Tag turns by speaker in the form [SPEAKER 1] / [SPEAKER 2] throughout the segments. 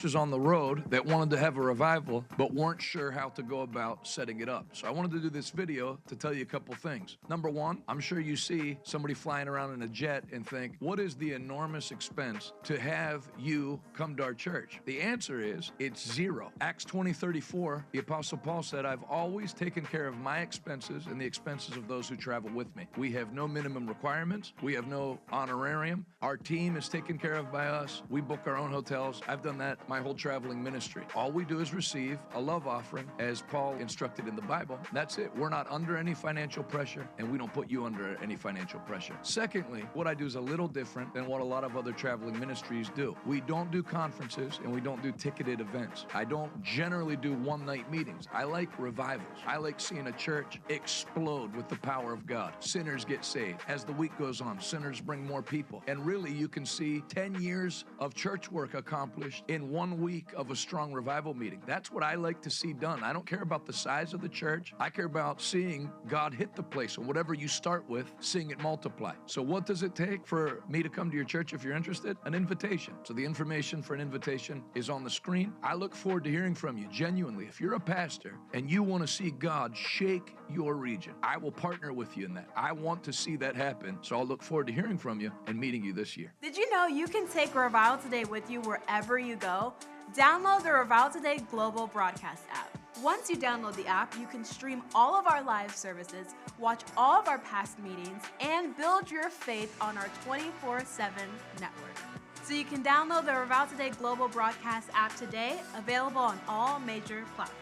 [SPEAKER 1] on the road that wanted to have a revival but weren't sure how to go about setting it up. So I wanted to do this video to tell you a couple things. Number one, I'm sure you see somebody flying around in a jet and think, what is the enormous expense to have you come to our church? The answer is, it's zero. Acts 20:34, the Apostle Paul said, I've always taken care of my expenses and the expenses of those who travel with me. We have no minimum requirements. We have no honorarium. Our team is taken care of by us. We book our own hotels. I've done that my whole traveling ministry. All we do is receive a love offering as Paul instructed in the Bible. That's it. We're not under any financial pressure, and we don't put you under any financial pressure. Secondly, what I do is a little different than what a lot of other traveling ministries do. We don't do conferences and we don't do ticketed events. I don't generally do one-night meetings. I like revivals. I like seeing a church explode with the power of God. Sinners get saved. As the week goes on, sinners bring more people. And really, you can see 10 years of church work accomplished in 1 week of a strong revival meeting. That's what I like to see done. I don't care about the size of the church. I care about seeing God hit the place. And whatever you start with, seeing it multiply. So what does it take for me to come to your church if you're interested? An invitation. So the information for an invitation is on the screen. I look forward to hearing from you, genuinely. If you're a pastor and you want to see God shake your region, I will partner with you in that. I want to see that happen. So I'll look forward to hearing from you and meeting you this year.
[SPEAKER 2] Did you know you can take Revival Today with you wherever you go? Download the Revival Today Global Broadcast app. Once you download the app, you can stream all of our live services, watch all of our past meetings, and build your faith on our 24/7 network. So you can download the Revival Today Global Broadcast app today, available on all major platforms.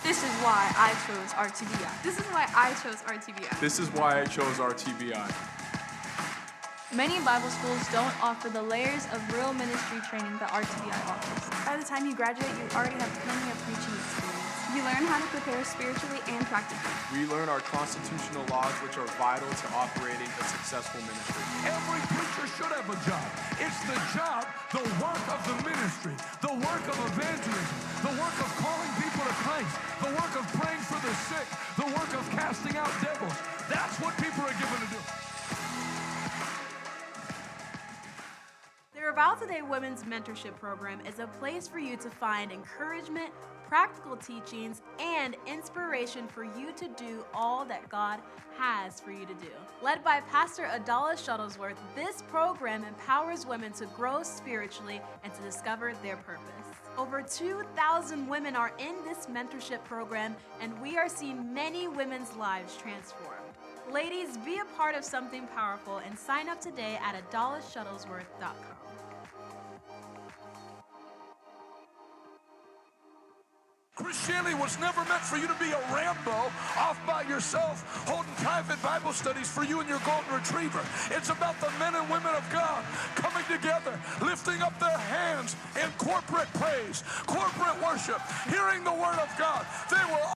[SPEAKER 3] This is why I chose RTBI. This is why I chose RTBI.
[SPEAKER 4] This is why I chose RTBI.
[SPEAKER 3] Many Bible schools don't offer the layers of real ministry training that RTBI offers.
[SPEAKER 5] By the time you graduate, you already have plenty of preaching experience.
[SPEAKER 6] You learn how to prepare spiritually and practically.
[SPEAKER 4] We learn our constitutional laws, which are vital to operating a successful ministry.
[SPEAKER 7] Every preacher should have a job. It's the job, the work of the ministry, the work of evangelism, the work of calling people to Christ, the work of praying for the sick, the work of casting out devils. That's what people are given to do.
[SPEAKER 2] The Revival Today Women's Mentorship Program is a place for you to find encouragement, practical teachings, and inspiration for you to do all that God has for you to do. Led by Pastor Adala Shuttlesworth, this program empowers women to grow spiritually and to discover their purpose. Over 2,000 women are in this mentorship program, and we are seeing many women's lives transformed. Ladies, be a part of something powerful and sign up today at AdalaShuttlesworth.com.
[SPEAKER 7] Christianity was never meant for you to be a Rambo off by yourself, holding private Bible studies for you and your golden retriever. It's about the men and women of God coming together, lifting up their hands in corporate praise, corporate worship, hearing the word of God. They will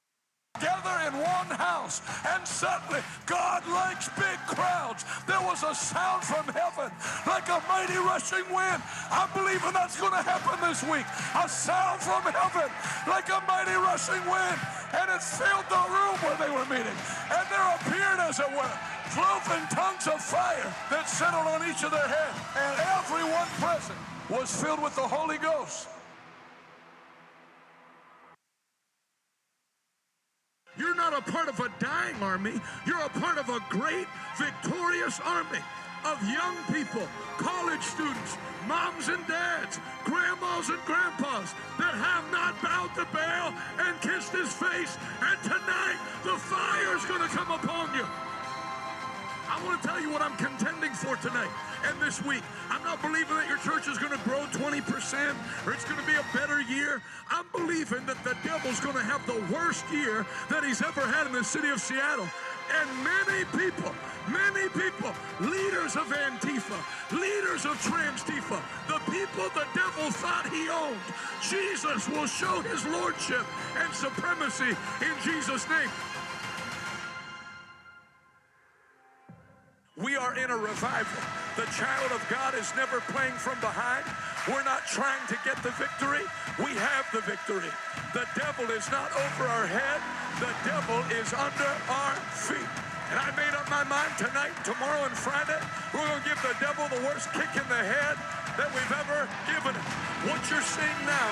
[SPEAKER 7] together in one house, and suddenly God likes big crowds. There was a sound from heaven like a mighty rushing wind. I'm believing that's going to happen this week. A sound from heaven like a mighty rushing wind, and it filled the room where they were meeting, and there appeared, as it were, cloven tongues of fire that settled on each of their heads, and everyone present was filled with the Holy Ghost. You're not a part of a dying army. You're a part of a great, victorious army of young people, college students, moms and dads, grandmas and grandpas that have not bowed to Baal and kissed his face. And tonight, the fire's going to come upon you. I want to tell you what I'm contending for tonight and this week. I'm not believing that your church is going to grow 20% or it's going to be a better year. I'm believing that the devil's going to have the worst year that he's ever had in the city of Seattle. And many people, leaders of Antifa, leaders of Trans-Tifa, the people the devil thought he owned, Jesus will show his lordship and supremacy in Jesus' name. We are in a revival. The child of God is never playing from behind. We're not trying to get the victory. We have the victory. The devil is not over our head. The devil is under our feet. And I made up my mind tonight, tomorrow, and Friday, we're going to give the devil the worst kick in the head that we've ever given him. What you're seeing now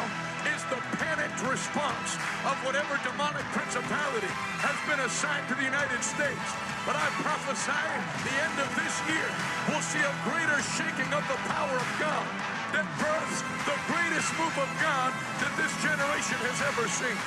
[SPEAKER 7] is the panicked response of whatever demonic principality has been assigned to the United States. But I prophesy the end of this year, we'll see a greater shaking of the power of God that births the greatest move of God that this generation has ever seen.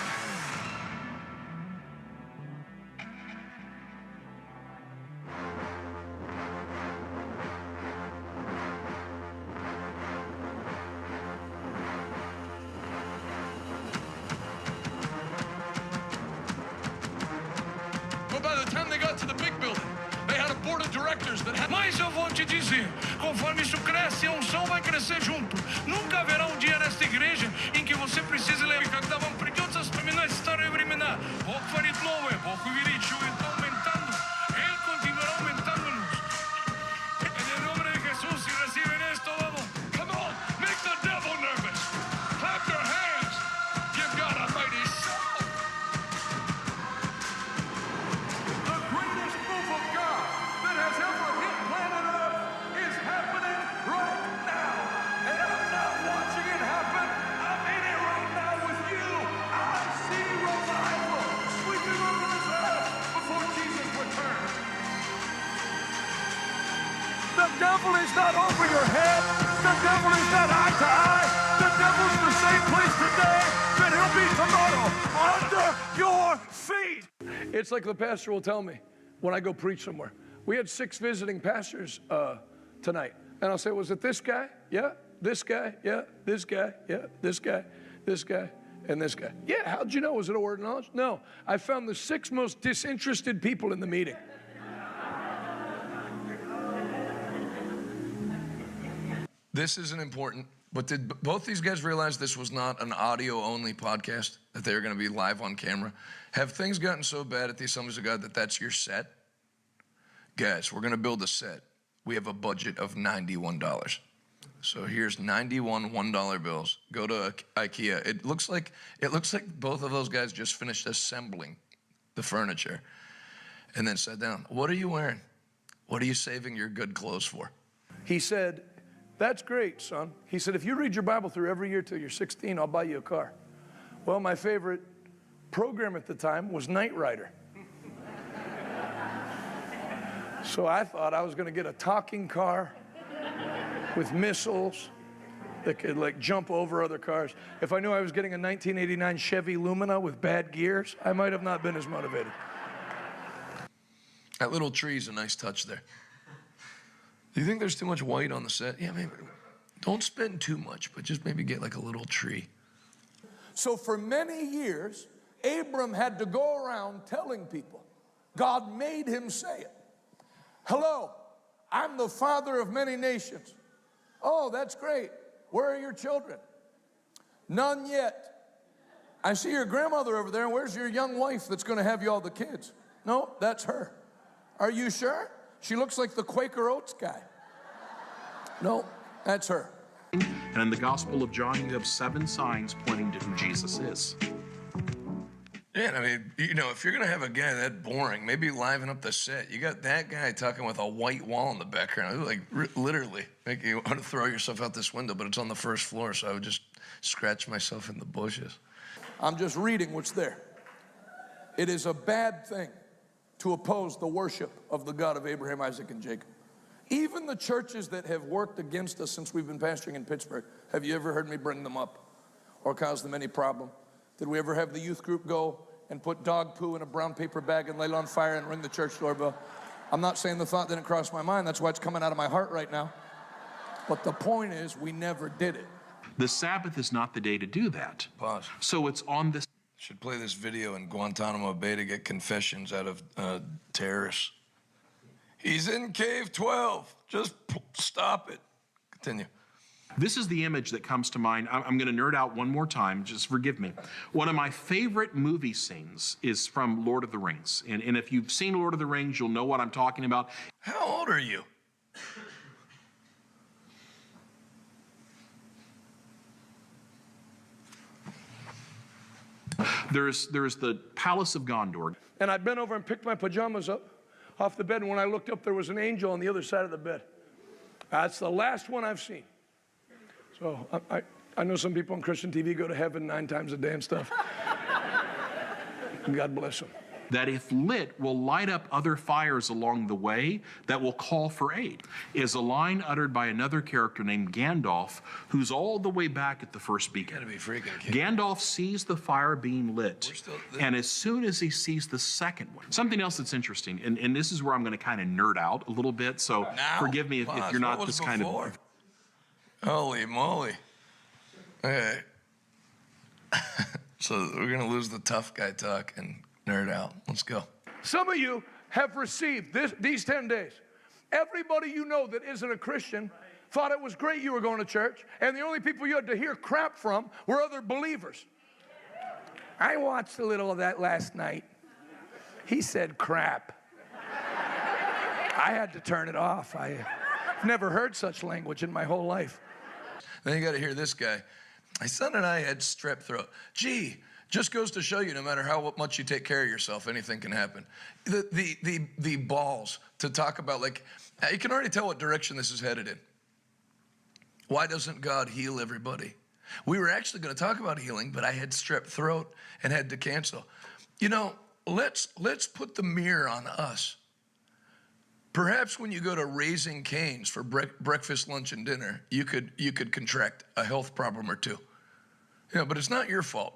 [SPEAKER 8] Mas eu vou te dizer, conforme isso cresce, a unção vai crescer junto. Nunca haverá um dia nesta igreja em que você precise ler. Когда вам придется вспоминать старые времена, Бог творит новое, Бог увеличивает, aumentando. Él continuará aumentándonos. En el nombre de Jesús, si reciben esto, vamos. Come on, make the devil nervous. Clap your hands. Give God a mighty shout. The greatest move of God that has ever hit planet Earth is happening right now. And I'm not watching it happen. I'm in it right now with you. I see revival sweeping over this earth before Jesus returns. The devil is not over your head. The devil is not eye to eye. The devil's in the same place today that he'll be tomorrow, under your feet.
[SPEAKER 1] It's like the pastor will tell me when I go preach somewhere. We had 6 visiting pastors tonight. And I'll say, was it this guy? Yeah. This guy? Yeah. This guy? Yeah. This guy? This guy? And this guy? Yeah. How'd you know? Was it a word of knowledge? No. I found the 6 most disinterested people in the meeting. This isn't important, but did both these guys realize this was not an audio-only podcast, that they were going to be live on camera? Have things gotten so bad at the Assemblies of God that that's your set? Guys, we're going to build a set. We have a budget of $91. So here's 91 $1 bills. Go to IKEA. It looks like both of those guys just finished assembling the furniture and then sat down. What are you wearing? What are you saving your good clothes for? He said, that's great, son. He said, if you read your Bible through every year till you're 16, I'll buy you a car. Well, my favorite program at the time was Knight Rider. So I thought I was going to get a talking car with missiles that could like jump over other cars. If I knew I was getting a 1989 Chevy Lumina with bad gears, I might have not been as motivated. That little tree's a nice touch there. Do you think there's too much white on the set? Yeah, maybe. Don't spend too much, but just maybe get like a little tree. So for many years, Abram had to go around telling people, God made him say it. Hello, I'm the father of many nations. Oh, that's great. Where are your children? None yet. I see your grandmother over there. Where's your young wife that's going to have you all the kids? No, that's her. Are you sure? She looks like the Quaker Oats guy. No, that's her.
[SPEAKER 9] And in the Gospel of John, you have 7 signs pointing to who Jesus is.
[SPEAKER 1] Yeah, I mean, you know, if you're going to have a guy that boring, maybe liven up the set. You got that guy talking with a white wall in the background. Like, literally, make you want to throw yourself out this window, but it's on the first floor, so I would just scratch myself in the bushes. I'm just reading what's there. It is a bad thing to oppose the worship of the God of Abraham, Isaac, and Jacob. Even the churches that have worked against us since we've been pastoring in Pittsburgh, have you ever heard me bring them up or cause them any problem? Did we ever have the youth group go and put dog poo in a brown paper bag and light it on fire and ring the church doorbell? I'm not saying the thought didn't cross my mind. That's why it's coming out of my heart right now. But the point is, we never did it.
[SPEAKER 9] The Sabbath is not the day to do that.
[SPEAKER 1] Pause.
[SPEAKER 9] So it's on this.
[SPEAKER 1] Should play this video in Guantanamo Bay to get confessions out of terrorists. He's in cave 12. Just stop it. Continue.
[SPEAKER 9] This is the image that comes to mind. I'm going to nerd out one more time. Just forgive me. One of my favorite movie scenes is from Lord of the Rings. And if you've seen Lord of the Rings, you'll know what I'm talking about.
[SPEAKER 1] How old are you?
[SPEAKER 9] There's the Palace of Gondor.
[SPEAKER 1] And I bent over and picked my pajamas up.
[SPEAKER 7] off the bed, and when I looked up, there was an angel on the other side of the bed. That's the last one I've seen. So I know some people on Christian TV go to heaven 9 times a day and stuff. God bless them.
[SPEAKER 9] That if lit, will light up other fires along the way that will call for aid, is a line uttered by another character named Gandalf, who's all the way back at the first beacon.
[SPEAKER 1] Gotta be freaking kidding.
[SPEAKER 9] Gandalf sees the fire being lit, and as soon as he sees the second one, something else that's interesting, and this is where I'm going to kind of nerd out a little bit, so forgive me if you're not this kind of...
[SPEAKER 1] Holy moly. Okay. So we're going to lose the tough guy talk and nerd out. Let's go.
[SPEAKER 7] Some of you have received these 10 days. Everybody you know that isn't a Christian thought it was great you were going to church, and the only people you had to hear crap from were other believers. I watched a little of that last night. He said crap. I had to turn it off. I've never heard such language in my whole life.
[SPEAKER 1] Then you got to hear this guy. My son and I had strep throat. Gee, just goes to show you, no matter how much you take care of yourself, anything can happen. The balls to talk about, like, you can already tell what direction this is headed in. Why doesn't God heal everybody? We were actually going to talk about healing, but I had strep throat and had to cancel. You know, let's put the mirror on us. Perhaps when you go to Raising Cane's for breakfast, lunch, and dinner, you could contract a health problem or two. You know, but it's not your fault.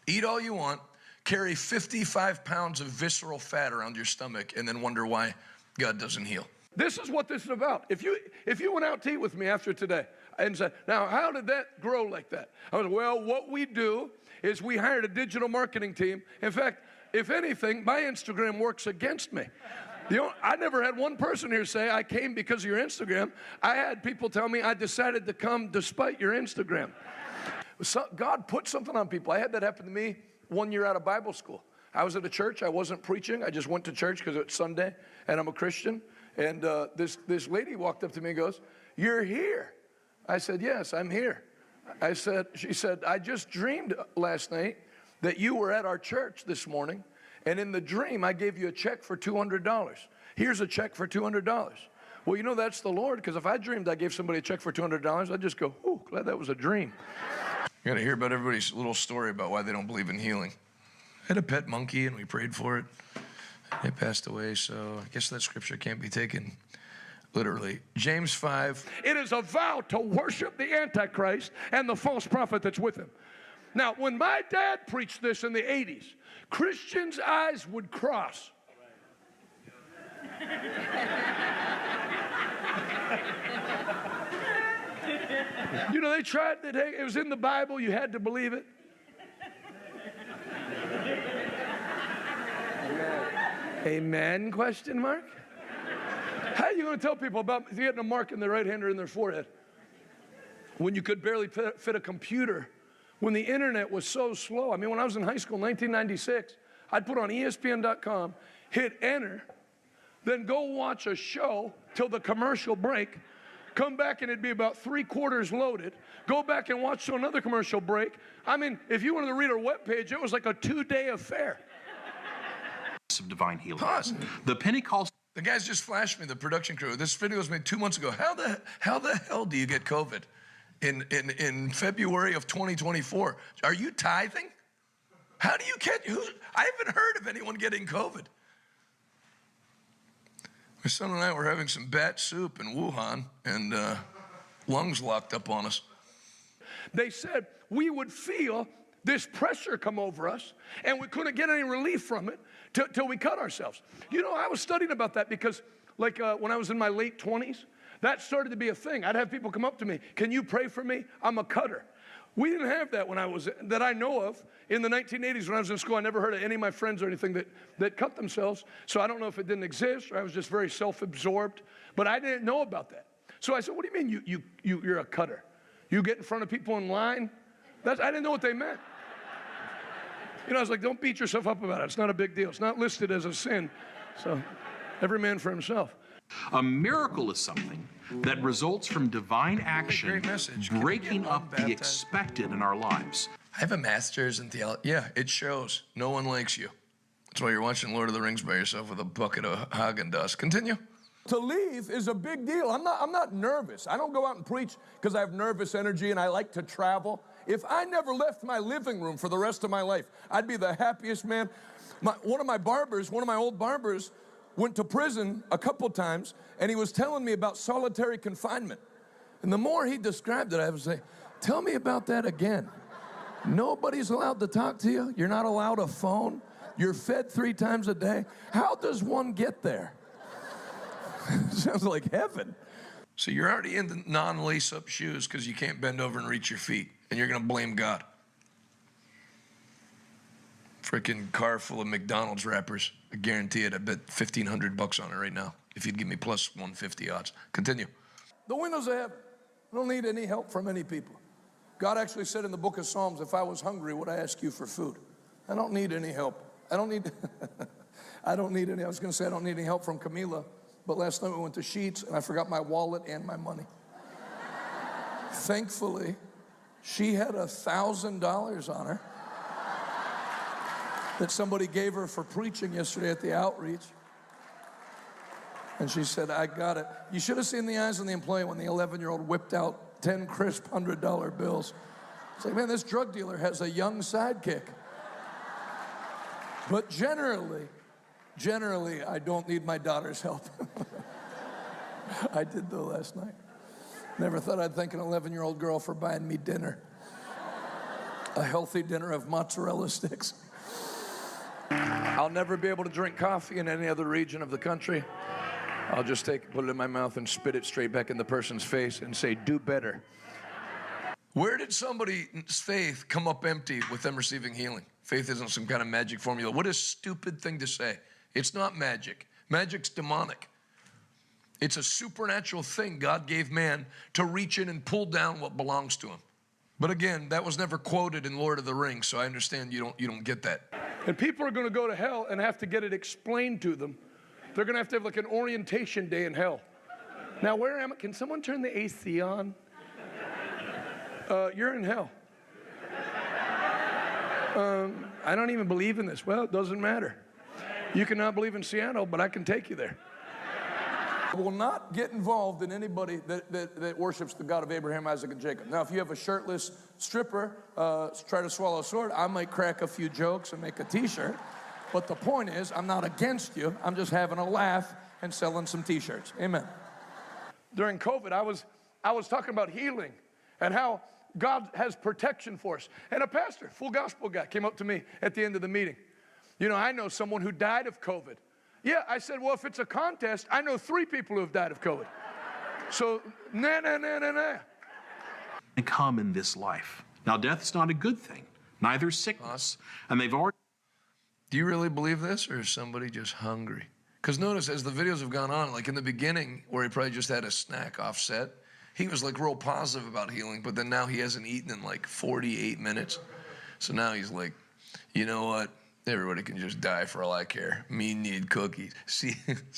[SPEAKER 1] Eat all you want, carry 55 pounds of visceral fat around your stomach, and then wonder why God doesn't heal.
[SPEAKER 7] This is what this is about. If you went out to eat with me after today and said, now, how did that grow like that? I was, well, what we do is we hired a digital marketing team. In fact, if anything, my Instagram works against me. I never had one person here say, I came because of your Instagram. I had people tell me I decided to come despite your Instagram. So God put something on people. I had that happen to me 1 year out of Bible school. I was at a church. I wasn't preaching. I just went to church because it's Sunday, and I'm a Christian. And this lady walked up to me and goes, "You're here." I said, "Yes, I'm here." She said, "I just dreamed last night that you were at our church this morning, and in the dream, I gave you a check for $200. Here's a check for $200. Well, you know, that's the Lord, because if I dreamed I gave somebody a check for $200, I'd just go, "Ooh, glad that was a dream."
[SPEAKER 1] You got to hear about everybody's little story about why they don't believe in healing. I had a pet monkey, and we prayed for it. It passed away, so I guess that scripture can't be taken literally. James 5.
[SPEAKER 7] It is a vow to worship the Antichrist and the false prophet that's with him. Now, when my dad preached this in the 80s, Christians' eyes would cross. You know, they tried, it was in the Bible, you had to believe it. Amen, question mark? How are you going to tell people about getting a mark in their right hand or in their forehead when you could barely fit a computer, when the internet was so slow? I mean, when I was in high school in 1996, I'd put on ESPN.com, hit enter, then go watch a show till the commercial break, come back and it'd be about 3/4 loaded, go back and watch till another commercial break. I mean, if you wanted to read our webpage, it was like a 2-day affair.
[SPEAKER 9] Of divine healing.
[SPEAKER 1] Pause.
[SPEAKER 9] The Pentecost.
[SPEAKER 1] The guys just flashed me, the production crew. This video was made 2 months ago. How the hell do you get COVID in February of 2024? Are you tithing? How do you get? I haven't heard of anyone getting COVID. My son and I were having some bat soup in Wuhan, and lungs locked up on us.
[SPEAKER 7] They said we would feel this pressure come over us, and we couldn't get any relief from it till we cut ourselves. You know, I was studying about that because, like, when I was in my late 20s, that started to be a thing. I'd have people come up to me, "Can you pray for me? I'm a cutter." We didn't have that that I know of in the 1980s when I was in school. I never heard of any of my friends or anything that cut themselves. So I don't know if it didn't exist or I was just very self-absorbed, but I didn't know about that. So I said, "What do you mean you're a cutter? You get in front of people in line?" I didn't know what they meant. You know, I was like, "Don't beat yourself up about it. It's not a big deal. It's not listed as a sin. So every man for himself."
[SPEAKER 9] A miracle is something that results from divine action
[SPEAKER 1] Great message.
[SPEAKER 9] breaking up the expected in our lives.
[SPEAKER 1] I have a master's in theology. Yeah, it shows. No one likes you. That's why you're watching Lord of the Rings by yourself with a bucket of Haagen-Dazs. Continue.
[SPEAKER 7] To leave is a big deal. I'm not nervous. I don't go out and preach because I have nervous energy and I like to travel. If I never left my living room for the rest of my life, I'd be the happiest man. One of my old barbers, went to prison a couple times, and he was telling me about solitary confinement. And the more he described it, I would say, tell me about that again. Nobody's allowed to talk to you. You're not allowed a phone. You're fed 3 times a day. How does one get there? Sounds like heaven.
[SPEAKER 1] So you're already in the non-lace-up shoes because you can't bend over and reach your feet, and you're going to blame God. Freaking car full of McDonald's wrappers. I guarantee it. I bet $1,500 on it right now if you'd give me plus 150 odds. Continue.
[SPEAKER 7] The windows of heaven. I don't need any help from any people. God actually said in the book of Psalms, if I was hungry, would I ask you for food? I don't need any help. I don't need any, I was going to say I don't need any help from Camila. But last night we went to Sheetz, and I forgot my wallet and my money. Thankfully, she had $1,000 on her that somebody gave her for preaching yesterday at the outreach. And she said, I got it. You should have seen the eyes of the employee when the 11-year-old whipped out 10 crisp $100 bills. It's like, man, this drug dealer has a young sidekick. But generally, I don't need my daughter's help. I did though last night. Never thought I'd thank an 11-year-old girl for buying me dinner. A healthy dinner of mozzarella sticks. I'll never be able to drink coffee in any other region of the country. I'll just put it in my mouth and spit it straight back in the person's face and say, do better.
[SPEAKER 1] Where did somebody's faith come up empty with them receiving healing? Faith isn't some kind of magic formula. What a stupid thing to say. It's not magic. Magic's demonic. It's a supernatural thing God gave man to reach in and pull down what belongs to him. But again, that was never quoted in Lord of the Rings, so I understand you don't get that.
[SPEAKER 7] And people are going to go to hell and have to get it explained to them. They're going to have like an orientation day in hell. Now, where am I? Can someone turn the AC on? You're in hell. I don't even believe in this. Well, it doesn't matter. You cannot believe in Seattle, but I can take you there. I will not get involved in anybody that worships the God of Abraham, Isaac, and Jacob. Now, if you have a shirtless stripper try to swallow a sword, I might crack a few jokes and make a t-shirt. But the point is, I'm not against you. I'm just having a laugh and selling some t-shirts. Amen. During COVID, I was talking about healing and how God has protection for us. And a pastor, full gospel guy, came up to me at the end of the meeting. You know, I know someone who died of COVID. Yeah, I said, well, if it's a contest, I know 3 people who have died of COVID. So, nah.
[SPEAKER 9] And come in this life. Now, death is not a good thing. Neither is sickness. And they've already...
[SPEAKER 1] Do you really believe this, or is somebody just hungry? Because notice, as the videos have gone on, like in the beginning, where he probably just had a snack offset, he was like real positive about healing, but then now he hasn't eaten in like 48 minutes. So now he's like, you know what? Everybody can just die for all I care. Me need cookies. C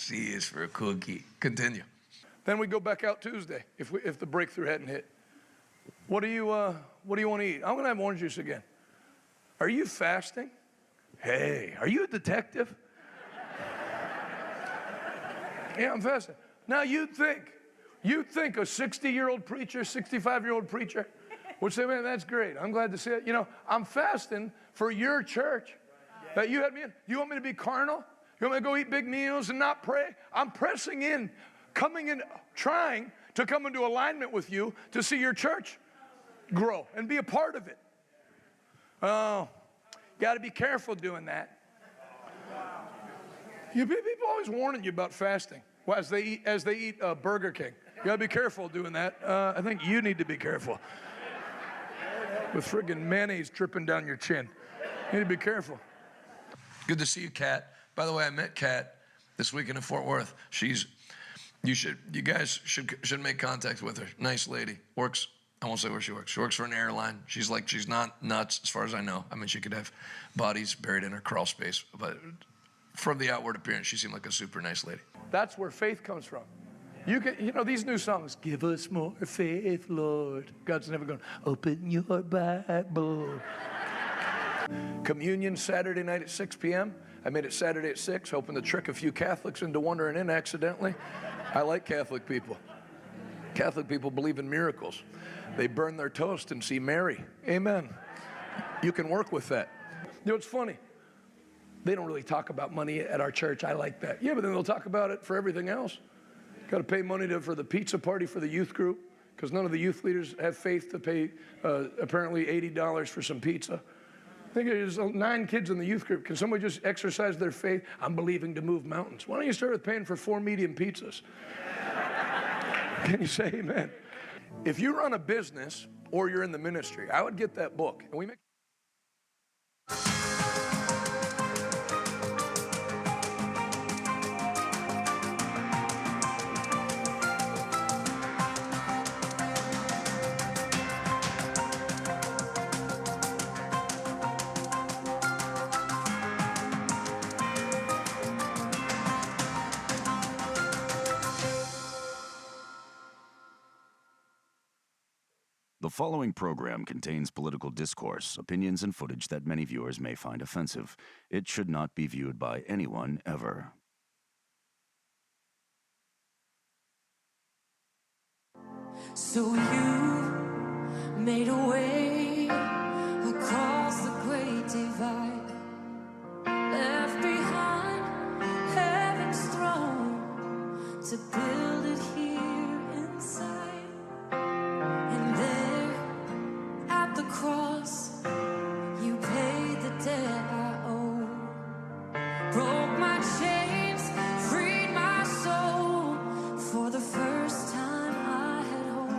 [SPEAKER 1] is for a cookie. Continue.
[SPEAKER 7] Then we go back out Tuesday if the breakthrough hadn't hit. What do you want to eat? I'm going to have orange juice again. Are you fasting? Hey, are you a detective? Yeah, I'm fasting. Now you'd think a 60-year-old preacher, 65-year-old preacher would say, man, that's great. I'm glad to see it. You know, I'm fasting for your church that you had me in. You want me to be carnal? You want me to go eat big meals and not pray? I'm pressing in, coming in, trying to come into alignment with you to see your church grow and be a part of it. Oh, got to be careful doing that. People always warning you about fasting. Well, as they eat Burger King. You got to be careful doing that. I think you need to be careful. With friggin' mayonnaise dripping down your chin. You need to be careful.
[SPEAKER 1] Good to see you, Kat. By the way, I met Kat this weekend in Fort Worth. You guys should make contact with her. Nice lady. Works, I won't say where she works. She works for an airline. She's not nuts as far as I know. I mean, she could have bodies buried in her crawl space, but from the outward appearance, she seemed like a super nice lady.
[SPEAKER 7] That's where faith comes from. You know, these new songs, give us more faith, Lord. God's never going, open your Bible. Communion Saturday night at 6 p.m.
[SPEAKER 1] I made it Saturday at 6, hoping to trick a few Catholics into wandering in accidentally. I like Catholic people. Catholic people believe in miracles. They burn their toast and see Mary. Amen. You can work with that. You know, it's funny. They don't really talk about money at our church. I like that. Yeah, but then they'll talk about it for everything else. Got to pay money for the pizza party for the youth group because none of the youth leaders have faith to pay apparently $80 for some pizza. I think there's 9 kids in the youth group. Can somebody just exercise their faith? I'm believing to move mountains. Why don't you start with paying for 4 medium pizzas? Can you say amen? If you run a business or you're in the ministry, I would get that book. And we make
[SPEAKER 10] The following program contains political discourse, opinions, and footage that many viewers may find offensive. It should not be viewed by anyone ever.
[SPEAKER 11] So you made a way across the great divide, left behind heaven's throne to build it here inside. And there at the cross, you paid the debt I owe, broke my chains, freed my soul. For the first time I had hope.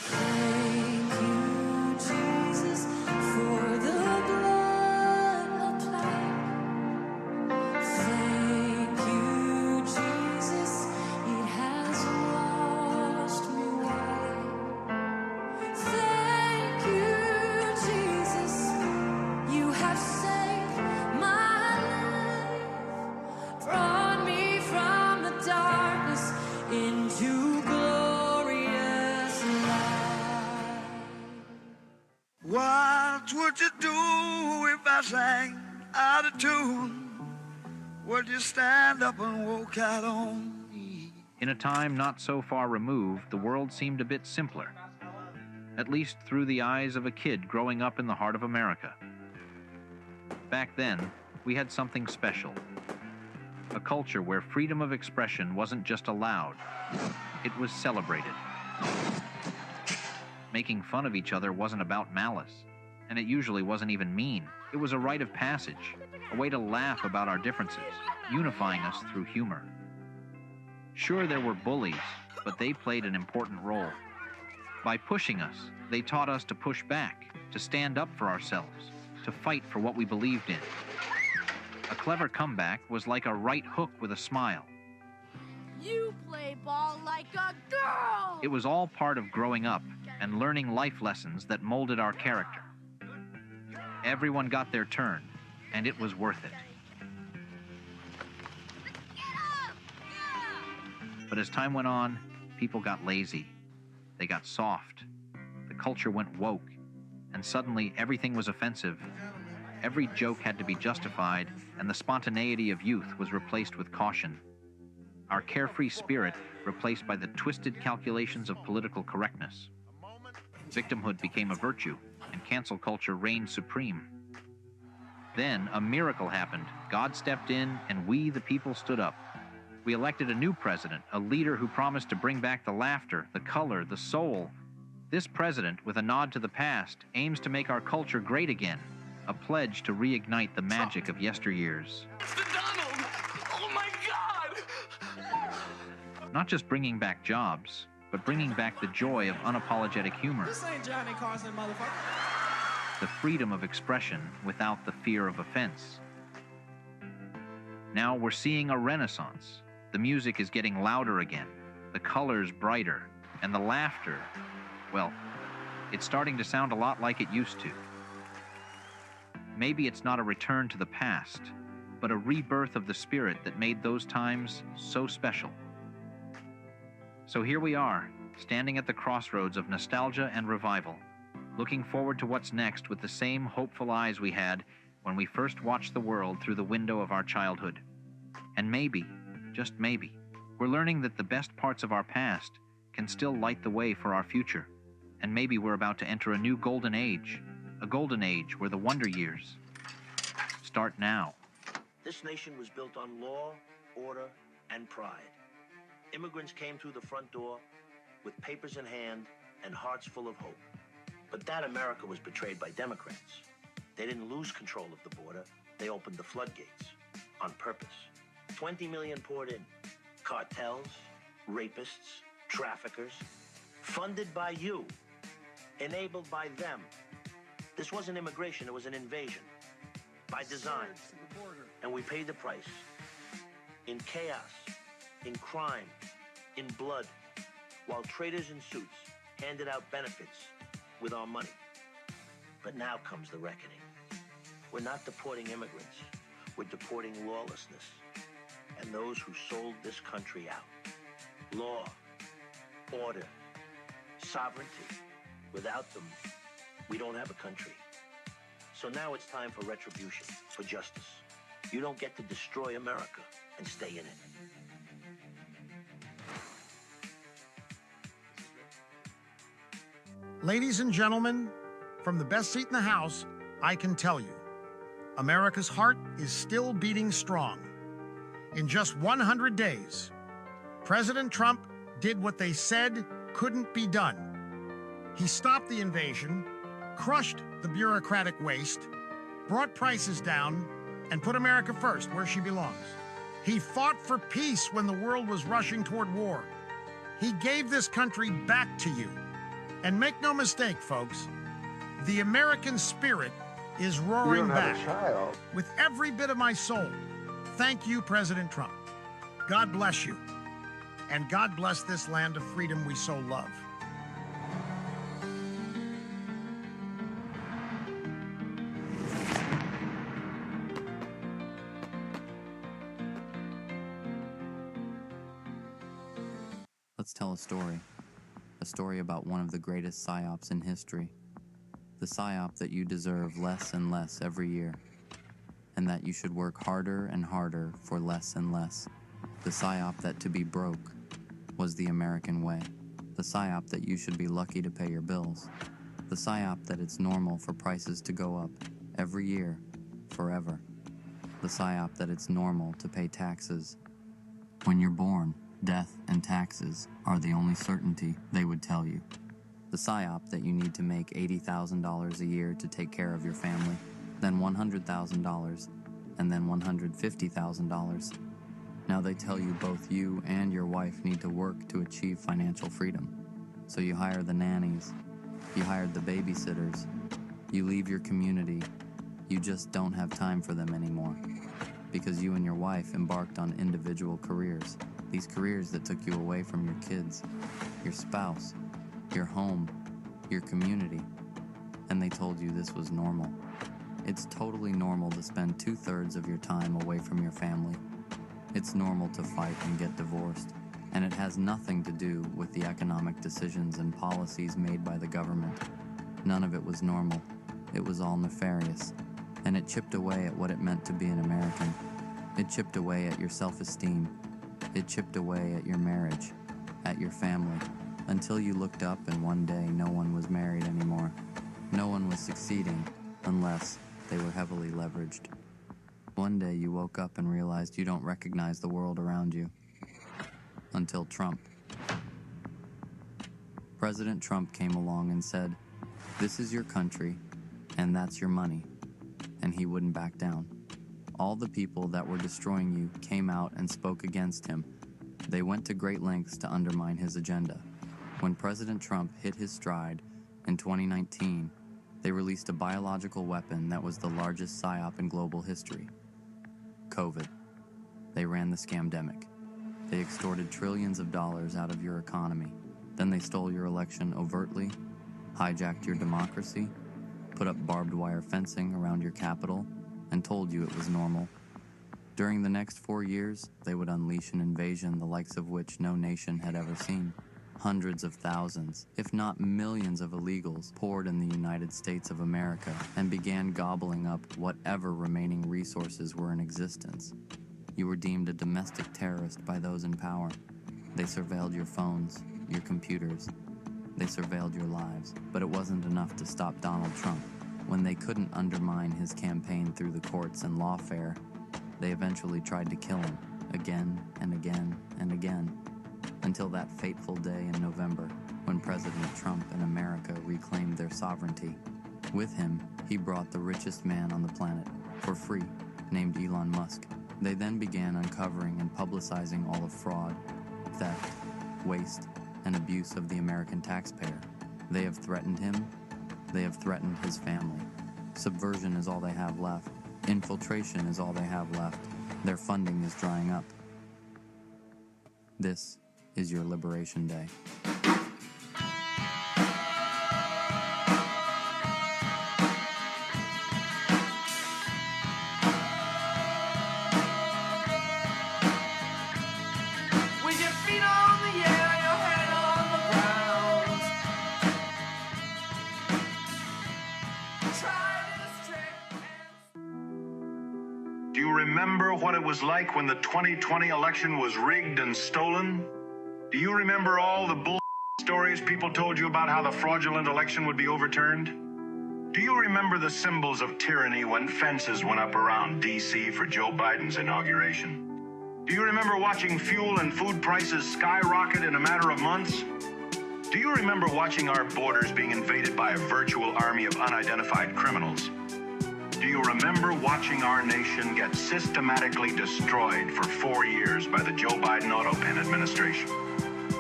[SPEAKER 11] Thank you, Jesus, for the blood applied. Thank you, Jesus, it has washed me white. Thank you, Jesus, you have saved my life, brought me from the darkness into glorious light.
[SPEAKER 12] What would you do if I sang out of tune? Would you stand up and walk out on me?
[SPEAKER 13] In a time not so far removed, the world seemed a bit simpler, at least through the eyes of a kid growing up in the heart of America. Back then, we had something special, a culture where freedom of expression wasn't just allowed, it was celebrated. Making fun of each other wasn't about malice, and it usually wasn't even mean. It was a rite of passage, a way to laugh about our differences, unifying us through humor. Sure, there were bullies, but they played an important role. By pushing us, they taught us to push back, to stand up for ourselves, to fight for what we believed in. A clever comeback was like a right hook with a smile.
[SPEAKER 14] You play ball like a girl!
[SPEAKER 13] It was all part of growing up and learning life lessons that molded our character. Everyone got their turn, and it was worth it. But as time went on, people got lazy. They got soft. The culture went woke, and suddenly everything was offensive. Every joke had to be justified, and the spontaneity of youth was replaced with caution. Our carefree spirit replaced by the twisted calculations of political correctness. Victimhood became a virtue, and cancel culture reigned supreme. Then a miracle happened. God stepped in, and we, the people, stood up. We elected a new president, a leader who promised to bring back the laughter, the color, the soul. This president, with a nod to the past, aims to make our culture great again, a pledge to reignite the magic of yesteryears.
[SPEAKER 8] Donald! Oh my God!
[SPEAKER 13] Not just bringing back jobs, but bringing back the joy of unapologetic humor.
[SPEAKER 15] This ain't Johnny Carson, motherfucker.
[SPEAKER 13] The freedom of expression without the fear of offense. Now we're seeing a renaissance. The music is getting louder again, the colors brighter, and the laughter, well, it's starting to sound a lot like it used to. Maybe it's not a return to the past, but a rebirth of the spirit that made those times so special. So here we are, standing at the crossroads of nostalgia and revival, looking forward to what's next with the same hopeful eyes we had when we first watched the world through the window of our childhood. And maybe, just maybe, we're learning that the best parts of our past can still light the way for our future. And maybe we're about to enter a new golden age, a golden age where the wonder years start now.
[SPEAKER 16] This nation was built on law, order, and pride. Immigrants came through the front door with papers in hand and hearts full of hope. But that America was betrayed by Democrats. They didn't lose control of the border. They opened the floodgates on purpose. 20 million poured in. Cartels, rapists, traffickers, funded by you, enabled by them. This wasn't immigration, it was an invasion. By design. And we paid the price. In chaos, in crime, in blood, while traders in suits handed out benefits with our money. But now comes the reckoning. We're not deporting immigrants. We're deporting lawlessness and those who sold this country out. Law, order, sovereignty. Without them, we don't have a country. So now it's time for retribution, for justice. You don't get to destroy America and stay in it.
[SPEAKER 17] Ladies and gentlemen, from the best seat in the House, I can tell you, America's heart is still beating strong. In just 100 days, President Trump did what they said couldn't be done. He stopped the invasion, crushed the bureaucratic waste, brought prices down, and put America first, where she belongs. He fought for peace when the world was rushing toward war. He gave this country back to you. And make no mistake, folks, the American spirit is roaring back. With every bit of my soul, thank you, President Trump. God bless you. And God bless this land of freedom we so love.
[SPEAKER 18] Let's tell a story about one of the greatest psyops in history. The psyop that you deserve less and less every year, and that you should work harder and harder for less and less. The psyop that to be broke was the American way. The psyop that you should be lucky to pay your bills. The psyop that it's normal for prices to go up every year, forever. The psyop that it's normal to pay taxes. When you're born, death and taxes are the only certainty they would tell you. The psyop that you need to make $80,000 a year to take care of your family, then $100,000, and then $150,000. Now they tell you both you and your wife need to work to achieve financial freedom. So you hire the nannies, you hired the babysitters, you leave your community, you just don't have time for them anymore. Because you and your wife embarked on individual careers. These careers that took you away from your kids, your spouse, your home, your community, and they told you this was normal. It's totally normal to spend 2/3 of your time away from your family. It's normal to fight and get divorced, and it has nothing to do with the economic decisions and policies made by the government. None of it was normal. It was all nefarious, and it chipped away at what it meant to be an American. It chipped away at your self-esteem. It chipped away at your marriage, at your family, until you looked up and one day no one was married anymore. No one was succeeding unless they were heavily leveraged. One day you woke up and realized you don't recognize the world around you. Until Trump. President Trump came along and said, "This is your country, and that's your money." And he wouldn't back down. All the people that were destroying you came out and spoke against him. They went to great lengths to undermine his agenda. When President Trump hit his stride in 2019, they released a biological weapon that was the largest psyop in global history. COVID. They ran the scamdemic. They extorted trillions of dollars out of your economy. Then they stole your election overtly, hijacked your democracy, put up barbed wire fencing around your capital, and told you it was normal. During the next 4 years, they would unleash an invasion the likes of which no nation had ever seen. Hundreds of thousands, if not millions of illegals poured in the United States of America and began gobbling up whatever remaining resources were in existence. You were deemed a domestic terrorist by those in power. They surveilled your phones, your computers. They surveilled your lives. But it wasn't enough to stop Donald Trump. When they couldn't undermine his campaign through the courts and lawfare, they eventually tried to kill him again and again and again, until that fateful day in November when President Trump and America reclaimed their sovereignty. With him, he brought the richest man on the planet for free, named Elon Musk. They then began uncovering and publicizing all of fraud, theft, waste, and abuse of the American taxpayer. They have threatened him. They have threatened his family. Subversion is all they have left. Infiltration is all they have left. Their funding is drying up. This is your Liberation Day.
[SPEAKER 11] With your feet on the air, your head on the ground. Try this trick.
[SPEAKER 19] Do you remember what it was like when the 2020 election was rigged and stolen? Do you remember all the bull stories people told you about how the fraudulent election would be overturned? Do you remember the symbols of tyranny when fences went up around D.C. for Joe Biden's inauguration? Do you remember watching fuel and food prices skyrocket in a matter of months? Do you remember watching our borders being invaded by a virtual army of unidentified criminals? Do you remember watching our nation get systematically destroyed for 4 years by the Joe Biden auto pen administration?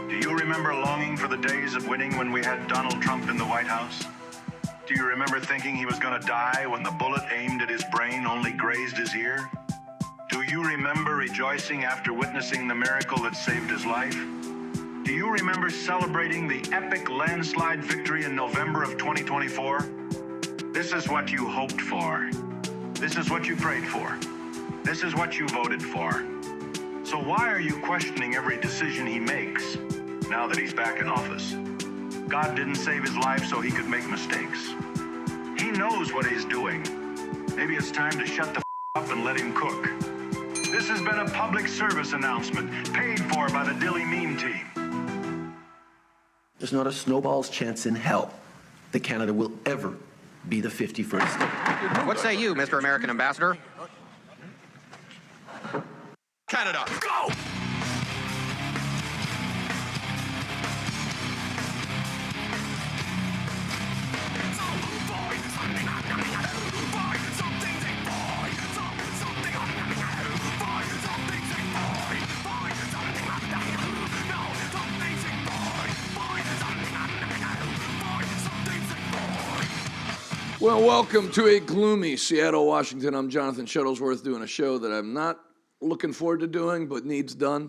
[SPEAKER 19] Do you remember longing for the days of winning when we had Donald Trump in the White House? Do you remember thinking he was going to die when the bullet aimed at his brain only grazed his ear? Do you remember rejoicing after witnessing the miracle that saved his life? Do you remember celebrating the epic landslide victory in November of 2024? This is what you hoped for. This is what you prayed for. This is what you voted for. So why are you questioning every decision he makes now that he's back in office? God didn't save his life so he could make mistakes. He knows what he's doing. Maybe it's time to shut the up and let him cook. This has been a public service announcement paid for by the Dilly Meme team.
[SPEAKER 20] There's not a snowball's chance in hell that Canada will ever be the 51st state.
[SPEAKER 21] What say you, Mr. American Ambassador?
[SPEAKER 22] Canada, go!
[SPEAKER 1] Well, welcome to a gloomy Seattle, Washington. I'm Jonathan Shuttlesworth doing a show that I'm not looking forward to doing, but needs done.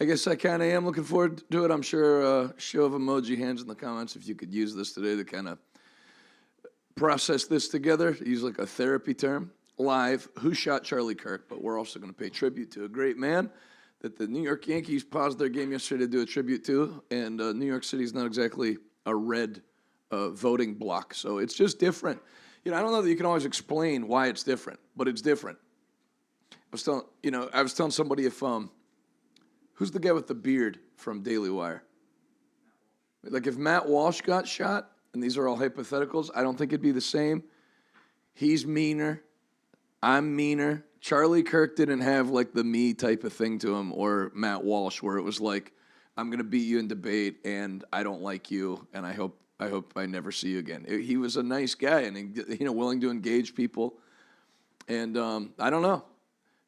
[SPEAKER 1] I guess I kind of am looking forward to it. I'm sure a show of emoji hands in the comments if you could use this today to kind of process this together, use like a therapy term. Live, Who Shot Charlie Kirk? But we're also going to pay tribute to a great man that the New York Yankees paused their game yesterday to do a tribute to, and New York City is not exactly a red voting block, so it's just different. You know, I don't know that you can always explain why it's different, but it's different. I was telling somebody if who's the guy with the beard from Daily Wire? Like if Matt Walsh got shot, and these are all hypotheticals, I don't think it'd be the same. He's meaner. I'm meaner. Charlie Kirk didn't have like the me type of thing to him, or Matt Walsh, where it was like, I'm gonna beat you in debate, and I don't like you, and I hope I never see you again. He was a nice guy, and willing to engage people. And I don't know.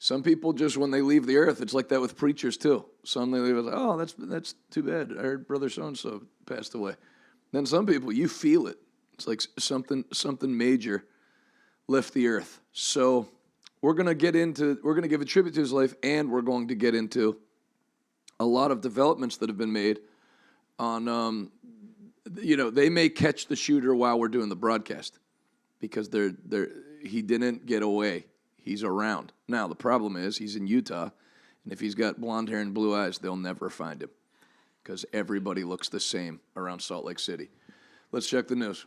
[SPEAKER 1] Some people just when they leave the earth, it's like that with preachers too. Some they leave, it's like, oh, that's too bad. I heard brother so and so passed away. Then some people, you feel it. It's like something major left the earth. So we're gonna give a tribute to his life, and we're going to get into a lot of developments that have been made on. They may catch the shooter while we're doing the broadcast because he didn't get away. He's around. Now, the problem is he's in Utah, and if he's got blonde hair and blue eyes, they'll never find him because everybody looks the same around Salt Lake City. Let's check the news.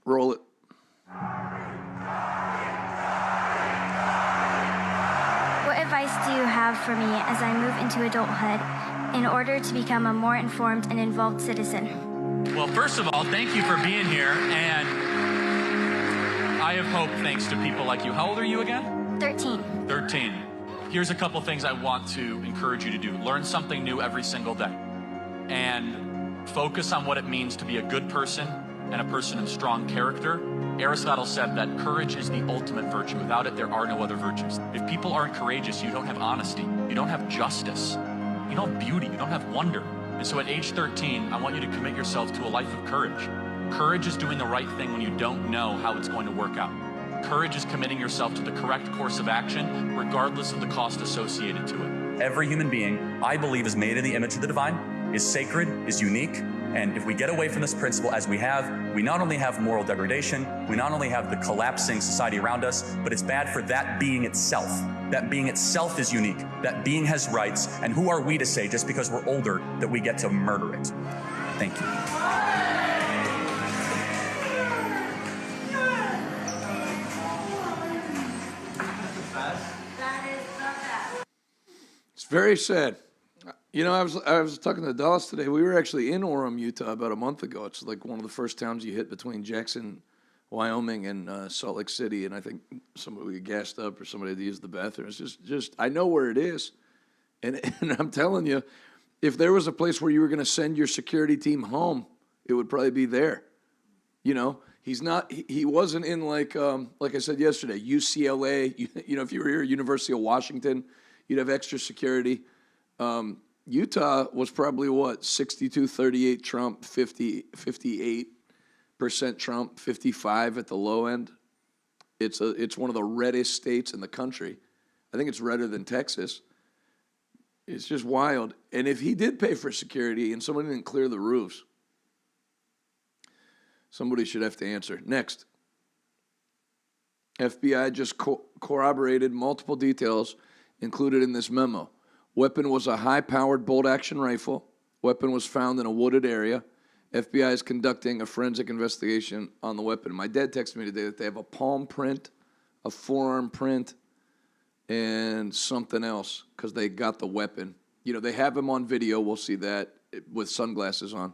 [SPEAKER 1] Roll it.
[SPEAKER 3] What advice do you have for me as I move into adulthood in order to become a more informed and involved citizen?
[SPEAKER 5] Well, first of all, thank you for being here, and I have hope thanks to people like you. How old are you again?
[SPEAKER 3] 13.
[SPEAKER 5] 13. Here's a couple things I want to encourage you to do. Learn something new every single day, and focus on what it means to be a good person and a person of strong character. Aristotle said that courage is the ultimate virtue. Without it, there are no other virtues. If people aren't courageous, you don't have honesty, you don't have justice, you don't have beauty, you don't have wonder. And so at age 13, I want you to commit yourself to a life of courage. Courage is doing the right thing when you don't know how it's going to work out. Courage is committing yourself to the correct course of action, regardless of the cost associated to it.
[SPEAKER 23] Every human being, I believe, is made in the image of the divine, is sacred, is unique. And if we get away from this principle as we have, we not only have moral degradation, we not only have the collapsing society around us, but it's bad for that being itself. That being itself is unique. That being has rights. And who are we to say, just because we're older, that we get to murder it? Thank you.
[SPEAKER 1] It's very sad. You know, I was talking to Dallas today. We were actually in Orem, Utah about a month ago. It's like one of the first towns you hit between Jackson, Wyoming, and Salt Lake City. And I think somebody gassed up or somebody had to use the bathroom. It's just I know where it is. And I'm telling you, if there was a place where you were going to send your security team home, it would probably be there. You know, he wasn't in like I said yesterday, UCLA. You know, if you were here, University of Washington, you'd have extra security. Utah was probably what, 62-38 Trump, 58% Trump, 55 at the low end. It's one of the reddest states in the country. I think it's redder than Texas. It's just wild. And if he did pay for security and somebody didn't clear the roofs, somebody should have to answer. Next. FBI just corroborated multiple details included in this memo. Weapon was a high-powered bolt-action rifle. Weapon was found in a wooded area. FBI is conducting a forensic investigation on the weapon. My dad texted me today that they have a palm print, a forearm print, and something else because they got the weapon. You know, they have him on video. We'll see that with sunglasses on.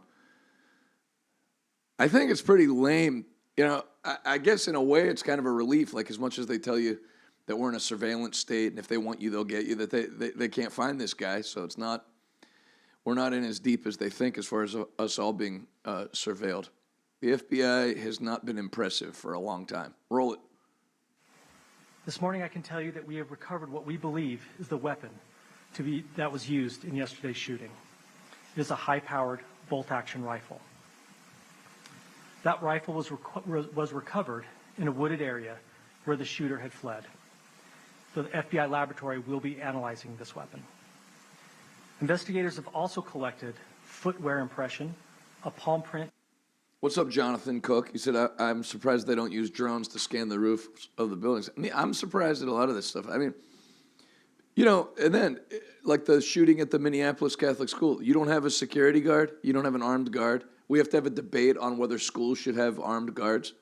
[SPEAKER 1] I think it's pretty lame. You know, I guess in a way it's kind of a relief, like as much as they tell you that we're in a surveillance state, and if they want you, they'll get you, that they can't find this guy. So it's not, we're not in as deep as they think as far as us all being surveilled. The FBI has not been impressive for a long time. Roll it.
[SPEAKER 24] This morning I can tell you that we have recovered what we believe is the weapon that was used in yesterday's shooting. It is a high-powered bolt-action rifle. That rifle was recovered in a wooded area where the shooter had fled. The FBI laboratory will be analyzing this weapon. Investigators have also collected footwear impression, a palm print.
[SPEAKER 1] What's up, Jonathan Cook? He said, I'm surprised they don't use drones to scan the roofs of the buildings. I mean, I'm surprised at a lot of this stuff. I mean, you know, and then, like the shooting at the Minneapolis Catholic school, you don't have a security guard, you don't have an armed guard. We have to have a debate on whether schools should have armed guards.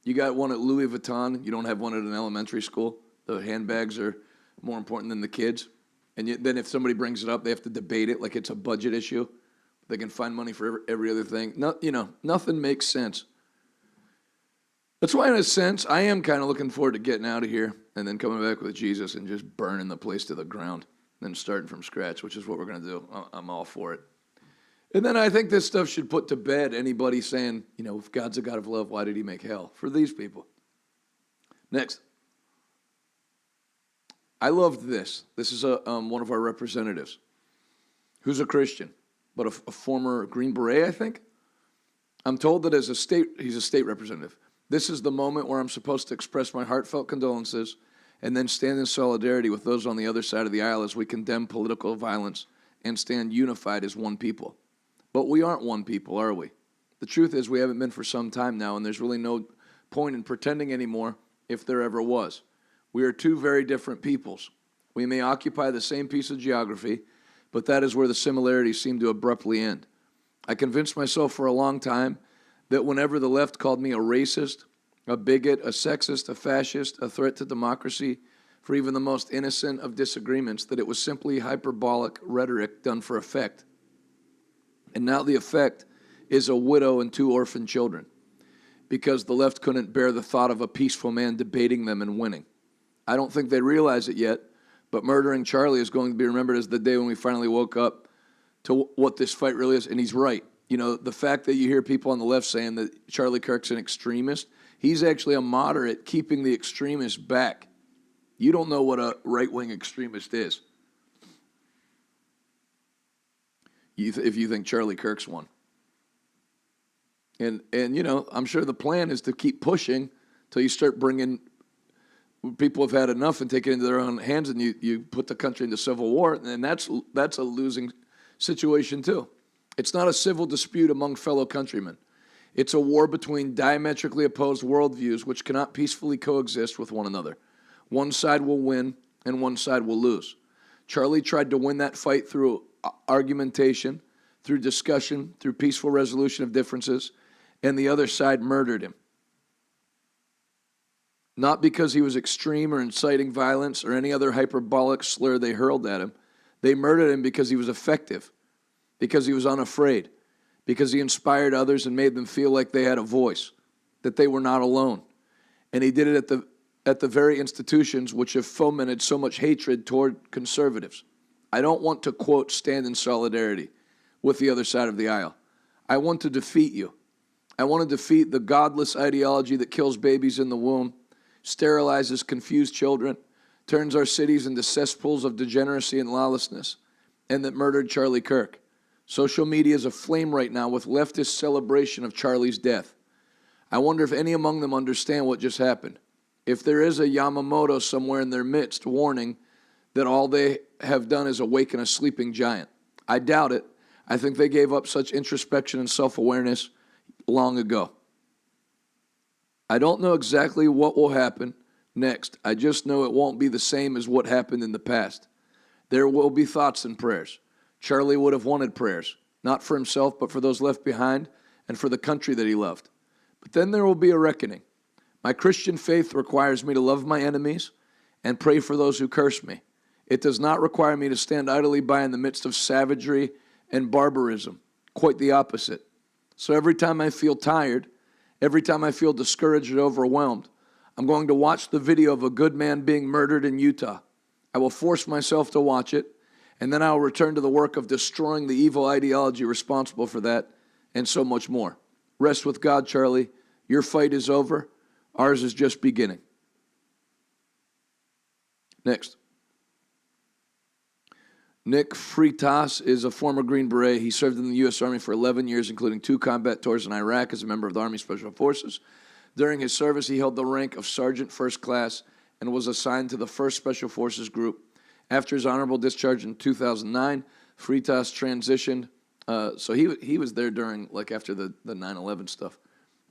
[SPEAKER 1] You got one at Louis Vuitton, you don't have one at an elementary school. The handbags are more important than the kids. And then if somebody brings it up, they have to debate it like it's a budget issue. They can find money for every other thing. No, you know, nothing makes sense. That's why, in a sense, I am kind of looking forward to getting out of here and then coming back with Jesus and just burning the place to the ground and then starting from scratch, which is what we're going to do. I'm all for it. And then I think this stuff should put to bed anybody saying, you know, if God's a God of love, why did he make hell? For these people. Next. I loved this. This is one of our representatives who's a Christian, but a former Green Beret, I think. I'm told that he's a state representative. This is the moment where I'm supposed to express my heartfelt condolences and then stand in solidarity with those on the other side of the aisle as we condemn political violence and stand unified as one people. But we aren't one people, are we? The truth is we haven't been for some time now, and there's really no point in pretending anymore if there ever was. We are two very different peoples. We may occupy the same piece of geography, but that is where the similarities seem to abruptly end. I convinced myself for a long time that whenever the left called me a racist, a bigot, a sexist, a fascist, a threat to democracy, for even the most innocent of disagreements, that it was simply hyperbolic rhetoric done for effect. And now the effect is a widow and 2 orphan children, because the left couldn't bear the thought of a peaceful man debating them and winning. I don't think they realize it yet, but murdering Charlie is going to be remembered as the day when we finally woke up to what this fight really is. And he's right. You know, the fact that you hear people on the left saying that Charlie Kirk's an extremist, he's actually a moderate keeping the extremists back. You don't know what a right-wing extremist is if you think Charlie Kirk's one. And you know, I'm sure the plan is to keep pushing till you start bringing people have had enough and take it into their own hands, and you put the country into civil war, and that's a losing situation too. It's not a civil dispute among fellow countrymen. It's a war between diametrically opposed worldviews which cannot peacefully coexist with one another. One side will win and one side will lose. Charlie tried to win that fight through argumentation, through discussion, through peaceful resolution of differences, and the other side murdered him. Not because he was extreme or inciting violence or any other hyperbolic slur they hurled at him. They murdered him because he was effective, because he was unafraid, because he inspired others and made them feel like they had a voice, that they were not alone. And he did it at the very institutions which have fomented so much hatred toward conservatives. I don't want to, quote, stand in solidarity with the other side of the aisle. I want to defeat you. I want to defeat the godless ideology that kills babies in the womb, sterilizes confused children, turns our cities into cesspools of degeneracy and lawlessness, and that murdered Charlie Kirk. Social media is aflame right now with leftist celebration of Charlie's death. I wonder if any among them understand what just happened. If there is a Yamamoto somewhere in their midst warning that all they have done is awaken a sleeping giant. I doubt it. I think they gave up such introspection and self-awareness long ago. I don't know exactly what will happen next. I just know it won't be the same as what happened in the past. There will be thoughts and prayers. Charlie would have wanted prayers, not for himself, but for those left behind and for the country that he loved. But then there will be a reckoning. My Christian faith requires me to love my enemies and pray for those who curse me. It does not require me to stand idly by in the midst of savagery and barbarism. Quite the opposite. So every time I feel tired, every time I feel discouraged or overwhelmed, I'm going to watch the video of a good man being murdered in Utah. I will force myself to watch it, and then I will return to the work of destroying the evil ideology responsible for that, and so much more. Rest with God, Charlie. Your fight is over. Ours is just beginning. Next. Nick Freitas is a former Green Beret. He served in the U.S. Army for 11 years, including 2 combat tours in Iraq as a member of the Army Special Forces. During his service, he held the rank of Sergeant First Class and was assigned to the 1st Special Forces Group. After his honorable discharge in 2009, Freitas transitioned. So he was there during, like after the 9/11 stuff,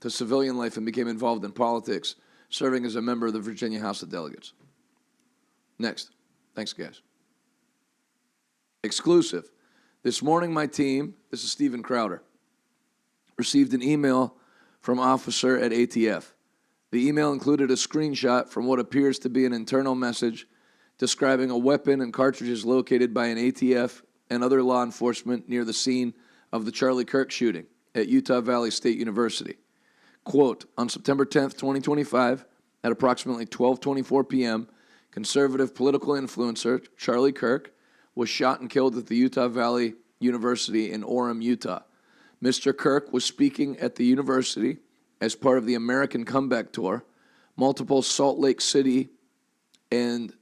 [SPEAKER 1] to civilian life and became involved in politics, serving as a member of the Virginia House of Delegates. Next. Thanks, guys. Exclusive. This morning, my team, this is Steven Crowder, received an email from officer at ATF. The email included a screenshot from what appears to be an internal message describing a weapon and cartridges located by an ATF and other law enforcement near the scene of the Charlie Kirk shooting at Utah Valley State University. Quote, on September 10th, 2025, at approximately 12:24 p.m., conservative political influencer Charlie Kirk was shot and killed at the Utah Valley University in Orem, Utah. Mr. Kirk was speaking at the university as part of the American Comeback Tour. Multiple Salt Lake City and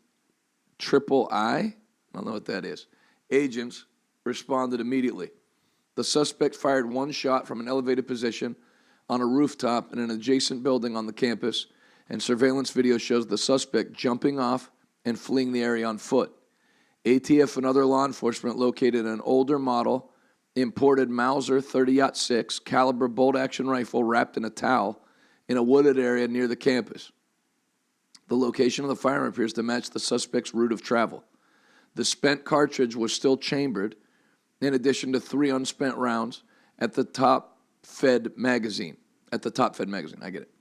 [SPEAKER 1] I don't know what that is, agents responded immediately. The suspect fired one shot from an elevated position on a rooftop in an adjacent building on the campus, and surveillance video shows the suspect jumping off and fleeing the area on foot. ATF and other law enforcement located an older model imported Mauser 30-06 caliber bolt-action rifle wrapped in a towel in a wooded area near the campus. The location of the firearm appears to match the suspect's route of travel. The spent cartridge was still chambered, in addition to 3 unspent rounds at the top fed magazine. I get it.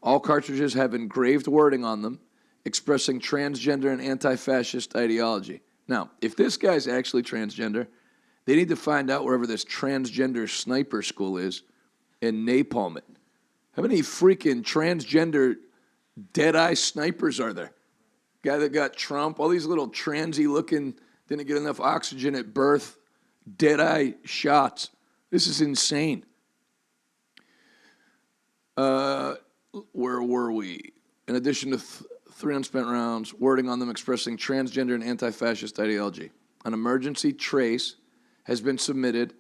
[SPEAKER 1] All cartridges have engraved wording on them expressing transgender and anti-fascist ideology. Now, if this guy's actually transgender, they need to find out wherever this transgender sniper school is and napalm it. How many freaking transgender dead-eye snipers are there? Guy that got Trump, all these little transy looking, didn't get enough oxygen at birth, dead-eye shots. This is insane. Where were we? In addition to 3 unspent rounds, wording on them expressing transgender and anti-fascist ideology. An emergency trace has been submitted.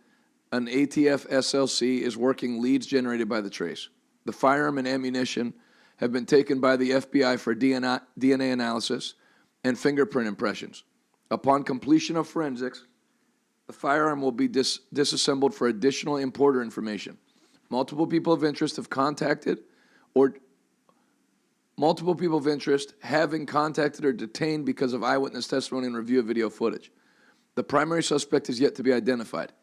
[SPEAKER 1] An ATF SLC is working leads generated by the trace. The firearm and ammunition have been taken by the FBI for DNA analysis and fingerprint impressions. Upon completion of forensics, the firearm will be disassembled for additional importer information. Multiple people of interest having contacted or detained because of eyewitness testimony and review of video footage. The primary suspect is yet to be identified.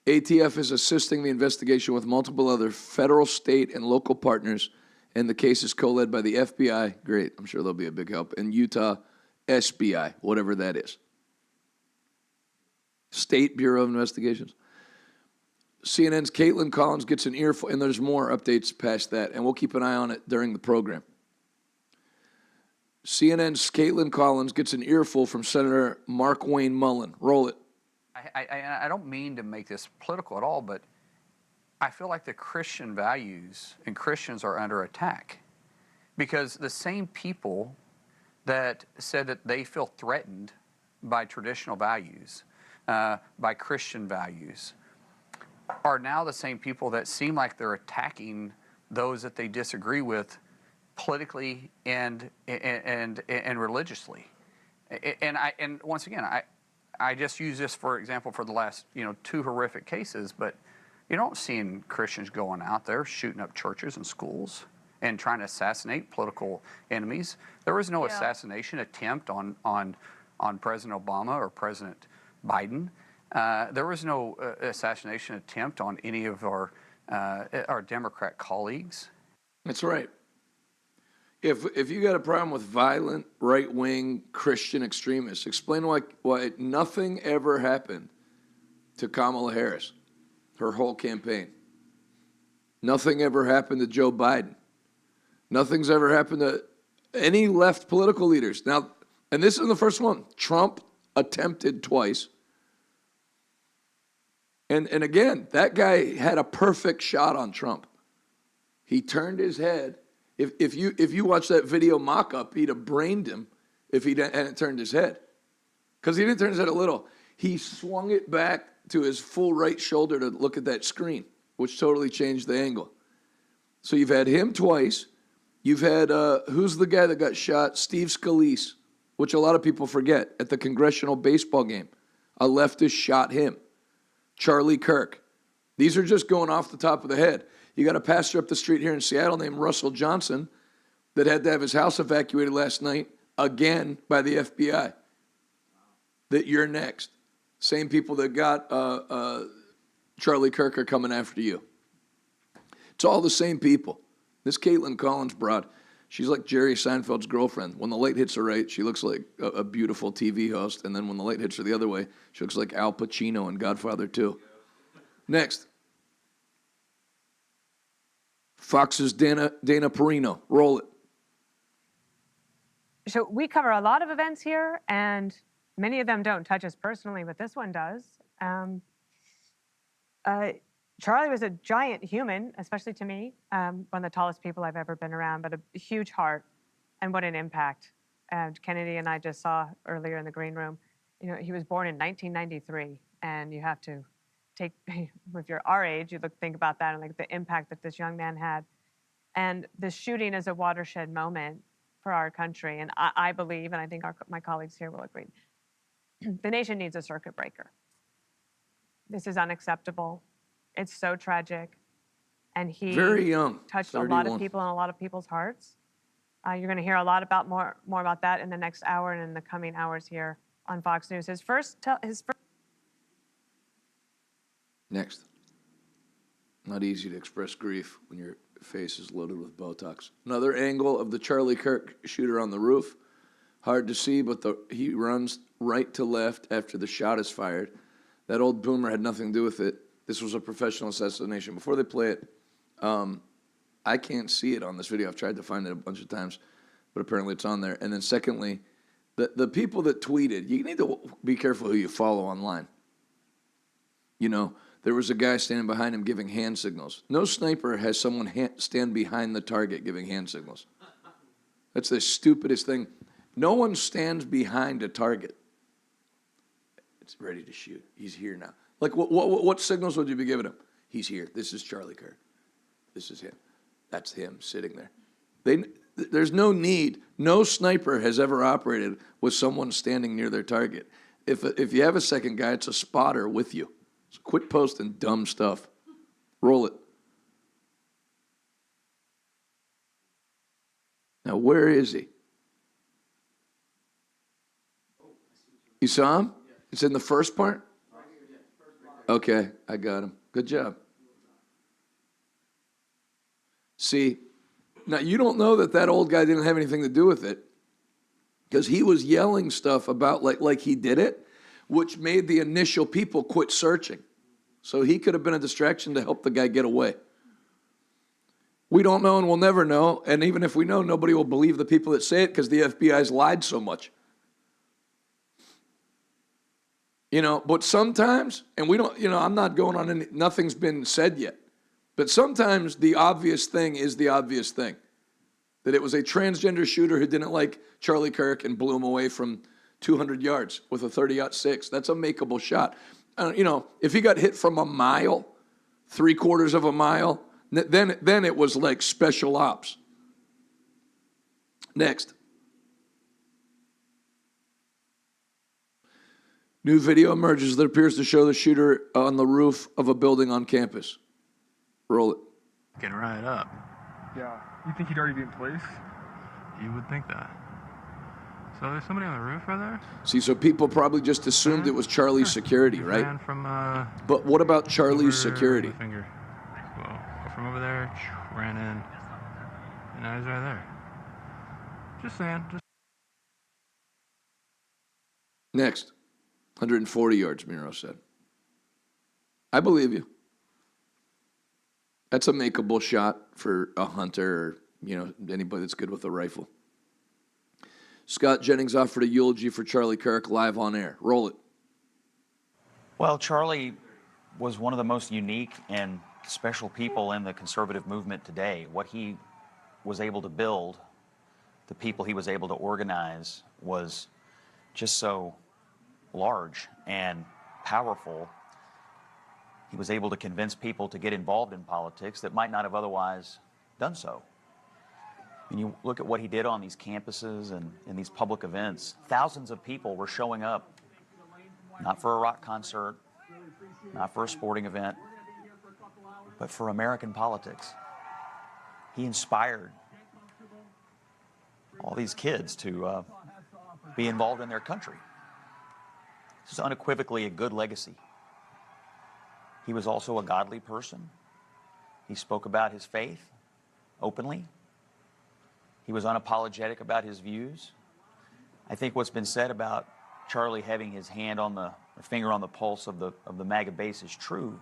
[SPEAKER 1] ATF is assisting the investigation with multiple other federal, state, and local partners, and the case is co-led by the FBI, great, I'm sure they'll be a big help, and Utah SBI, whatever that is. State Bureau of Investigations. CNN's Caitlin Collins gets an earful, and there's more updates past that, and we'll keep an eye on it during the program. CNN's Caitlin Collins gets an earful from Senator Mark Wayne Mullen. Roll it.
[SPEAKER 2] I don't mean to make this political at all, but I feel like the Christian values and Christians are under attack because the same people that said that they feel threatened by traditional values, by Christian values, are now the same people that seem like they're attacking those that they disagree with politically and religiously. And once again, I just use this for example for the last 2 horrific cases, but you don't see Christians going out there shooting up churches and schools and trying to assassinate political enemies. There was no assassination attempt on President Obama or President Biden. There was no assassination attempt on any of our Democrat colleagues.
[SPEAKER 1] That's right. If you got a problem with violent right-wing Christian extremists, explain why nothing ever happened to Kamala Harris, her whole campaign. Nothing ever happened to Joe Biden. Nothing's ever happened to any left political leaders. Now, and this is the first one. Trump attempted twice. And again, that guy had a perfect shot on Trump. He turned his head. If you watch that video mock-up, he'd have brained him if he hadn't turned his head. Because he didn't turn his head a little. He swung it back to his full right shoulder to look at that screen, which totally changed the angle. So you've had him twice. You've had, who's the guy that got shot? Steve Scalise, which a lot of people forget, at the congressional baseball game. A leftist shot him. Charlie Kirk. These are just going off the top of the head. You got a pastor up the street here in Seattle named Russell Johnson that had to have his house evacuated last night, again, by the FBI. That you're next. Same people that got Charlie Kirk are coming after you. It's all the same people. This Caitlin Collins broad, she's like Jerry Seinfeld's girlfriend. When the light hits her right, she looks like a beautiful TV host. And then when the light hits her the other way, she looks like Al Pacino in Godfather 2. Next. Fox's Dana Perino. Roll it.
[SPEAKER 4] So we cover a lot of events here, and many of them don't touch us personally, but this one does. Charlie was a giant human, especially to me, one of the tallest people I've ever been around, but a huge heart, and what an impact. Kennedy and I just saw earlier in the green room, he was born in 1993, and you have to take, if you're our age, think about that and like the impact that this young man had. And this shooting is a watershed moment for our country. And I believe, and I think my colleagues here will agree, the nation needs a circuit breaker. This is unacceptable. It's so tragic. And he
[SPEAKER 1] very young,
[SPEAKER 4] touched
[SPEAKER 1] 31.
[SPEAKER 4] a lot of people and a lot of people's hearts. You're going to hear a lot more about that in the next hour and in the coming hours here. on Fox News.
[SPEAKER 1] Next. Not easy to express grief when your face is loaded with Botox. Another angle of the Charlie Kirk shooter on the roof. Hard to see, but he runs right to left after the shot is fired. That old boomer had nothing to do with it. This was a professional assassination. Before they play it, I can't see it on this video. I've tried to find it a bunch of times, but apparently it's on there. And then secondly, the people that tweeted, you need to be careful who you follow online. You know, there was a guy standing behind him giving hand signals. No sniper has someone stand behind the target giving hand signals. That's the stupidest thing. No one stands behind a target. It's ready to shoot. He's here now. Like, what signals would you be giving him? He's here. This is Charlie Kirk. This is him. That's him sitting there. There's no need. No sniper has ever operated with someone standing near their target. If you have a second guy, it's a spotter with you. So quit posting dumb stuff. Roll it. Now, where is he? You saw him? It's in the first part? Okay, I got him. Good job. See, now you don't know that old guy didn't have anything to do with it because he was yelling stuff about like he did it, which made the initial people quit searching. So he could have been a distraction to help the guy get away. We don't know and we'll never know. And even if we know, nobody will believe the people that say it because the FBI's lied so much. You know, but sometimes, and we don't, you know, I'm not going on any, nothing's been said yet. But sometimes the obvious thing is the obvious thing. That it was a transgender shooter who didn't like Charlie Kirk and blew him away from 200 yards with a 30-06. That's a makeable shot. You know, if he got hit from a mile, 3/4 of a mile, then it was like special ops. Next. New video emerges that appears to show the shooter on the roof of a building on campus. Roll it.
[SPEAKER 6] Getting right up.
[SPEAKER 7] Yeah. You think he'd already be in place?
[SPEAKER 6] You would think that. So there's somebody on the roof right there?
[SPEAKER 1] See, so people probably just assumed it was Charlie's security, right?
[SPEAKER 6] Ran from,
[SPEAKER 1] but what about Charlie's security?
[SPEAKER 6] Finger. Well, from over there, ran in, and now he's right there. Just saying.
[SPEAKER 1] Next. 140 yards, Miro said. I believe you. That's a makeable shot for a hunter or, you know, anybody that's good with a rifle. Scott Jennings offered a eulogy for Charlie Kirk live on air. Roll it.
[SPEAKER 9] Well, Charlie was one of the most unique and special people in the conservative movement today. What he was able to build, the people he was able to organize, was just so large and powerful. He was able to convince people to get involved in politics that might not have otherwise done so. When you look at what he did on these campuses and in these public events, thousands of people were showing up, not for a rock concert, not for a sporting event, but for American politics. He inspired all these kids to be involved in their country. This is unequivocally a good legacy. He was also a godly person. He spoke about his faith openly. He was unapologetic about his views. I think what's been said about Charlie having his hand on the, or finger on the pulse of the MAGA base is true.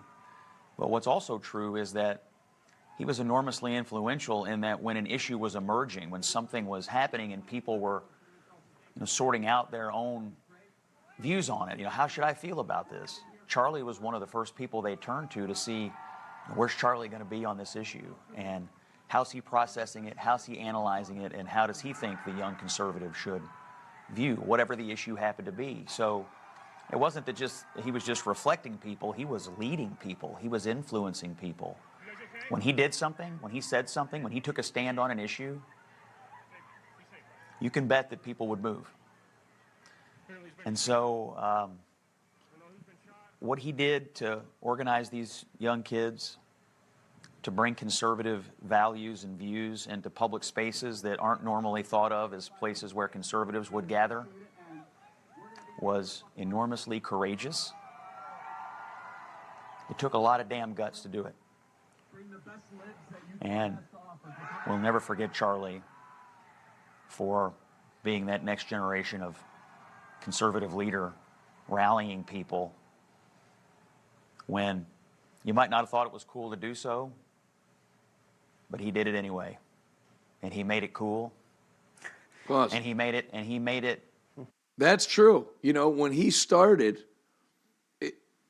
[SPEAKER 9] But what's also true is that he was enormously influential in that when an issue was emerging, when something was happening and people were, you know, sorting out their own views on it. You know, how should I feel about this? Charlie was one of the first people they turned to see, where's Charlie going to be on this issue? And how's he processing it? How's he analyzing it? And how does he think the young conservative should view whatever the issue happened to be? So it wasn't that he was just reflecting people. He was leading people. He was influencing people. When he did something, when he said something, when he took a stand on an issue, you can bet that people would move. And so what he did to organize these young kids, to bring conservative values and views into public spaces that aren't normally thought of as places where conservatives would gather, was enormously courageous. It took a lot of damn guts to do it. And we'll never forget Charlie for being that next generation of conservative leader, rallying people when you might not have thought it was cool to do so, but he did it anyway. And he made it cool.
[SPEAKER 1] Plus,
[SPEAKER 9] and he made it.
[SPEAKER 1] That's true. You know, when he started,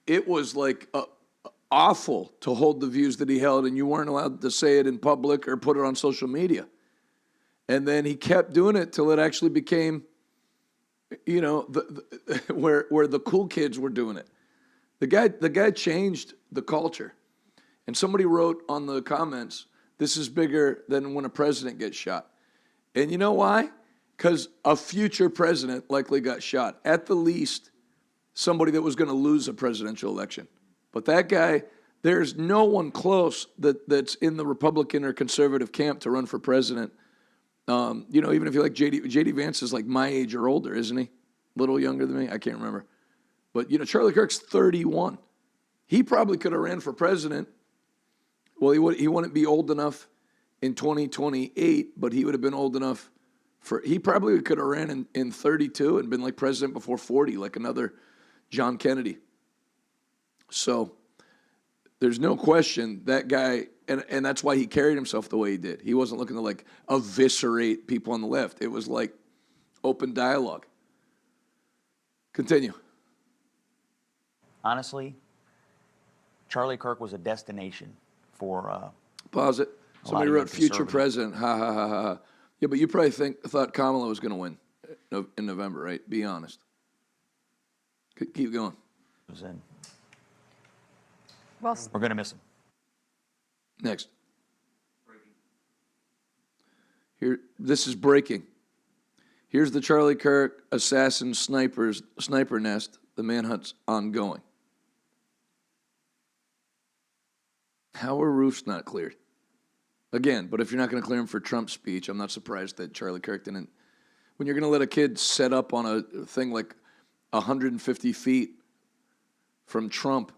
[SPEAKER 1] it was like awful to hold the views that he held, and you weren't allowed to say it in public or put it on social media. And then he kept doing it till it actually became, you know, where the cool kids were doing it. The guy changed the culture. And somebody wrote on the comments, this is bigger than when a president gets shot. And you know why? Because a future president likely got shot. At the least, somebody that was going to lose a presidential election. But that guy, there's no one close that's in the Republican or conservative camp to run for president. You know, even if you like J.D. Vance is like my age or older, isn't he? A little younger than me? I can't remember. But, you know, Charlie Kirk's 31. He probably could have ran for president. Well, he wouldn't be old enough in 2028, but he would have been old enough he probably could have ran in 32 and been like president before 40, like another John Kennedy. So there's no question that guy, and that's why he carried himself the way he did. He wasn't looking to like eviscerate people on the left. It was like open dialogue. Continue.
[SPEAKER 9] Honestly, Charlie Kirk was a destination for...
[SPEAKER 1] Pause it. Somebody wrote future president. Ha, ha, ha, ha, ha. Yeah, but you probably thought Kamala was going to win in November, right? Be honest. Keep going.
[SPEAKER 4] Well,
[SPEAKER 9] we're going to miss him.
[SPEAKER 1] Next. Here, this is breaking. Here's the Charlie Kirk assassin sniper nest. The manhunt's ongoing. How are roofs not cleared? Again, but if you're not going to clear him for Trump's speech, I'm not surprised that Charlie Kirk didn't. When you're going to let a kid set up on a thing like 150 feet from Trump,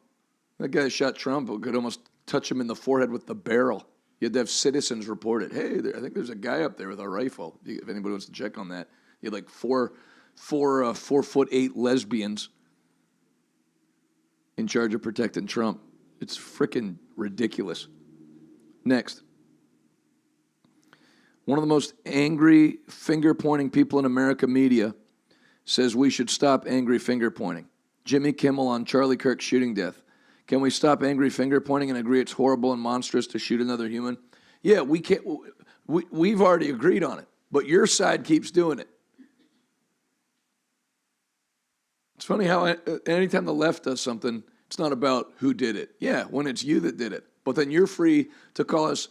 [SPEAKER 1] that guy shot Trump could almost touch him in the forehead with the barrel. You had to have citizens report it. Hey, I think there's a guy up there with a rifle. If anybody wants to check on that, you had like 4'8" lesbians in charge of protecting Trump. It's freaking ridiculous. Next. One of the most angry finger-pointing people in America media says we should stop angry finger-pointing. Jimmy Kimmel on Charlie Kirk's shooting death. Can we stop angry finger-pointing and agree it's horrible and monstrous to shoot another human? Yeah, we can't. We've already agreed on it, but your side keeps doing it. It's funny how anytime the left does something, it's not about who did it. Yeah, when it's you that did it. But then you're free to call us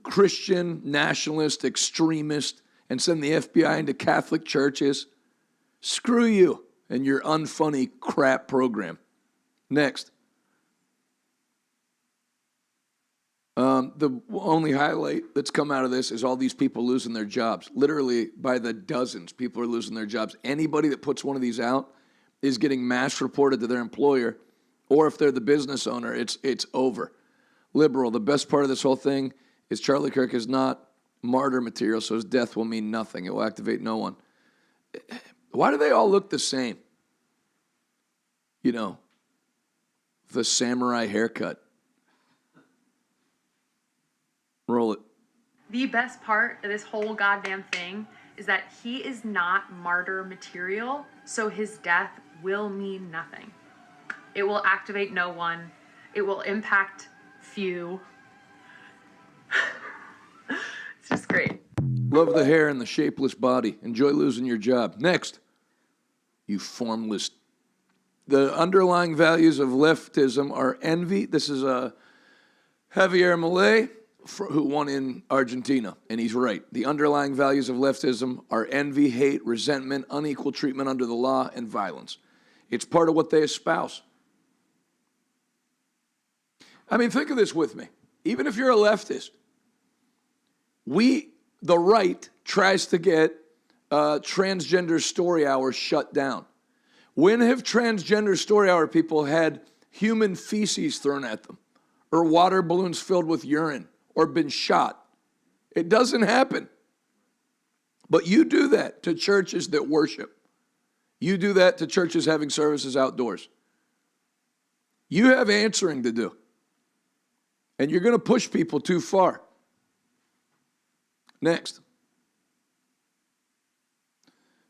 [SPEAKER 1] Christian, nationalist, extremist, and send the FBI into Catholic churches. Screw you and your unfunny crap program. Next. The only highlight that's come out of this is all these people losing their jobs. Literally by the dozens, people are losing their jobs. Anybody that puts one of these out is getting mass reported to their employer, or if they're the business owner, it's over. Liberal, the best part of this whole thing is Charlie Kirk is not martyr material, so his death will mean nothing. It will activate no one. Why do they all look the same? You know, the samurai haircut. Roll it.
[SPEAKER 8] The best part of this whole goddamn thing is that he is not martyr material, so his death will mean nothing. It will activate no one. It will impact few. It's just great.
[SPEAKER 1] Love the hair and the shapeless body. Enjoy losing your job. Next. You formless. The underlying values of leftism are envy. This is Javier Milei, who won in Argentina, and he's right. The underlying values of leftism are envy, hate, resentment, unequal treatment under the law, and violence. It's part of what they espouse. I mean, think of this with me. Even if you're a leftist, the right tries to get transgender story hours shut down. When have transgender story hour people had human feces thrown at them, or water balloons filled with urine, or been shot? It doesn't happen. But you do that to churches that worship. You do that to churches having services outdoors. You have answering to do. And you're going to push people too far. Next.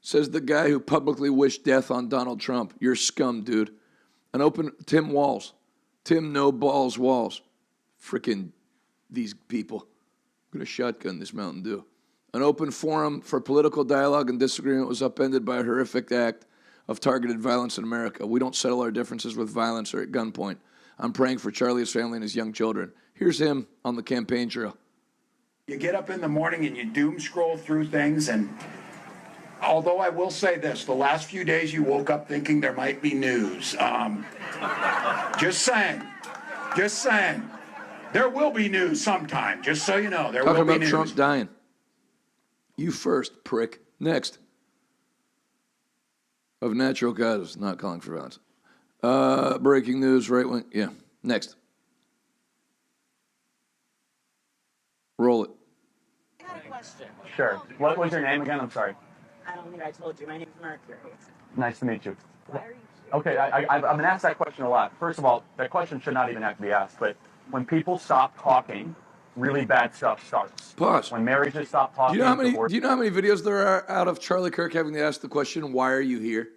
[SPEAKER 1] Says the guy who publicly wished death on Donald Trump. You're scum, dude. Tim Walls. Tim No Balls Walls. Frickin' these people. I'm going to shotgun this Mountain Dew. An open forum for political dialogue and disagreement was upended by a horrific act of targeted violence in America. We don't settle our differences with violence or at gunpoint. I'm praying for Charlie, his family, and his young children. Here's him on the campaign trail.
[SPEAKER 10] You get up in the morning and you doom scroll through things, and although I will say this, the last few days you woke up thinking there might be news. Just saying. There will be news sometime, just so you know. There will be news.
[SPEAKER 1] Talking about Trump dying. You first, prick. Next. Of natural causes, not calling for violence. Breaking news, right wing. Yeah. Next. Roll it.
[SPEAKER 12] I got a question.
[SPEAKER 14] Sure. What was your name again? I'm sorry.
[SPEAKER 12] I don't think I told you. My name's Mercury.
[SPEAKER 14] Nice to meet you.
[SPEAKER 12] Why are you here?
[SPEAKER 14] Okay, I've been asked that question a lot. First of all, that question should not even have to be asked, but when people stop talking, really bad stuff starts.
[SPEAKER 1] Pause.
[SPEAKER 14] When marriages stop talking.
[SPEAKER 1] Do you know how many videos there are out of Charlie Kirk having to ask the question, why are you here?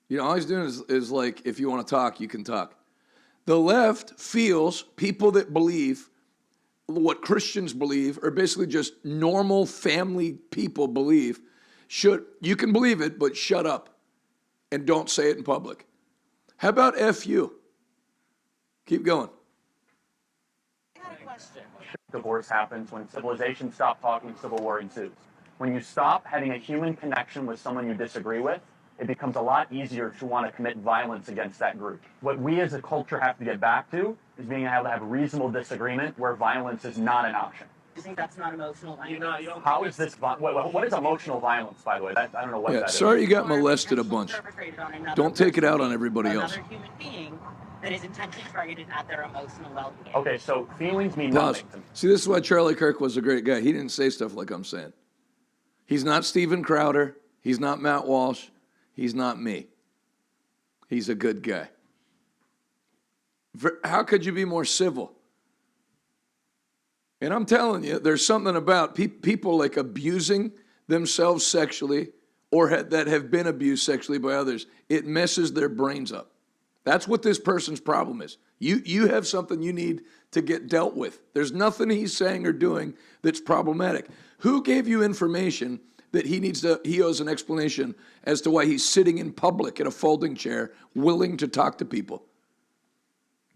[SPEAKER 1] You know, all he's doing is like, if you want to talk, you can talk. The left feels people that believe what Christians believe, or basically just normal family people believe, you can believe it, but shut up and don't say it in public. How about F you? Keep going.
[SPEAKER 12] I got a question.
[SPEAKER 14] Divorce happens. When civilization stops talking, civil war ensues. When you stop having a human connection with someone you disagree with, it becomes a lot easier to want to commit violence against that group. What we as a culture have to get back to is being able to have reasonable disagreement where violence is not an option.
[SPEAKER 12] You think that's not emotional violence?
[SPEAKER 14] How is this? What is emotional violence, by the way? I don't know what that is.
[SPEAKER 1] Sorry you got molested a bunch. Don't take it out on everybody else.
[SPEAKER 12] Another human being that is intentionally targeted at their emotional well-being.
[SPEAKER 14] Okay, so feelings mean
[SPEAKER 1] Pause.
[SPEAKER 14] nothing.
[SPEAKER 1] See, this is why Charlie Kirk was a great guy. He didn't say stuff like I'm saying. He's not Steven Crowder. He's not Matt Walsh. He's not me. He's a good guy. How could you be more civil? And I'm telling you, there's something about people like abusing themselves sexually or that have been abused sexually by others. It messes their brains up. That's what this person's problem is. You have something you need to get dealt with. There's nothing he's saying or doing that's problematic. Who gave you information that he owes an explanation as to why he's sitting in public in a folding chair, willing to talk to people?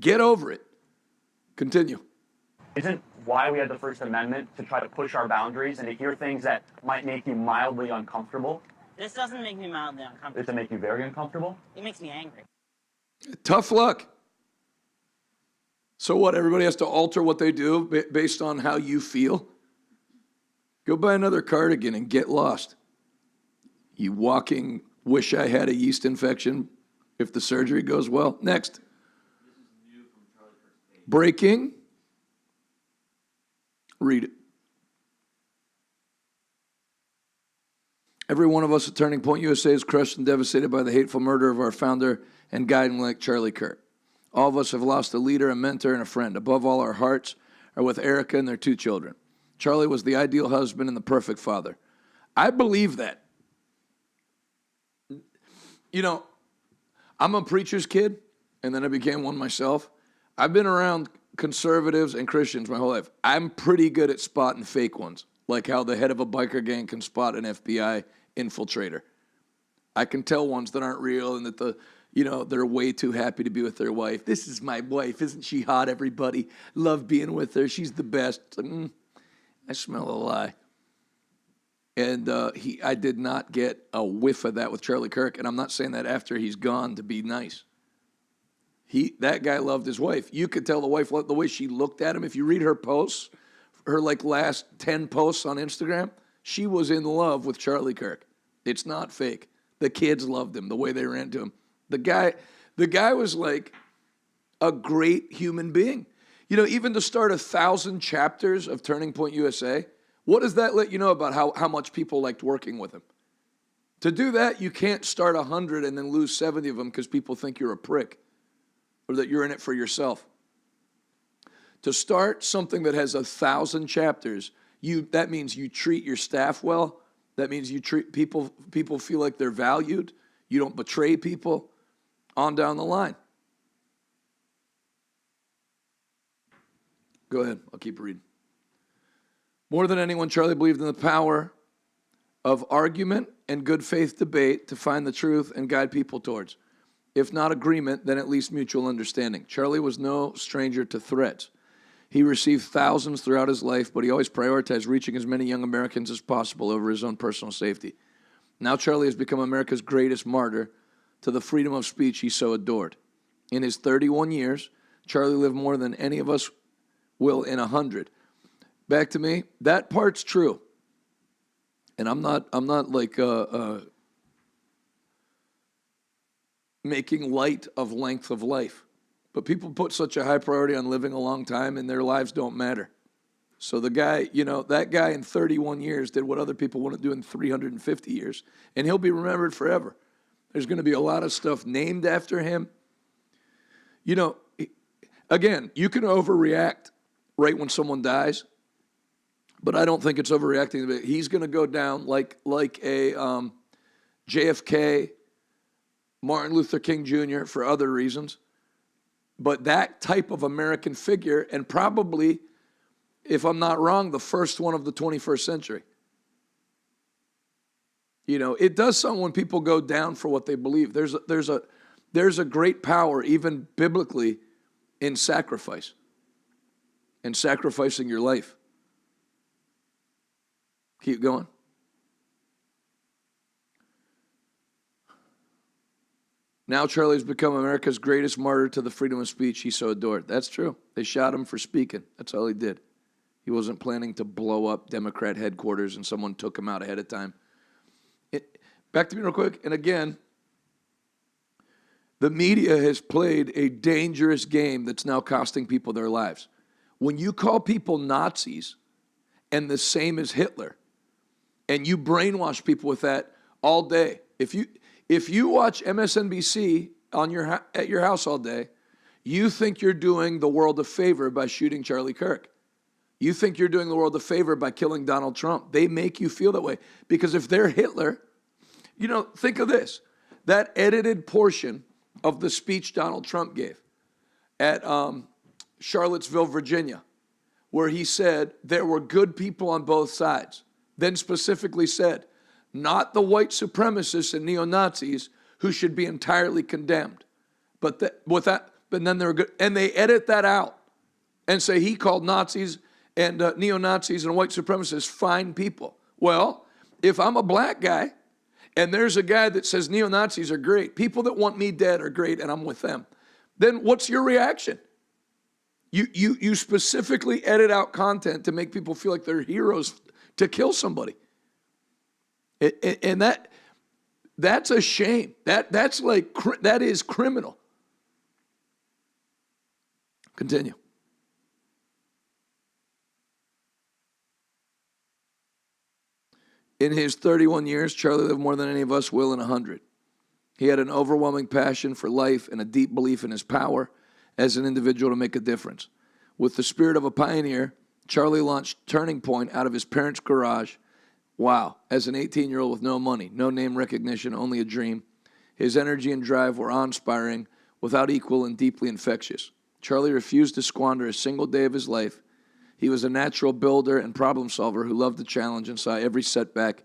[SPEAKER 1] Get over it. Continue.
[SPEAKER 14] Isn't why we had the First Amendment to try to push our boundaries and to hear things that might make you mildly uncomfortable?
[SPEAKER 12] This doesn't make me mildly uncomfortable.
[SPEAKER 14] Does it make you very uncomfortable?
[SPEAKER 12] It makes me angry.
[SPEAKER 1] Tough luck. So what, everybody has to alter what they do based on how you feel? Go buy another cardigan and get lost. You walking, wish I had a yeast infection if the surgery goes well. Next. Breaking. Read it. Every one of us at Turning Point USA is crushed and devastated by the hateful murder of our founder and guiding light, Charlie Kirk. All of us have lost a leader, a mentor, and a friend. Above all, our hearts are with Erica and their 2 children. Charlie was the ideal husband and the perfect father. I believe that. You know, I'm a preacher's kid, and then I became one myself. I've been around conservatives and Christians my whole life. I'm pretty good at spotting fake ones, like how the head of a biker gang can spot an FBI infiltrator. I can tell ones that aren't real and that they're way too happy to be with their wife. This is my wife. Isn't she hot, everybody? Love being with her. She's the best. I smell a lie. And I did not get a whiff of that with Charlie Kirk. And I'm not saying that after he's gone to be nice. That guy loved his wife. You could tell the wife, the way she looked at him. If you read her posts, her last 10 posts on Instagram, she was in love with Charlie Kirk. It's not fake. The kids loved him, the way they ran to him. The guy was like a great human being. You know, even to start 1,000 chapters of Turning Point USA, what does that let you know about how much people liked working with him? To do that, you can't start 100 and then lose 70 of them because people think you're a prick or that you're in it for yourself. To start something that has 1,000 chapters, that means you treat your staff well. That means you treat people feel like they're valued. You don't betray people. On down the line. Go ahead. I'll keep reading. More than anyone, Charlie believed in the power of argument and good faith debate to find the truth and guide people towards, if not agreement, then at least mutual understanding. Charlie was no stranger to threats. He received thousands throughout his life, but he always prioritized reaching as many young Americans as possible over his own personal safety. Now Charlie has become America's greatest martyr to the freedom of speech he so adored. In his 31 years, Charlie lived more than any of us will in 100. Back to me, that part's true. And I'm not like making light of length of life. But people put such a high priority on living a long time and their lives don't matter. So the guy, that guy in 31 years did what other people wouldn't do in 350 years. And he'll be remembered forever. There's going to be a lot of stuff named after him. Again, you can overreact right when someone dies, but I don't think it's overreacting. He's going to go down like a JFK, Martin Luther King Jr. for other reasons. But that type of American figure, and probably, if I'm not wrong, the first one of the 21st century. It does something when people go down for what they believe. There's a great power, even biblically, in sacrifice and sacrificing your life. Keep going. Now Charlie's become America's greatest martyr to the freedom of speech he so adored. That's true. They shot him for speaking. That's all he did. He wasn't planning to blow up Democrat headquarters and someone took him out ahead of time. Back to me real quick. And again, the media has played a dangerous game that's now costing people their lives. When you call people Nazis and the same as Hitler, and you brainwash people with that all day, if you watch MSNBC at your house all day, you think you're doing the world a favor by shooting Charlie Kirk. You think you're doing the world a favor by killing Donald Trump. They make you feel that way. Because if they're Hitler, think of this. That edited portion of the speech Donald Trump gave at Charlottesville, Virginia, where he said there were good people on both sides, then specifically said, not the white supremacists and neo-Nazis who should be entirely condemned. But then they're good. And they edit that out and say he called Nazis and neo-Nazis and white supremacists fine people. Well, if I'm a black guy and there's a guy that says neo-Nazis are great, people that want me dead are great and I'm with them, then what's your reaction? You specifically edit out content to make people feel like they're heroes to kill somebody. And that's a shame. That is criminal. Continue. In his 31 years, Charlie lived more than any of us will in 100. He had an overwhelming passion for life and a deep belief in his power as an individual to make a difference. With the spirit of a pioneer, Charlie launched Turning Point out of his parents' garage. Wow, as an 18-year-old with no money, no name recognition, only a dream. His energy and drive were awe-inspiring, without equal and deeply infectious. Charlie refused to squander a single day of his life. He was a natural builder and problem solver who loved the challenge and saw every setback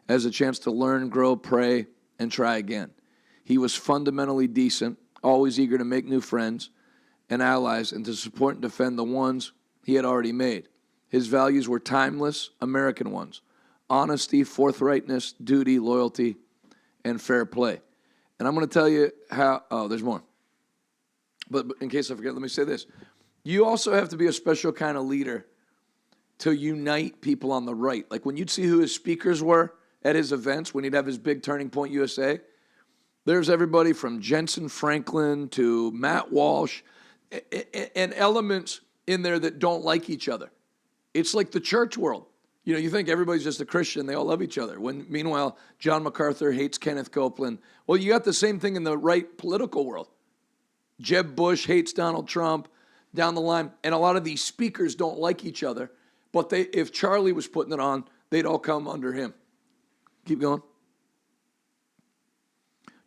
[SPEAKER 1] as a chance to learn, grow, pray, and try again. He was fundamentally decent, always eager to make new friends and allies and to support and defend the ones he had already made. His values were timeless American ones: honesty, forthrightness, duty, loyalty, and fair play. And I'm going to tell you how, there's more. But in case I forget, let me say this. You also have to be a special kind of leader to unite people on the right. Like when you'd see who his speakers were at his events, when he'd have his big Turning Point USA, There's everybody from Jensen Franklin to Matt Walsh and elements in there that don't like each other. It's like the church world. You know, you think everybody's just a Christian. They all love each other. When, meanwhile, John MacArthur hates Kenneth Copeland. Well, you got the same thing in the right political world. Jeb Bush hates Donald Trump down the line. And a lot of these speakers don't like each other. But if Charlie was putting it on, they'd all come under him. Keep going.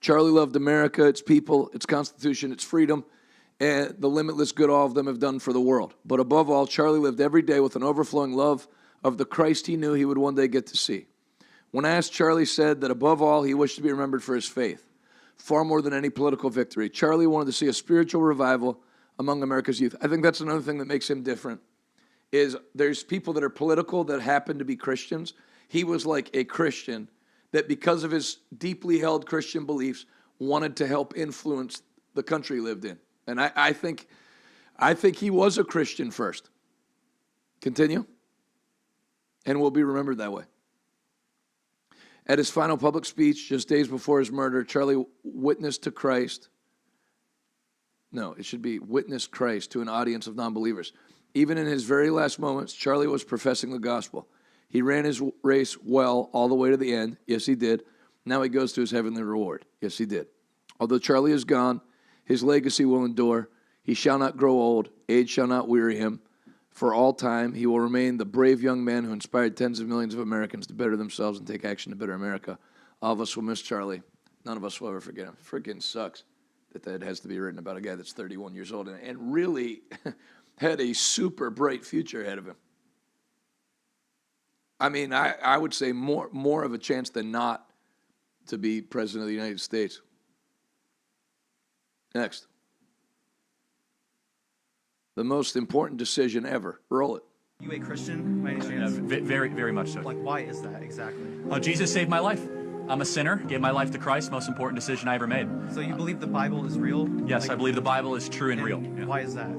[SPEAKER 1] Charlie loved America, its people, its Constitution, its freedom, and the limitless good all of them have done for the world. But above all, Charlie lived every day with an overflowing love of the Christ he knew he would one day get to see. When asked, Charlie said that above all, he wished to be remembered for his faith, far more than any political victory. Charlie wanted to see a spiritual revival among America's youth. I think that's another thing that makes him different, is there's people that are political that happen to be Christians. He was like a Christian that because of his deeply held Christian beliefs wanted to help influence the country he lived in. And I think he was a Christian first. Continue. And will be remembered that way. At his final public speech, just days before his murder, Charlie witnessed Christ to an audience of non-believers. Even in his very last moments, Charlie was professing the gospel. He ran his race well all the way to the end. Yes, he did. Now he goes to his heavenly reward. Yes, he did. Although Charlie is gone, his legacy will endure. He shall not grow old. Age shall not weary him. For all time, he will remain the brave young man who inspired tens of millions of Americans to better themselves and take action to better America. All of us will miss Charlie. None of us will ever forget him. Freaking sucks that has to be written about a guy that's 31 years old and really had a super bright future ahead of him. I mean, I would say more of a chance than not to be president of the United States. Next. The most important decision ever. Roll it.
[SPEAKER 13] You a Christian, by any chance?
[SPEAKER 5] Very, very much so.
[SPEAKER 13] Like, why is that exactly?
[SPEAKER 5] Jesus saved my life. I'm a sinner, gave my life to Christ, most important decision I ever made.
[SPEAKER 13] So you believe the Bible is real?
[SPEAKER 5] Yes, I believe the Bible is true and real. Yeah.
[SPEAKER 13] Why is that?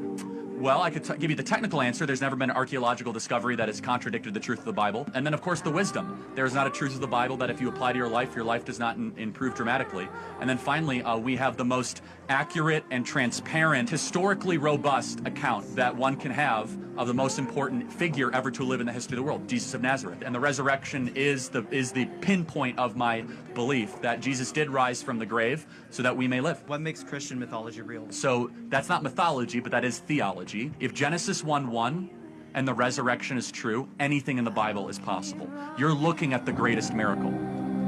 [SPEAKER 5] Well, I could give you the technical answer. There's never been an archaeological discovery that has contradicted the truth of the Bible. And then, of course, the wisdom. There is not a truth of the Bible that if you apply to your life does not improve dramatically. And then finally, we have the most accurate and transparent, historically robust account that one can have of the most important figure ever to live in the history of the world, Jesus of Nazareth. And the resurrection is the pinpoint of my belief that Jesus did rise from the grave so that we may live.
[SPEAKER 13] What makes Christian mythology real?
[SPEAKER 5] So that's not mythology, but that is theology. If Genesis 1:1 and the resurrection is true, anything in the Bible is possible. You're looking at the greatest miracle.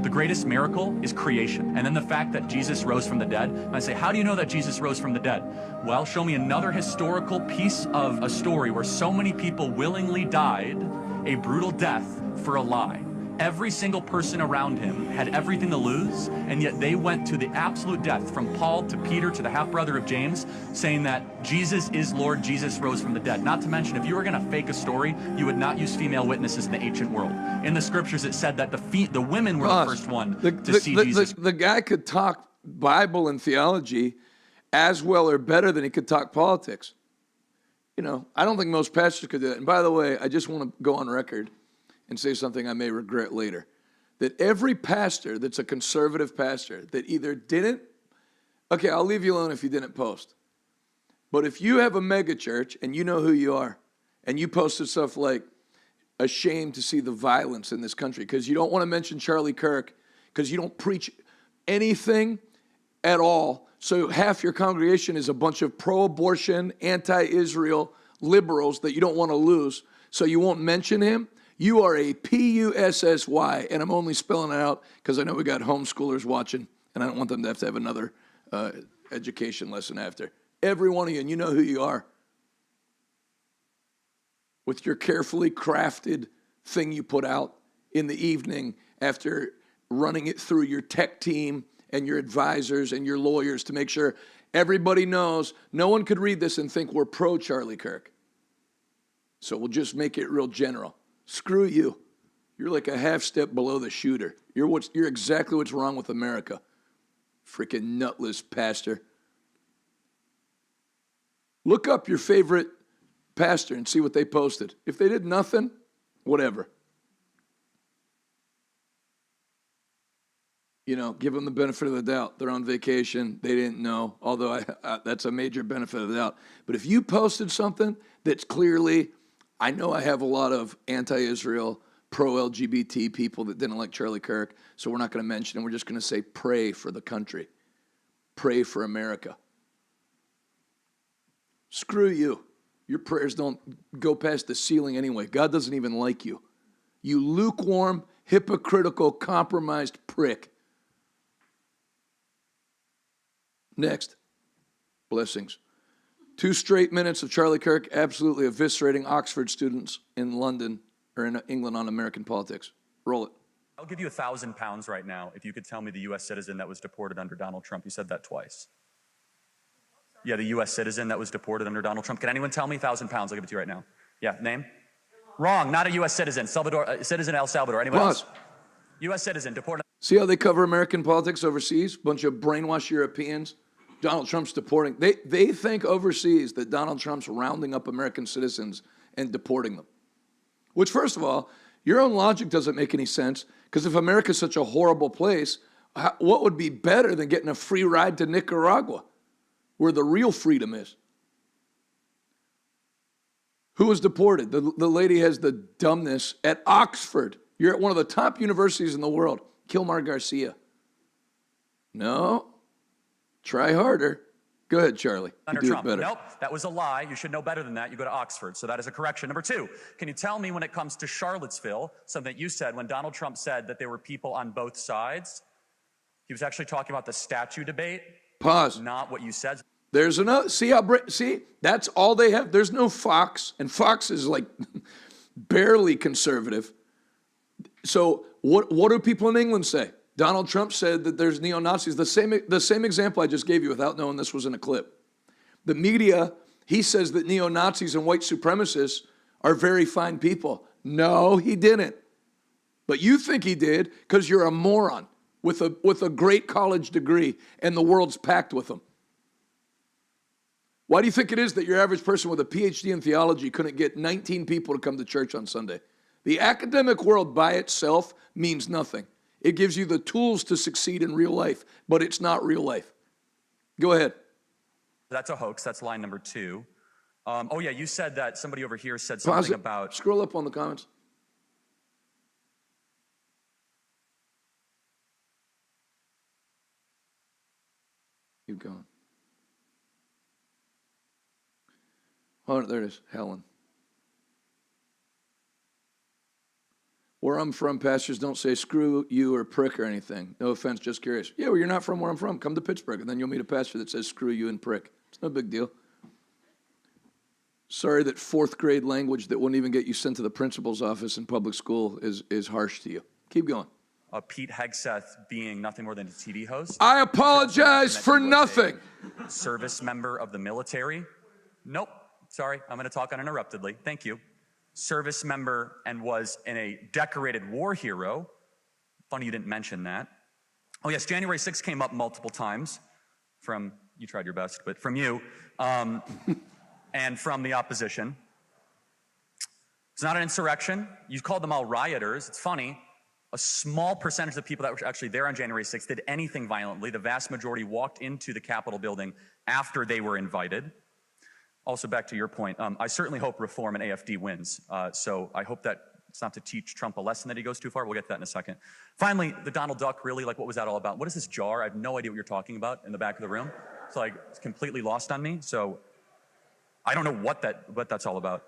[SPEAKER 5] The greatest miracle is creation. And then the fact that Jesus rose from the dead. And I say, how do you know that Jesus rose from the dead? Well, show me another historical piece of a story where so many people willingly died a brutal death for a lie. Every single person around him had everything to lose, and yet they went to the absolute death, from Paul to Peter to the half-brother of James, saying that Jesus is Lord, Jesus rose from the dead. Not to mention, if you were going to fake a story, you would not use female witnesses in the ancient world. In the scriptures, it said that the women were the first one to see Jesus.
[SPEAKER 1] The guy could talk Bible and theology as well or better than he could talk politics. You know, I don't think most pastors could do that. And by the way, I just want to go on record and say something I may regret later, that every pastor that's a conservative pastor that either didn't, okay, I'll leave you alone if you didn't post, but if you have a mega church and you know who you are, and you posted stuff like, ashamed to see the violence in this country, because you don't want to mention Charlie Kirk, because you don't preach anything at all, so half your congregation is a bunch of pro-abortion, anti-Israel liberals that you don't want to lose, so you won't mention him. You are a P-U-S-S-Y, and I'm only spelling it out because I know we got homeschoolers watching, and I don't want them to have another education lesson after. Every one of you, and you know who you are. With your carefully crafted thing you put out in the evening after running it through your tech team and your advisors and your lawyers to make sure everybody knows. No one could read this and think we're pro Charlie Kirk. So we'll just make it real general. Screw you. You're like a half step below the shooter. You're exactly what's wrong with America. Freaking nutless pastor. Look up your favorite pastor and see what they posted. If they did nothing, whatever. Give them the benefit of the doubt. They're on vacation. They didn't know, although that's a major benefit of the doubt. But if you posted something that's clearly, I know I have a lot of anti-Israel, pro-LGBT people that didn't like Charlie Kirk, so we're not going to mention him. We're just going to say pray for the country. Pray for America. Screw you. Your prayers don't go past the ceiling anyway. God doesn't even like you. You lukewarm, hypocritical, compromised prick. Next, blessings. 2 straight minutes of Charlie Kirk absolutely eviscerating Oxford students in London or in England on American politics. Roll it.
[SPEAKER 23] I'll give you £1,000 right now if you could tell me the U.S. citizen that was deported under Donald Trump. You said that twice. Yeah, the U.S. citizen that was deported under Donald Trump. Can anyone tell me? £1,000. I'll give it to you right now. Yeah, name? Wrong. Not a U.S. citizen. Citizen El Salvador. Anyone else? U.S. citizen deported.
[SPEAKER 1] See how they cover American politics overseas? Bunch of brainwashed Europeans. Donald Trump's deporting. They think overseas that Donald Trump's rounding up American citizens and deporting them. Which, first of all, your own logic doesn't make any sense, because if America's such a horrible place, what would be better than getting a free ride to Nicaragua, where the real freedom is? Who was deported? The lady has the dumbness at Oxford. You're at one of the top universities in the world. Kilmar Garcia. No. Try harder. Go ahead, Charlie. You do it better.
[SPEAKER 23] Nope, that was a lie. You should know better than that. You go to Oxford. So that is a correction. Number 2, can you tell me when it comes to Charlottesville, something that you said when Donald Trump said that there were people on both sides, he was actually talking about the statue debate.
[SPEAKER 1] Pause.
[SPEAKER 23] Not what you said.
[SPEAKER 1] There's another. See, that's all they have. There's no Fox, and Fox is like barely conservative. So what do people in England say? Donald Trump said that there's neo-Nazis. The same example I just gave you without knowing this was in a clip. The media, he says that neo-Nazis and white supremacists are very fine people. No, he didn't. But you think he did because you're a moron with a great college degree and the world's packed with them. Why do you think it is that your average person with a PhD in theology couldn't get 19 people to come to church on Sunday? The academic world by itself means nothing. It gives you the tools to succeed in real life, but it's not real life. Go ahead.
[SPEAKER 23] That's a hoax. That's line number 2. Oh, yeah, you said that somebody over here said something about...
[SPEAKER 1] Scroll up on the comments. Keep going. Oh, there it is. Helen. Where I'm from, pastors don't say screw you or prick or anything. No offense, just curious. Yeah, well, you're not from where I'm from. Come to Pittsburgh, and then you'll meet a pastor that says screw you and prick. It's no big deal. Sorry that 4th grade language that wouldn't even get you sent to the principal's office in public school is harsh to you. Keep going.
[SPEAKER 23] Pete Hegseth being nothing more than a TV host.
[SPEAKER 1] I apologize for nothing.
[SPEAKER 23] Service member of the military. Nope. Sorry, I'm going to talk uninterruptedly. Thank you. Service member and was in a decorated war hero. Funny you didn't mention that. Oh yes, January 6th came up multiple times from, you tried your best, but from you, and from the opposition. It's not an insurrection. You called them all rioters. It's funny. A small percentage of the people that were actually there on January 6th did anything violently. The vast majority walked into the Capitol building after they were invited. Also, back to your point, I certainly hope Reform and AFD wins. So I hope that it's not to teach Trump a lesson that he goes too far. We'll get to that in a second. Finally, the Donald Duck, really, like, what was that all about? What is this jar? I have no idea what you're talking about in the back of the room. It's like, it's completely lost on me. So I don't know what that's all about.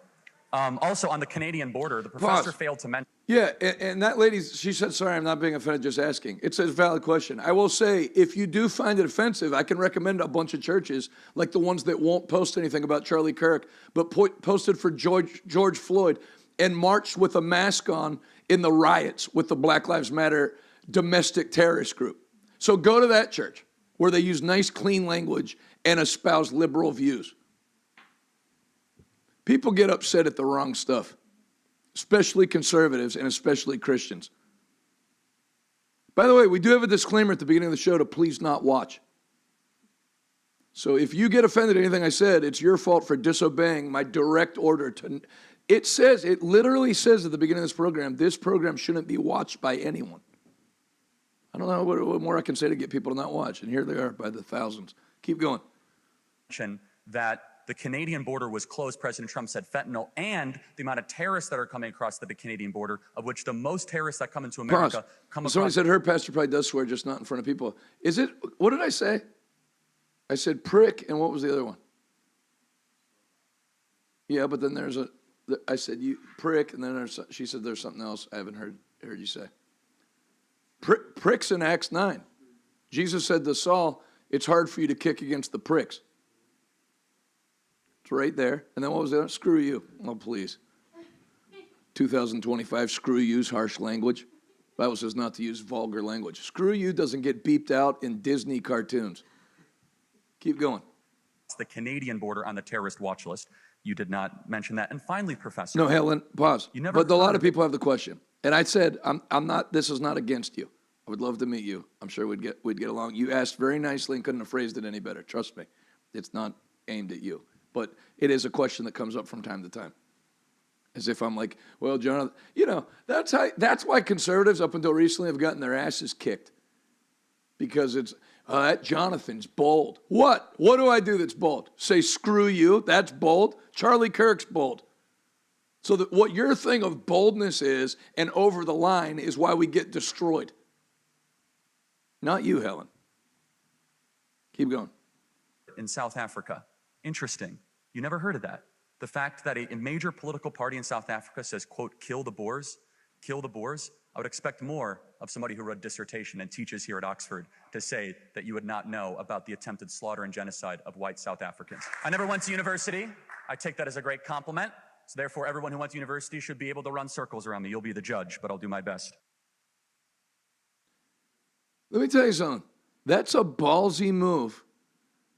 [SPEAKER 23] Also, on the Canadian border, the professor failed to mention.
[SPEAKER 1] Yeah, and that lady, she said, sorry, I'm not being offended, just asking. It's a valid question. I will say, if you do find it offensive, I can recommend a bunch of churches, like the ones that won't post anything about Charlie Kirk, but posted for George Floyd and marched with a mask on in the riots with the Black Lives Matter domestic terrorist group. So go to that church where they use nice, clean language and espouse liberal views. People get upset at the wrong stuff, especially conservatives and especially Christians. By the way, we do have a disclaimer at the beginning of the show to please not watch. So if you get offended at anything I said, it's your fault for disobeying my direct order to... It literally says at the beginning of this program shouldn't be watched by anyone. I don't know what more I can say to get people to not watch. And here they are by the thousands. Keep going.
[SPEAKER 23] That the Canadian border was closed, President Trump said fentanyl, and the amount of terrorists that are coming across the Canadian border, of which the most terrorists that come into America come across.
[SPEAKER 1] Somebody said her pastor probably does swear, just not in front of people. Is it, what did I say? I said prick, and what was the other one? Yeah, but then I said you prick, and then she said there's something else I haven't heard you say. Pricks in Acts 9. Jesus said to Saul, it's hard for you to kick against the pricks. It's right there. And then what was that? Screw you. Oh, please. 2025, screw you's harsh language. Bible says not to use vulgar language. Screw you doesn't get beeped out in Disney cartoons. Keep going.
[SPEAKER 23] It's the Canadian border on the terrorist watch list. You did not mention that. And finally, Professor.
[SPEAKER 1] No, Helen, pause.
[SPEAKER 23] You never
[SPEAKER 1] but a lot of people have the question. And I said, I'm not, this is not against you. I would love to meet you. I'm sure we'd get along. You asked very nicely and couldn't have phrased it any better. Trust me. It's not aimed at you. But it is a question that comes up from time to time. As if I'm like, well, Jonathan, that's why conservatives up until recently have gotten their asses kicked. Because it's, that Jonathan's bold. What? What do I do that's bold? Say, screw you, that's bold. Charlie Kirk's bold. So that what your thing of boldness is and over the line is why we get destroyed. Not you, Helen. Keep going.
[SPEAKER 23] In South Africa. Interesting. You never heard of that. The fact that a major political party in South Africa says, quote, kill the Boers, kill the Boers. I would expect more of somebody who wrote a dissertation and teaches here at Oxford to say that you would not know about the attempted slaughter and genocide of white South Africans. I never went to university. I take that as a great compliment. So therefore, everyone who went to university should be able to run circles around me. You'll be the judge, but I'll do my best.
[SPEAKER 1] Let me tell you something. That's a ballsy move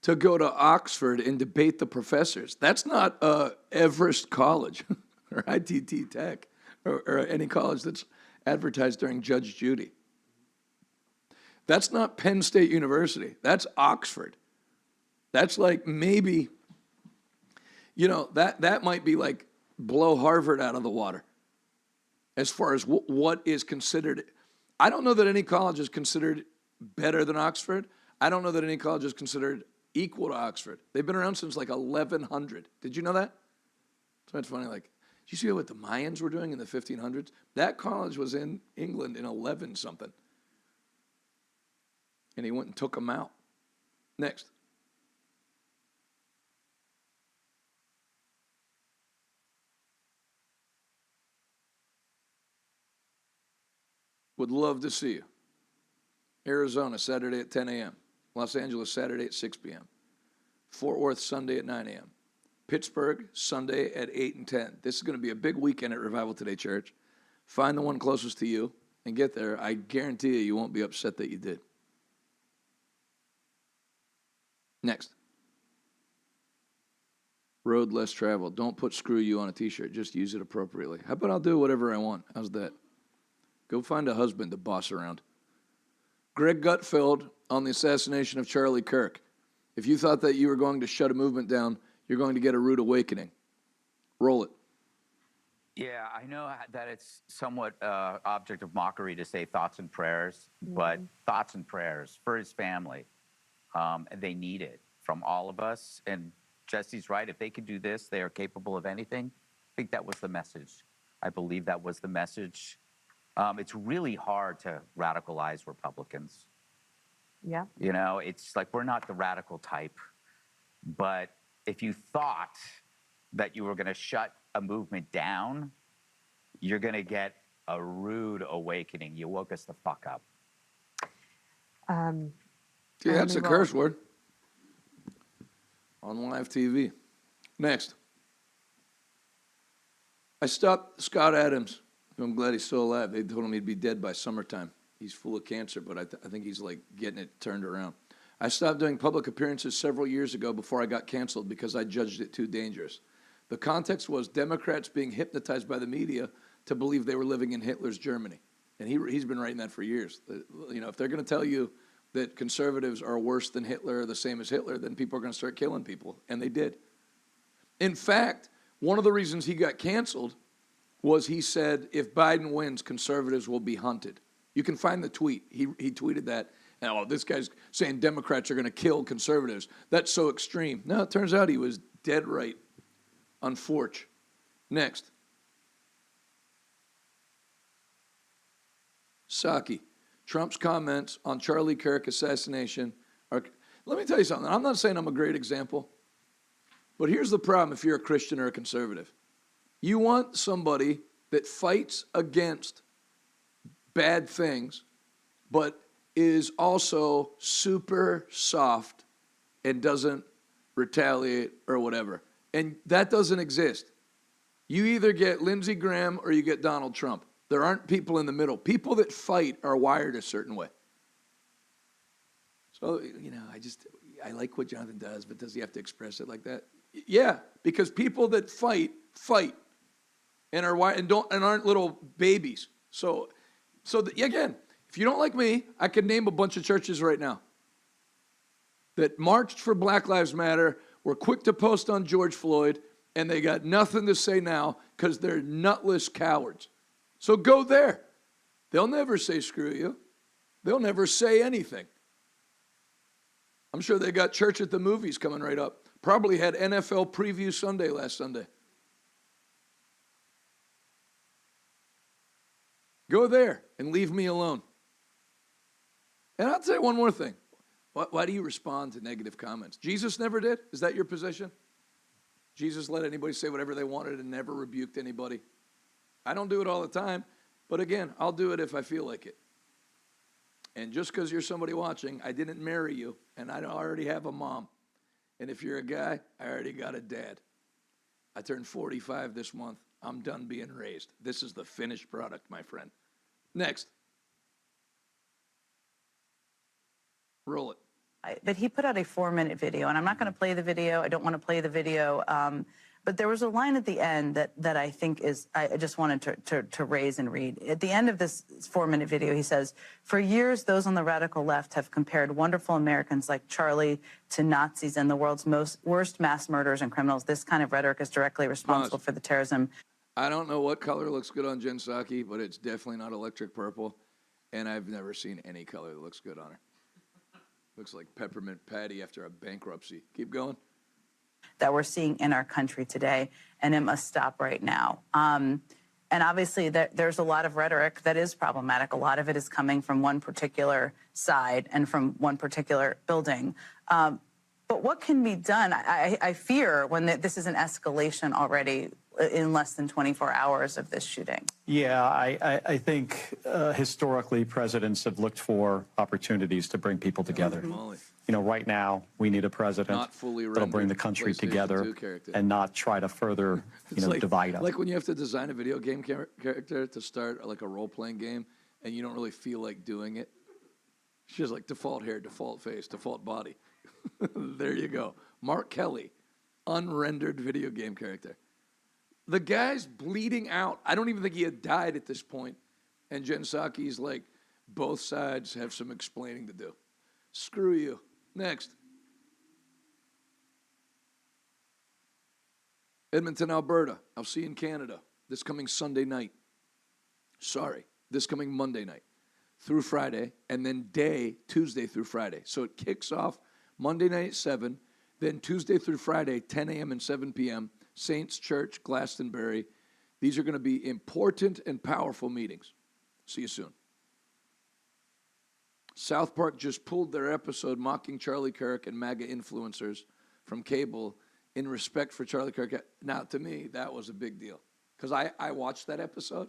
[SPEAKER 1] to go to Oxford and debate the professors. That's not Everest College or ITT Tech or any college that's advertised during Judge Judy. That's not Penn State University. That's Oxford. That's like maybe, that might be like blow Harvard out of the water as far as what is considered. I don't know that any college is considered better than Oxford. I don't know that any college is considered equal to Oxford. They've been around since like 1100. Did you know that? So it's funny, like, did you see what the Mayans were doing in the 1500s? That college was in England in 11 something. And he went and took them out. Next. Would love to see you. Arizona, Saturday at 10 a.m. Los Angeles, Saturday at 6 p.m. Fort Worth, Sunday at 9 a.m. Pittsburgh, Sunday at 8 and 10. This is going to be a big weekend at Revival Today Church. Find the one closest to you and get there. I guarantee you won't be upset that you did. Next. Road less traveled. Don't put screw you on a t-shirt. Just use it appropriately. How about I'll do whatever I want? How's that? Go find a husband to boss around. Greg Gutfeld on the assassination of Charlie Kirk. If you thought that you were going to shut a movement down, you're going to get a rude awakening. Roll it.
[SPEAKER 15] Yeah, I know that it's somewhat object of mockery to say thoughts and prayers, but thoughts and prayers for his family. They need it from all of us. And Jesse's right. If they could do this, they are capable of anything. I think that was the message. I believe that was the message. It's really hard to radicalize Republicans.
[SPEAKER 4] Yeah.
[SPEAKER 15] It's like we're not the radical type. But if you thought that you were going to shut a movement down, you're going to get a rude awakening. You woke us the fuck up.
[SPEAKER 1] Yeah, that's a curse word. On live TV. Next. I stopped Scott Adams. I'm glad he's still alive. They told him he'd be dead by summertime. He's full of cancer, but I think he's like getting it turned around. I stopped doing public appearances several years ago before I got canceled because I judged it too dangerous. The context was Democrats being hypnotized by the media to believe they were living in Hitler's Germany. And he's been writing that for years. If they're going to tell you that conservatives are worse than Hitler or the same as Hitler, then people are going to start killing people. And they did. In fact, one of the reasons he got canceled was he said, if Biden wins, conservatives will be hunted. You can find the tweet. He tweeted that. And, oh, this guy's saying Democrats are going to kill conservatives. That's so extreme. No, it turns out he was dead right. Unfortunate. Next. Psaki. Trump's comments on Charlie Kirk assassination are... Let me tell you something. I'm not saying I'm a great example, but here's the problem if you're a Christian or a conservative. You want somebody that fights against bad things, but is also super soft and doesn't retaliate or whatever. And that doesn't exist. You either get Lindsey Graham or you get Donald Trump. There aren't people in the middle. People that fight are wired a certain way. So, you know, I like what Jonathan does, but does he have to express it like that? Yeah, because people that fight and are wired and aren't little babies. So again, if you don't like me, I could name a bunch of churches right now that marched for Black Lives Matter, were quick to post on George Floyd, and they got nothing to say now because they're nutless cowards. So go there. They'll never say screw you. They'll never say anything. I'm sure they got church at the movies coming right up. Probably had NFL preview Sunday last Sunday. Go there and leave me alone. And I'll say one more thing. Why do you respond to negative comments? Jesus never did? Is that your position? Jesus let anybody say whatever they wanted and never rebuked anybody. I don't do it all the time, but again, I'll do it if I feel like it. And just because you're somebody watching, I didn't marry you, and I already have a mom. And if you're a guy, I already got a dad. I turned 45 this month. I'm done being raised. This is the finished product, my friend. Next. Roll it.
[SPEAKER 11] But he put out a 4-minute video, and I'm not going to play the video. I don't want to play the video. But there was a line at the end that I think is, I just wanted to raise and read. At the end of this 4-minute video, he says, "For years, those on the radical left have compared wonderful Americans like Charlie to Nazis and the world's worst mass murderers and criminals. This kind of rhetoric is directly responsible for the terrorism."
[SPEAKER 1] I don't know what color looks good on Jen Psaki, but it's definitely not electric purple. And I've never seen any color that looks good on her. Looks like peppermint patty after a bankruptcy. Keep going.
[SPEAKER 11] That we're seeing in our country today, and it must stop right now. And obviously, there's a lot of rhetoric that is problematic. A lot of it is coming from one particular side and from one particular building. But what can be done? I fear when this is an escalation already in less than 24 hours of this shooting.
[SPEAKER 16] Yeah, I think historically presidents have looked for opportunities to bring people together. You know, right now we need a president that'll bring the country together and not try to further, divide us.
[SPEAKER 1] Like when you have to design a video game character to start like a role-playing game and you don't really feel like doing it. She's like default hair, default face, default body. There you go. Mark Kelly, unrendered video game character. The guy's bleeding out. I don't even think he had died at this point. And Jen Psaki's like, both sides have some explaining to do. Screw you. Next. Edmonton, Alberta. I'll see you in Canada this coming Sunday night. Sorry, this coming Monday night through Friday, and then day Tuesday through Friday. So it kicks off Monday night at 7, then Tuesday through Friday, 10 a.m. and 7 p.m., Saints Church, Glastonbury. These are going to be important and powerful meetings. See you soon. South Park just pulled their episode mocking Charlie Kirk and MAGA influencers from cable in respect for Charlie Kirk. Now, to me, that was a big deal because I watched that episode.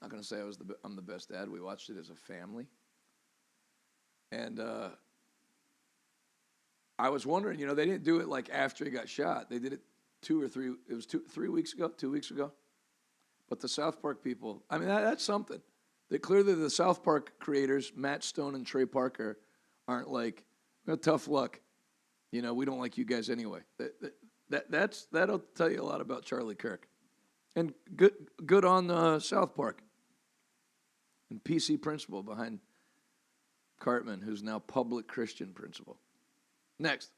[SPEAKER 1] I'm not going to say I'm the best dad. We watched it as a family. And I was wondering, they didn't do it like after he got shot. They did it 3 weeks ago, 2 weeks ago. But the South Park people, I mean, that's something. That clearly the South Park creators, Matt Stone and Trey Parker, aren't like, tough luck. We don't like you guys anyway. That'll tell you a lot about Charlie Kirk. And good on South Park. And PC principal behind Cartman, who's now public Christian principal. Next.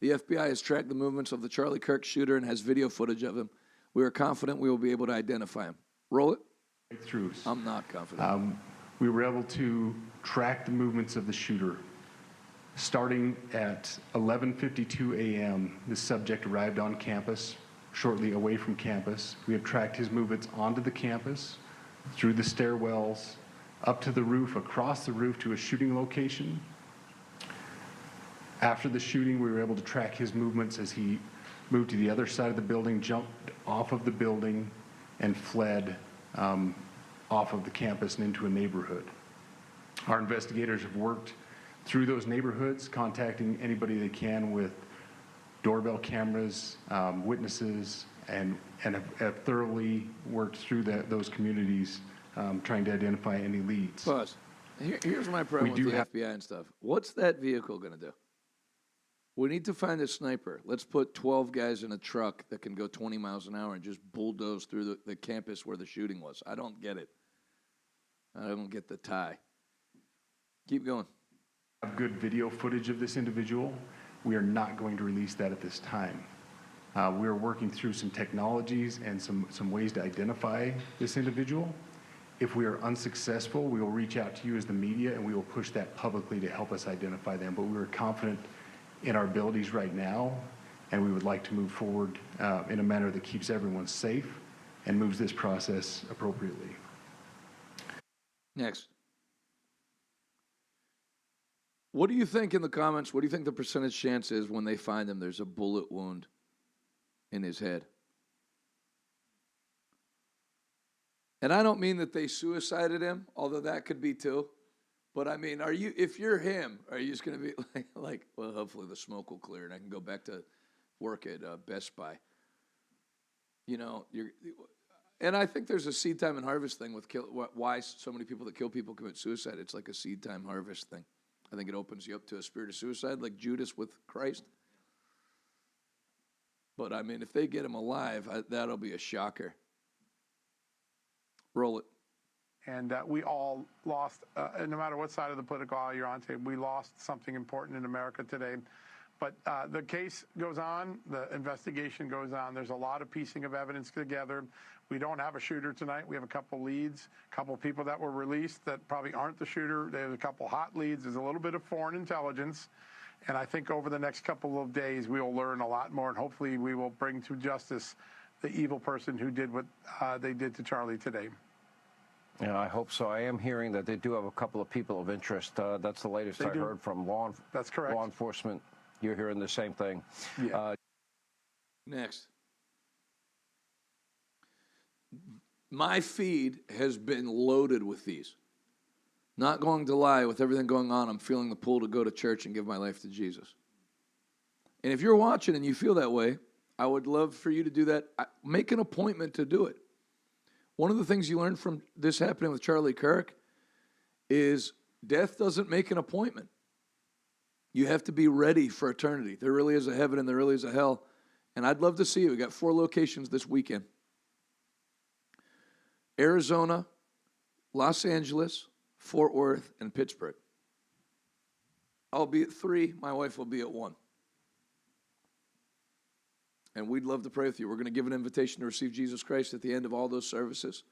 [SPEAKER 1] The FBI has tracked the movements of the Charlie Kirk shooter and has video footage of him. We are confident we will be able to identify him. Roll it.
[SPEAKER 17] Breakthroughs.
[SPEAKER 1] I'm not confident.
[SPEAKER 17] We were able to track the movements of the shooter. Starting at 11:52 a.m., the subject arrived on campus, shortly away from campus. We have tracked his movements onto the campus, through the stairwells, up to the roof, across the roof to a shooting location. After the shooting, we were able to track his movements as he moved to the other side of the building, jumped off of the building, and fled off of the campus and into a neighborhood. Our investigators have worked through those neighborhoods, contacting anybody they can with doorbell cameras, witnesses, and have thoroughly worked through those communities, trying to identify any leads.
[SPEAKER 1] Pause. Here's my problem with the FBI and stuff. What's that vehicle going to do? We need to find a sniper. Let's put 12 guys in a truck that can go 20 miles an hour and just bulldoze through the campus where the shooting was. I don't get it. I don't get the tie. Keep going.
[SPEAKER 17] Have good video footage of this individual. We are not going to release that at this time. We are working through some technologies and some ways to identify this individual. If we are unsuccessful, we will reach out to you as the media and we will push that publicly to help us identify them. But we are confident in our abilities right now, and we would like to move forward in a manner that keeps everyone safe and moves this process appropriately.
[SPEAKER 1] Next. What do you think in the comments? What do you think the percentage chance is when they find him there's a bullet wound in his head? And I don't mean that they suicided him, although that could be too. But I mean, if you're him, are you just going to be like, well, hopefully the smoke will clear and I can go back to work at Best Buy. You know, and I think there's a seed time and harvest thing with why so many people that kill people commit suicide. It's like a seed time harvest thing. I think it opens you up to a spirit of suicide, like Judas with Christ. But I mean, if they get him alive, that'll be a shocker. Roll it.
[SPEAKER 18] And we all lost, no matter what side of the political aisle you're on, we lost something important in America today. But the case goes on, the investigation goes on. There's a lot of piecing of evidence together. We don't have a shooter tonight. We have a couple leads, a couple of people that were released that probably aren't the shooter. There's a couple hot leads. There's a little bit of foreign intelligence. And I think over the next couple of days, we will learn a lot more. And hopefully we will bring to justice the evil person who did what they did to Charlie today.
[SPEAKER 19] Yeah, I hope so. I am hearing that they do have a couple of people of interest. That's the latest I heard from
[SPEAKER 18] That's correct.
[SPEAKER 19] Law enforcement. You're hearing the same thing.
[SPEAKER 18] Yeah.
[SPEAKER 1] Next. My feed has been loaded with these. Not going to lie, with everything going on, I'm feeling the pull to go to church and give my life to Jesus. And if you're watching and you feel that way, I would love for you to do that. Make an appointment to do it. One of the things you learn from this happening with Charlie Kirk is death doesn't make an appointment. You have to be ready for eternity. There really is a heaven and there really is a hell. And I'd love to see it. We got 4 locations this weekend. Arizona, Los Angeles, Fort Worth, and Pittsburgh. I'll be at 3. My wife will be at 1. And we'd love to pray with you. We're going to give an invitation to receive Jesus Christ at the end of all those services.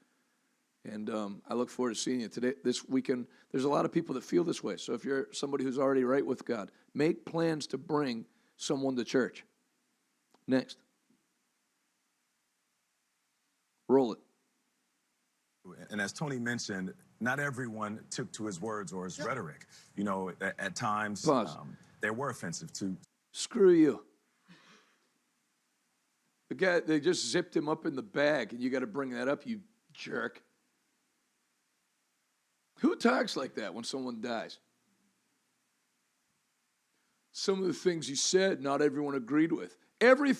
[SPEAKER 1] And I look forward to seeing you today, this weekend. There's a lot of people that feel this way. So if you're somebody who's already right with God, make plans to bring someone to church. Next. Roll it.
[SPEAKER 20] And as Tony mentioned, not everyone took to his words or his rhetoric. You know, at times, they were offensive to.
[SPEAKER 1] Screw you. The guy, they just zipped him up in the bag, and you got to bring that up, you jerk. Who talks like that when someone dies? Some of the things he said, not everyone agreed with. Every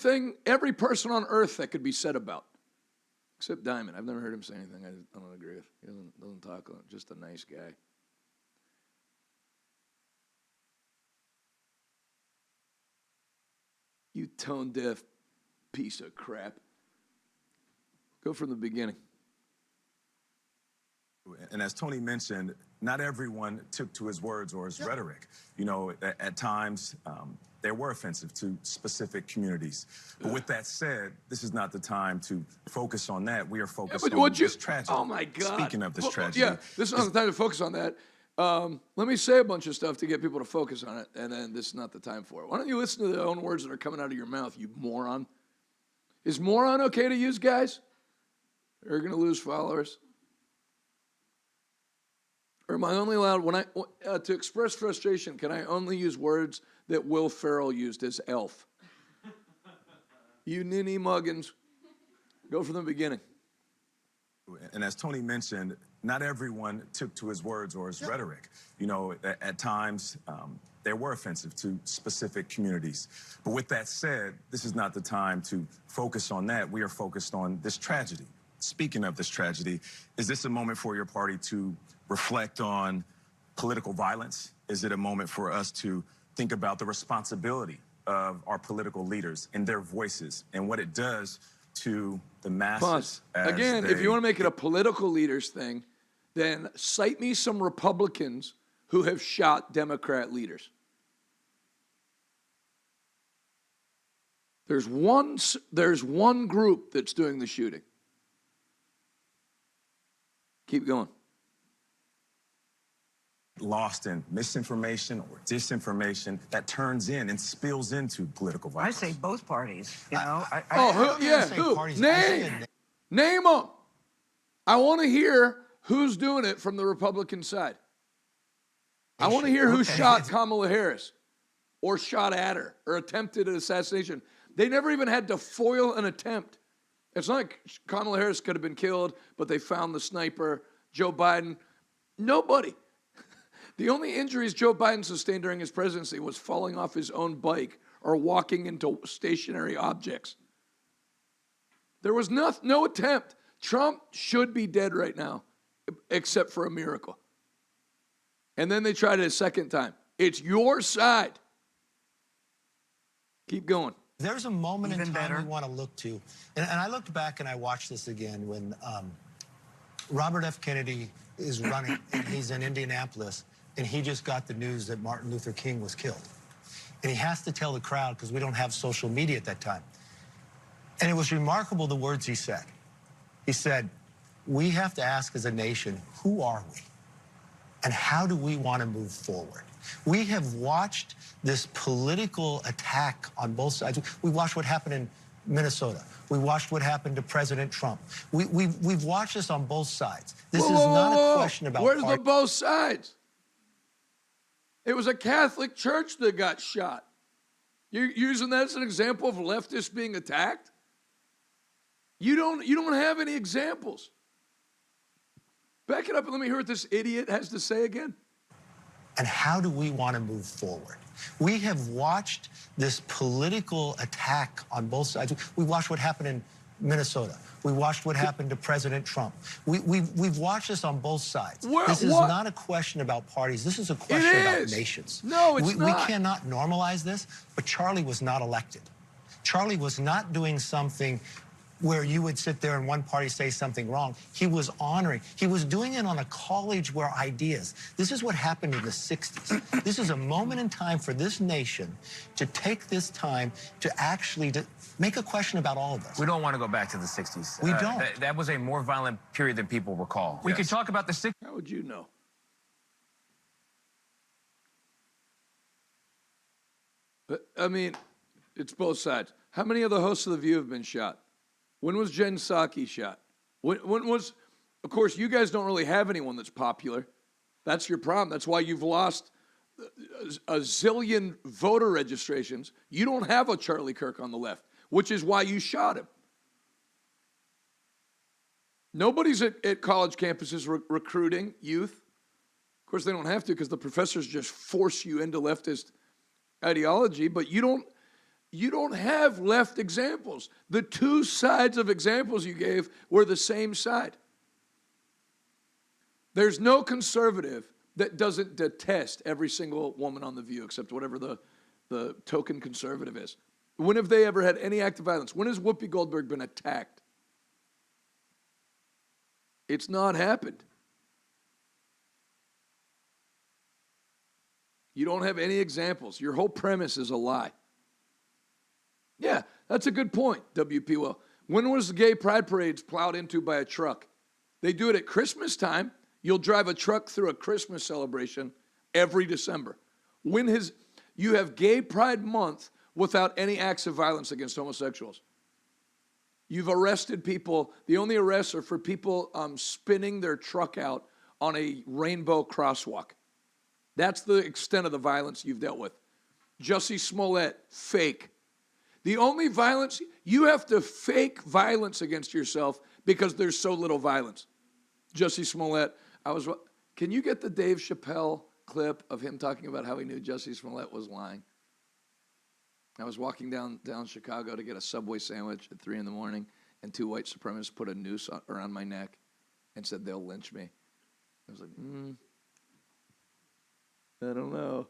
[SPEAKER 1] person on earth that could be said about. Except Diamond. I've never heard him say anything I don't agree with. He doesn't talk, just a nice guy. You tone-deaf piece of crap. Go from the beginning.
[SPEAKER 20] And as Tony mentioned, not everyone took to his words or his rhetoric. You know, at times, they were offensive to specific communities. But with that said, this is not the time to focus on that. We are focused on this tragedy.
[SPEAKER 1] Oh, my God.
[SPEAKER 20] Speaking of this tragedy.
[SPEAKER 1] Yeah, this is not the time to focus on that. Let me say a bunch of stuff to get people to focus on it, and then this is not the time for it. Why don't you listen to the own words that are coming out of your mouth, you moron? Is moron okay to use, guys? You're going to lose followers. Or am I only allowed, when to express frustration, can I only use words that Will Ferrell used as elf? You ninny muggins. Go from the beginning.
[SPEAKER 20] And as Tony mentioned, not everyone took to his words or his rhetoric. You know, at times, they were offensive to specific communities. But with that said, this is not the time to focus on that. We are focused on this tragedy. Speaking of this tragedy, is this a moment for your party to reflect on political violence? Is it a moment for us to think about the responsibility of our political leaders and their voices and what it does to the masses?
[SPEAKER 1] Again, if you want to make it a political leaders thing, then cite me some Republicans who have shot Democrat leaders. There's one group that's doing the shooting. Keep going.
[SPEAKER 20] Lost in misinformation or disinformation that turns in and spills into political violence.
[SPEAKER 3] I say both parties. You know.
[SPEAKER 1] Who? Name them. I want to hear who's doing it from the Republican side. I want to hear who shot Kamala Harris or shot at her or attempted an assassination. They never even had to foil an attempt. It's not like Kamala Harris could have been killed, but they found the sniper. Joe Biden, nobody. The only injuries Joe Biden sustained during his presidency was falling off his own bike or walking into stationary objects. There was no attempt. Trump should be dead right now, except for a miracle. And then they tried it a second time. It's your side. Keep going.
[SPEAKER 21] There's a moment in time we want to look to. And I looked back and I watched this again when Robert F. Kennedy is running. And he's in Indianapolis, and he just got the news that Martin Luther King was killed. And he has to tell the crowd, because we don't have social media at that time. And it was remarkable the words he said. He said, we have to ask as a nation, who are we? And how do we want to move forward? We have watched this political attack on both sides. We watched what happened in Minnesota. We watched what happened to President Trump. We've watched this on both sides. This is not a question about
[SPEAKER 1] Where's the both sides? It was a Catholic church that got shot. You're using that as an example of leftists being attacked? You don't have any examples. Back it up and let me hear what this idiot has to say again.
[SPEAKER 21] And how do we want to move forward? We have watched this political attack on both sides. We watched what happened in Minnesota. We watched what happened to President Trump. We've watched this on both sides. This is not a question about parties. This is a question about nations.
[SPEAKER 1] No, it's not.
[SPEAKER 21] We cannot normalize this, but Charlie was not elected. Charlie was not doing something where you would sit there and one party say something wrong. He was honoring. He was doing it on a college where ideas. This is what happened in the 60s. This is a moment in time for this nation to take this time to actually make a question about all of us.
[SPEAKER 22] We don't want to go back to the 60s.
[SPEAKER 21] We don't.
[SPEAKER 22] That was a more violent period than people recall. We could talk about the 60s.
[SPEAKER 1] How would you know? I mean, it's both sides. How many of the hosts of The View have been shot? When was Jen Psaki shot? When was, of course, you guys don't really have anyone that's popular. That's your problem. That's why you've lost a zillion voter registrations. You don't have a Charlie Kirk on the left, which is why you shot him. Nobody's at college campuses recruiting youth. Of course, they don't have to because the professors just force you into leftist ideology, but you don't have left examples. The two sides of examples you gave were the same side. There's no conservative that doesn't detest every single woman on The View, except whatever the token conservative is. When have they ever had any act of violence? When has Whoopi Goldberg been attacked? It's not happened. You don't have any examples. Your whole premise is a lie. Yeah, that's a good point, WP Well. When was the gay pride parades plowed into by a truck? They do it at Christmas time. You'll drive a truck through a Christmas celebration every December. You have Gay Pride Month without any acts of violence against homosexuals. You've arrested people. The only arrests are for people spinning their truck out on a rainbow crosswalk. That's the extent of the violence you've dealt with. Jussie Smollett, fake. The only violence, you have to fake violence against yourself because there's so little violence. Jussie Smollett, can you get the Dave Chappelle clip of him talking about how he knew Jussie Smollett was lying? I was walking down Chicago to get a Subway sandwich at 3 a.m, and 2 white supremacists put a noose around my neck and said they'll lynch me. I was like, I don't know.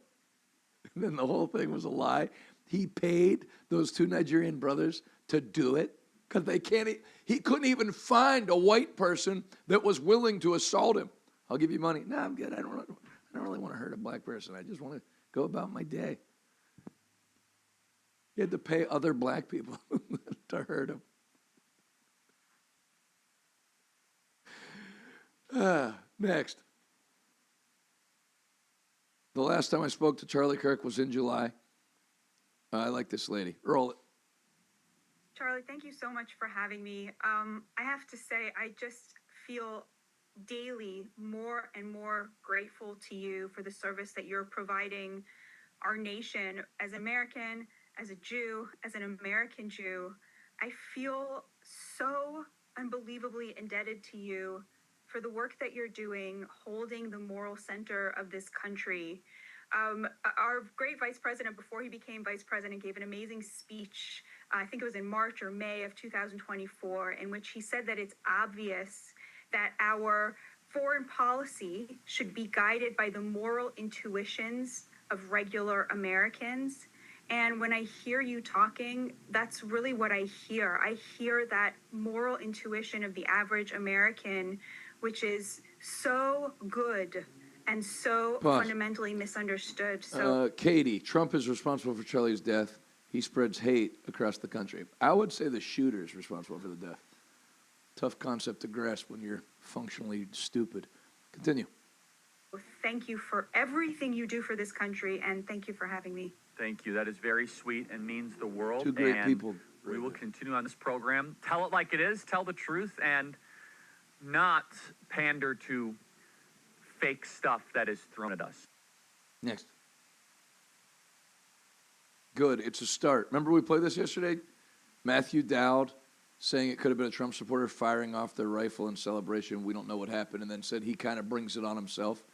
[SPEAKER 1] And then the whole thing was a lie. He paid those 2 Nigerian brothers to do it because he couldn't even find a white person that was willing to assault him. I'll give you money. No, I'm good. I don't really want to hurt a black person. I just want to go about my day. He had to pay other black people to hurt him. Next. The last time I spoke to Charlie Kirk was in July. I like this lady. Roll it.
[SPEAKER 2] Charlie, thank you so much for having me. I have to say, I just feel daily more and more grateful to you for the service that you're providing our nation. As an American, as a Jew, as an American Jew, I feel so unbelievably indebted to you for the work that you're doing, holding the moral center of this country. Our great vice president, before he became vice president, gave an amazing speech, I think it was in March or May of 2024, in which he said that it's obvious that our foreign policy should be guided by the moral intuitions of regular Americans. And when I hear you talking, that's really what I hear. I hear that moral intuition of the average American, which is so good and so fundamentally misunderstood. So,
[SPEAKER 1] Katie, Trump is responsible for Charlie's death. He spreads hate across the country. I would say the shooter is responsible for the death. Tough concept to grasp when you're functionally stupid. Continue.
[SPEAKER 2] Thank you for everything you do for this country, and thank you for having me.
[SPEAKER 5] Thank you. That is very sweet and means the world.
[SPEAKER 1] 2 great people.
[SPEAKER 5] We will continue on this program. Tell it like it is. Tell the truth and not pander to fake stuff that is thrown at us.
[SPEAKER 1] Next. Good. It's a start. Remember we played this yesterday? Matthew Dowd saying it could have been a Trump supporter firing off their rifle in celebration. We don't know what happened, and then said he kind of brings it on himself.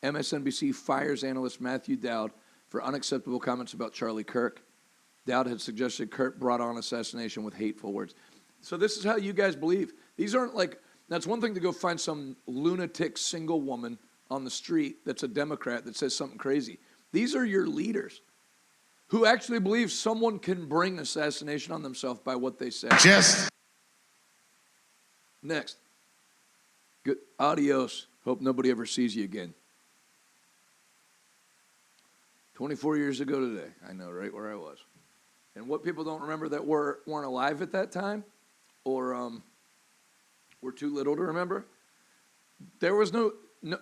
[SPEAKER 1] MSNBC fires analyst Matthew Dowd for unacceptable comments about Charlie Kirk. Dowd had suggested Kirk brought on assassination with hateful words. So this is how you guys believe. These aren't like, that's one thing to go find some lunatic single woman on the street that's a Democrat that says something crazy. These are your leaders who actually believe someone can bring assassination on themselves by what they say. Next. Good. Adios. Hope nobody ever sees you again. 24 years ago today. I know, right where I was. And what people don't remember that weren't alive at that time or were too little to remember, there was no,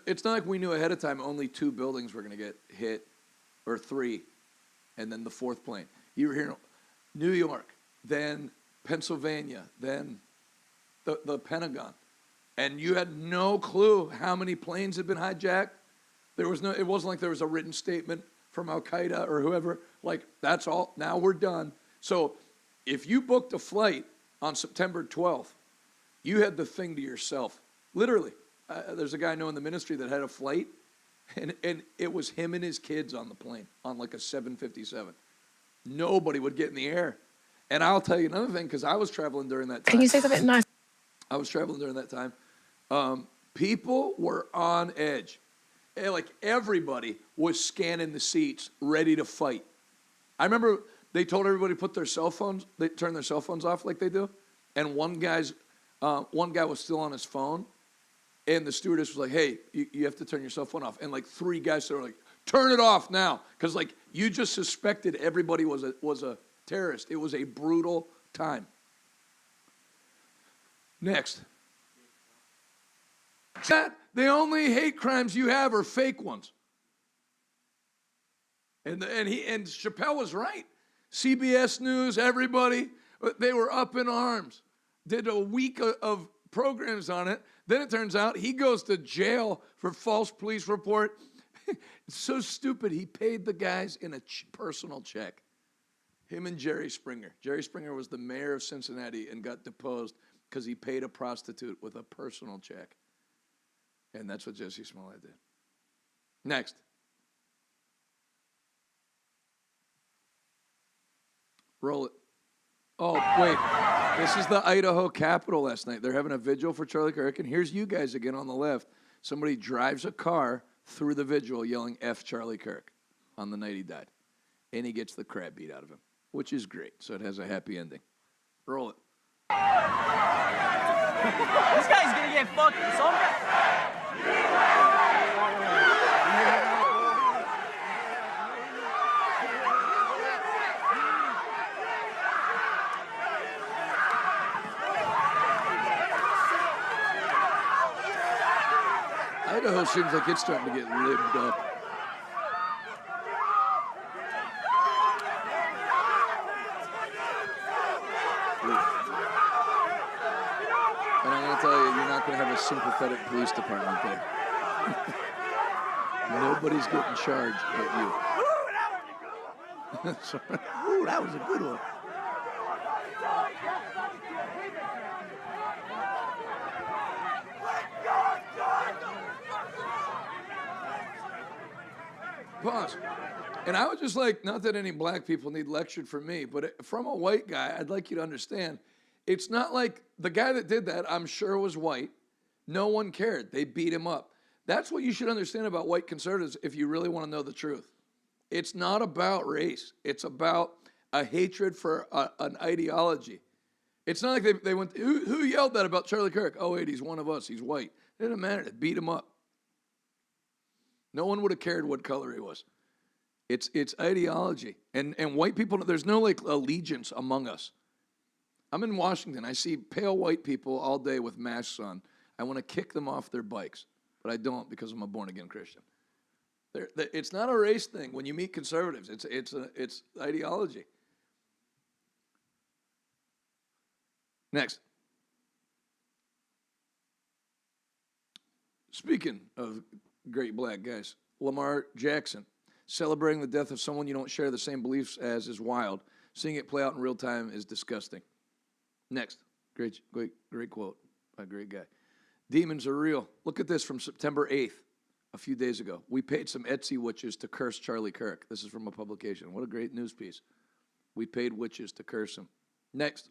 [SPEAKER 1] it's not like we knew ahead of time only 2 buildings were going to get hit, or 3, and then the 4th plane. You were hearing New York, then Pennsylvania, then the Pentagon. And you had no clue how many planes had been hijacked. It wasn't like there was a written statement from Al-Qaeda or whoever, like, that's all, now we're done. So if you booked a flight on September 12th, you had the thing to yourself. Literally. There's a guy I know in the ministry that had a flight, and it was him and his kids on the plane, on like a 757. Nobody would get in the air. And I'll tell you another thing, because I was traveling during that time.
[SPEAKER 3] Can you say something nice?
[SPEAKER 1] I was traveling during that time. People were on edge. Like everybody was scanning the seats, ready to fight. I remember they told everybody to put their cell phones, they turn their cell phones off like they do. And one guy was still on his phone. And the stewardess was like, hey, you have to turn your cell phone off. And like 3 guys started like, Turn it off now, because like you just suspected everybody was a terrorist. It was a brutal time. Next. Chat, the only hate crimes you have are fake ones. And Chappelle was right. CBS News, everybody, they were up in arms. Did a week of programs on it. Then it turns out he goes to jail for false police report. It's so stupid. He paid the guys in a personal check. Him and Jerry Springer. Jerry Springer was the mayor of Cincinnati and got deposed because he paid a prostitute with a personal check. And that's what Jesse Smollett did. Next. Roll it. Oh, wait. This is the Idaho Capitol last night. They're having a vigil for Charlie Kirk, and here's you guys again on the left. Somebody drives a car through the vigil yelling F Charlie Kirk on the night he died. And he gets the crap beat out of him, which is great. So it has a happy ending. Roll it.
[SPEAKER 12] This guy's gonna get fucked.
[SPEAKER 1] Idaho seems like it's starting to get libbed up. And I'm going to tell you, you're not going to have a sympathetic police department there. Nobody's getting charged but you. Sorry. Ooh, that was a good one. Pause. And I was just like, not that any black people need lectured from me, but from a white guy, I'd like you to understand, it's not like the guy that did that, I'm sure was white. No one cared. They beat him up. That's what you should understand about white conservatives if you really want to know the truth. It's not about race. It's about a hatred for an ideology. It's not like they went, who yelled that about Charlie Kirk? Oh, wait, he's one of us. He's white. It didn't matter. They beat him up. No one would have cared what color he was. It's ideology. And white people, there's no like allegiance among us. I'm in Washington. I see pale white people all day with masks on. I want to kick them off their bikes, but I don't because I'm a born-again Christian. It's not a race thing. When you meet conservatives, it's ideology. Next. Speaking of great black guys, Lamar Jackson. Celebrating the death of someone you don't share the same beliefs as is wild. Seeing it play out in real time is disgusting. Next. Great quote by a great guy. Demons are real. Look at this from September 8th, a few days ago. We paid some Etsy witches to curse Charlie Kirk. This is from a publication. What a great news piece. We paid witches to curse him. Next.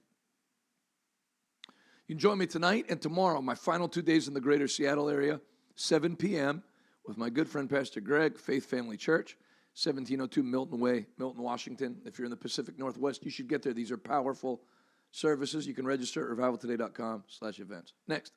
[SPEAKER 1] You can join me tonight and tomorrow, my final 2 days in the greater Seattle area, 7 p.m., with my good friend Pastor Greg, Faith Family Church, 1702 Milton Way, Milton, Washington. If you're in the Pacific Northwest, you should get there. These are powerful services. You can register at revivaltoday.com/events. Next.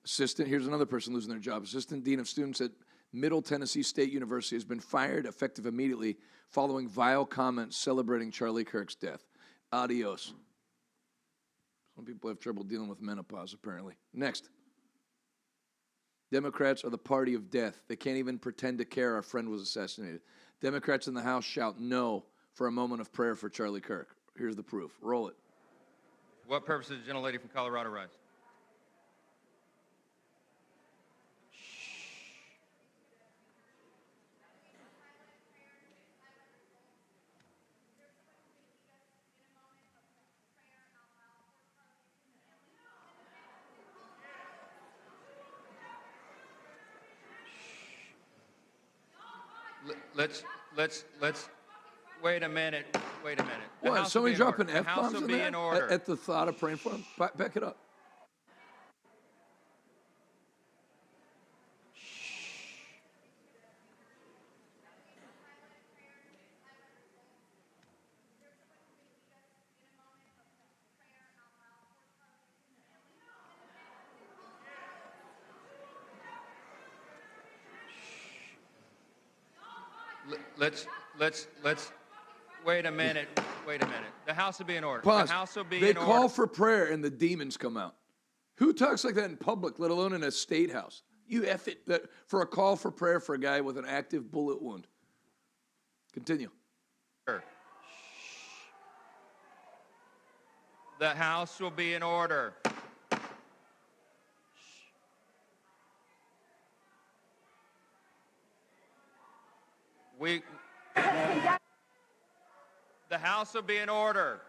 [SPEAKER 1] Assistant, here's another person losing their job. Assistant Dean of Students at Middle Tennessee State University has been fired effective immediately following vile comments celebrating Charlie Kirk's death. Adios. Some people have trouble dealing with menopause, apparently. Next. Democrats are the party of death. They can't even pretend to care our friend was assassinated. Democrats in the House shout no for a moment of prayer for Charlie Kirk. Here's the proof. Roll it.
[SPEAKER 3] What purpose did the gentlelady from Colorado rise? Let's wait a minute.
[SPEAKER 1] What, somebody dropping F-bombs in there at the thought of praying for him? Back it up.
[SPEAKER 3] Wait a minute. Wait a minute. The House will be in order.
[SPEAKER 1] Pause.
[SPEAKER 3] The House will be
[SPEAKER 1] They
[SPEAKER 3] in order.
[SPEAKER 1] call for prayer and the demons come out. Who talks like that in public, let alone in a state house? You F it that for a call for prayer for a guy with an active bullet wound. Continue.
[SPEAKER 3] The House will be in order. The House will be in order.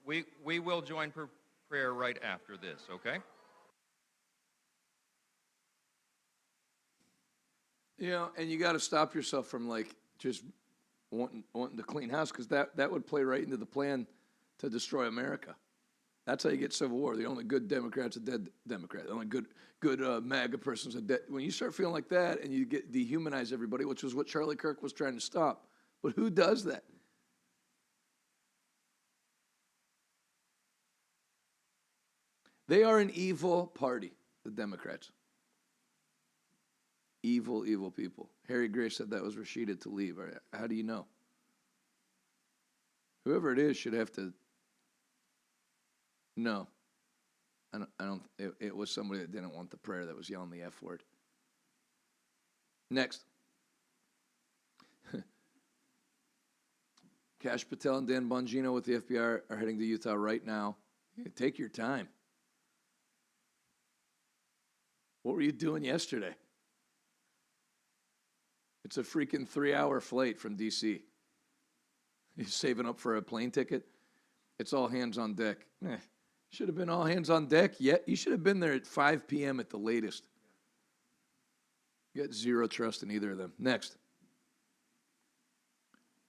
[SPEAKER 3] We will join prayer right after this, okay?
[SPEAKER 1] You know, and you got to stop yourself from like just wanting to clean house, because that would play right into the plan to destroy America. That's how you get civil war. The only good Democrat's a dead Democrat. The only good MAGA person's a dead. When you start feeling like that and you dehumanize everybody, which was what Charlie Kirk was trying to stop. But who does that? They are an evil party, the Democrats. Evil, evil people. Harry Gray said that was Rashida Tlaib. How do you know? Whoever it is should have to. No. I don't. It was somebody that didn't want the prayer that was yelling the F word. Next. Kash Patel and Dan Bongino with the FBI are heading to Utah right now. Take your time. What were you doing yesterday? It's a freaking 3-hour flight from D.C. You're saving up for a plane ticket? It's all hands on deck. Should have been all hands on deck. Yet you should have been there at 5 p.m. at the latest. You got zero trust in either of them. Next.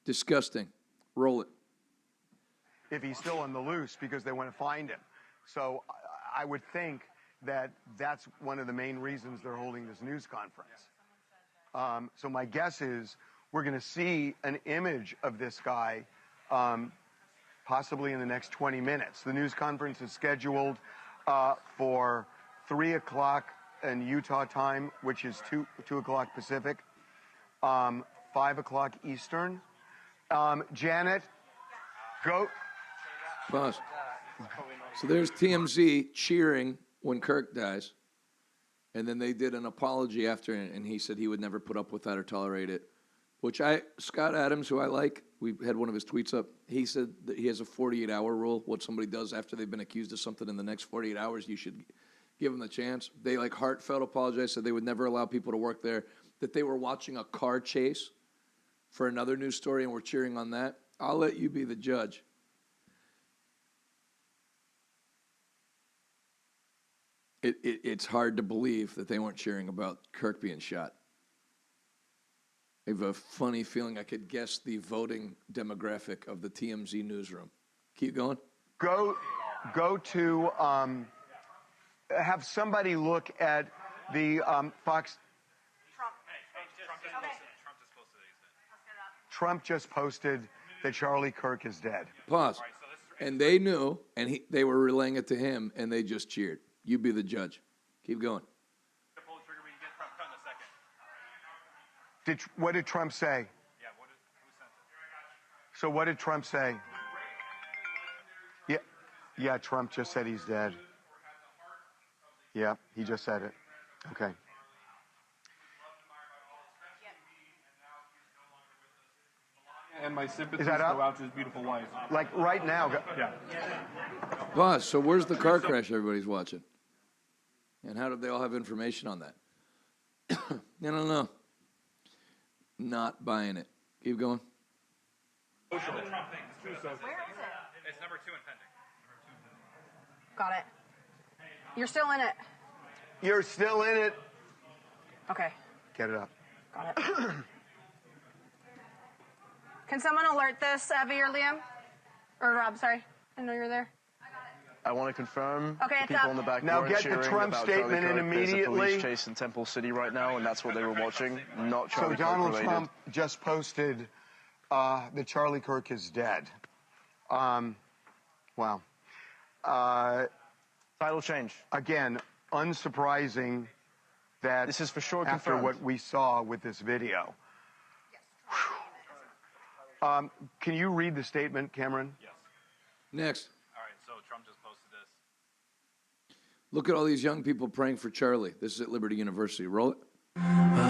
[SPEAKER 1] Disgusting. Roll it.
[SPEAKER 6] If he's still on the loose because they want to find him. So I would think that that's one of the main reasons they're holding this news conference. So my guess is we're going to see an image of this guy possibly in the next 20 minutes. The news conference is scheduled for 3 o'clock in Utah time, which is 2 o'clock Pacific, 5 o'clock Eastern. Janet, go.
[SPEAKER 1] Pause. So there's TMZ cheering when Kirk dies. And then they did an apology after, and he said he would never put up with that or tolerate it. Which Scott Adams, who I like, we had one of his tweets up. He said that he has a 48-hour rule. What somebody does after they've been accused of something in the next 48 hours, you should give them the chance. They heartfelt apologized, said they would never allow people to work there. That they were watching a car chase for another news story and were cheering on that. I'll let you be the judge. It's hard to believe that they weren't cheering about Kirk being shot. I have a funny feeling I could guess the voting demographic of the TMZ newsroom. Keep going.
[SPEAKER 6] Go to have somebody look at the Fox. Trump just posted that Charlie Kirk is dead.
[SPEAKER 1] Pause. And they knew, and they were relaying it to him, and they just cheered. You be the judge. Keep going.
[SPEAKER 6] What did Trump say? So what did Trump say? Yeah, Trump just said he's dead. Yeah, he just said it. Okay.
[SPEAKER 7] And my sympathies go out to his beautiful wife.
[SPEAKER 6] Like right now.
[SPEAKER 7] Yeah.
[SPEAKER 1] Boss, so where's the car crash everybody's watching? And how did they all have information on that? I don't know. Not buying it. Keep going.
[SPEAKER 9] Where is it? It's number 2 in pending.
[SPEAKER 24] Got it. You're still in it.
[SPEAKER 6] You're still in it.
[SPEAKER 24] Okay.
[SPEAKER 6] Get it up.
[SPEAKER 24] Got it. Can someone alert this, Evie or Liam? Or Rob, sorry. I know you're there.
[SPEAKER 25] I want to confirm
[SPEAKER 24] Okay,
[SPEAKER 25] the
[SPEAKER 24] it's
[SPEAKER 25] people
[SPEAKER 24] up.
[SPEAKER 25] in the back
[SPEAKER 6] Now
[SPEAKER 25] door
[SPEAKER 6] get the
[SPEAKER 25] cheering
[SPEAKER 6] Trump
[SPEAKER 25] about
[SPEAKER 6] statement
[SPEAKER 25] Charlie
[SPEAKER 6] in
[SPEAKER 25] Kirk. There's a
[SPEAKER 6] immediately.
[SPEAKER 25] police chase in Temple City right now, and that's what they were watching, not Charlie
[SPEAKER 6] So
[SPEAKER 25] Kirk
[SPEAKER 6] Donald
[SPEAKER 25] related.
[SPEAKER 6] Trump just posted that Charlie Kirk is dead. Wow.
[SPEAKER 25] Title change.
[SPEAKER 6] Again, unsurprising that
[SPEAKER 25] this is for sure
[SPEAKER 6] after
[SPEAKER 25] confirmed.
[SPEAKER 6] what we saw with this video. Can you read the statement, Cameron?
[SPEAKER 1] Yes. Next.
[SPEAKER 5] All right, so Trump just posted this.
[SPEAKER 1] Look at all these young people praying for Charlie. This is at Liberty University. Roll it.
[SPEAKER 8] Amazing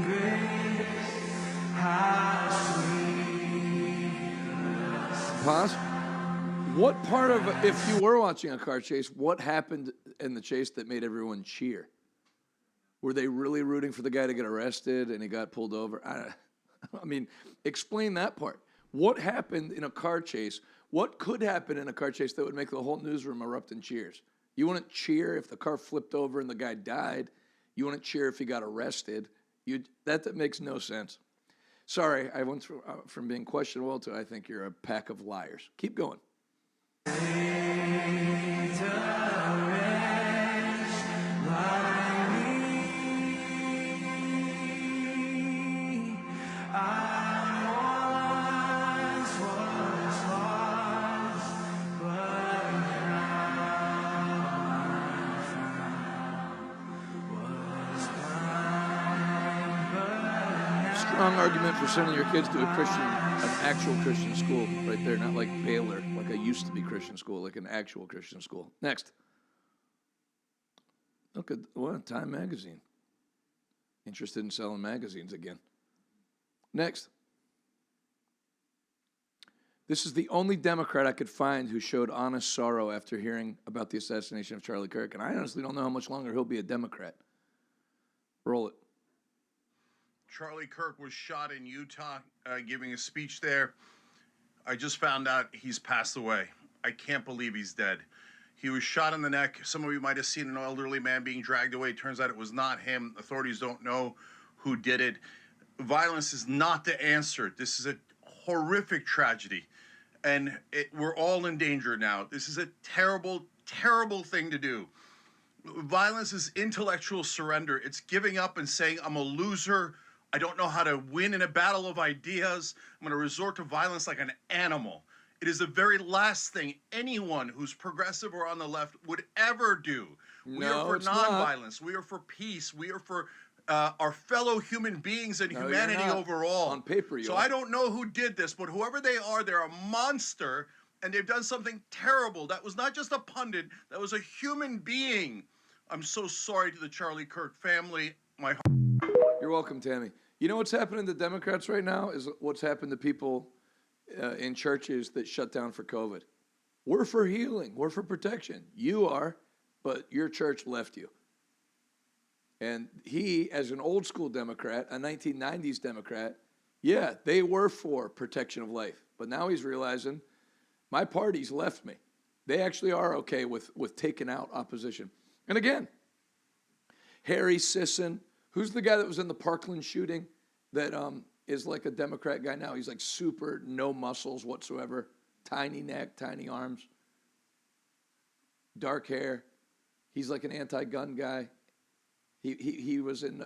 [SPEAKER 8] grace, how sweet.
[SPEAKER 1] Pause. What part of, if you were watching a car chase, what happened in the chase that made everyone cheer? Were they really rooting for the guy to get arrested and he got pulled over? I mean, explain that part. What happened in a car chase? What could happen in a car chase that would make the whole newsroom erupt in cheers? You wouldn't cheer if the car flipped over and the guy died. You wouldn't cheer if he got arrested. That makes no sense. Sorry, I went from being questionable to I think you're a pack of liars. Keep going. Strong argument for sending your kids to an actual Christian school right there, not like Baylor, like a used to be Christian school, like an actual Christian school. Next. Look at Time Magazine. Interested in selling magazines again. Next. This is the only Democrat I could find who showed honest sorrow after hearing about the assassination of Charlie Kirk, and I honestly don't know how much longer he'll be a Democrat. Roll it.
[SPEAKER 10] Charlie Kirk was shot in Utah, giving a speech there. I just found out he's passed away. I can't believe he's dead. He was shot in the neck. Some of you might have seen an elderly man being dragged away. Turns out it was not him. Authorities don't know who did it. Violence is not the answer. This is a horrific tragedy, and we're all in danger now. This is a terrible, terrible thing to do. Violence is intellectual surrender. It's giving up and saying, I'm a loser. I don't know how to win in a battle of ideas. I'm going to resort to violence like an animal. It is the very last thing anyone who's progressive or on the left would ever do. We are for nonviolence. We are for peace. We are for our fellow human beings and humanity overall.
[SPEAKER 1] On paper, you
[SPEAKER 10] So
[SPEAKER 1] are.
[SPEAKER 10] I don't know who did this, but whoever they are, they're a monster, and they've done something terrible. That was not just a pundit. That was a human being. I'm so sorry to the Charlie Kirk family.
[SPEAKER 1] You're welcome, Tammy. You know what's happening to Democrats right now is what's happened to people in churches that shut down for COVID. We're for healing. We're for protection. You are, but your church left you. And he, as an old school Democrat, a 1990s Democrat, yeah, they were for protection of life. But now he's realizing my party's left me. They actually are okay with taking out opposition. And again, Harry Sisson, who's the guy that was in the Parkland shooting that is like a Democrat guy now? He's like super no muscles whatsoever, tiny neck, tiny arms, dark hair. He's like an anti-gun guy. He was in,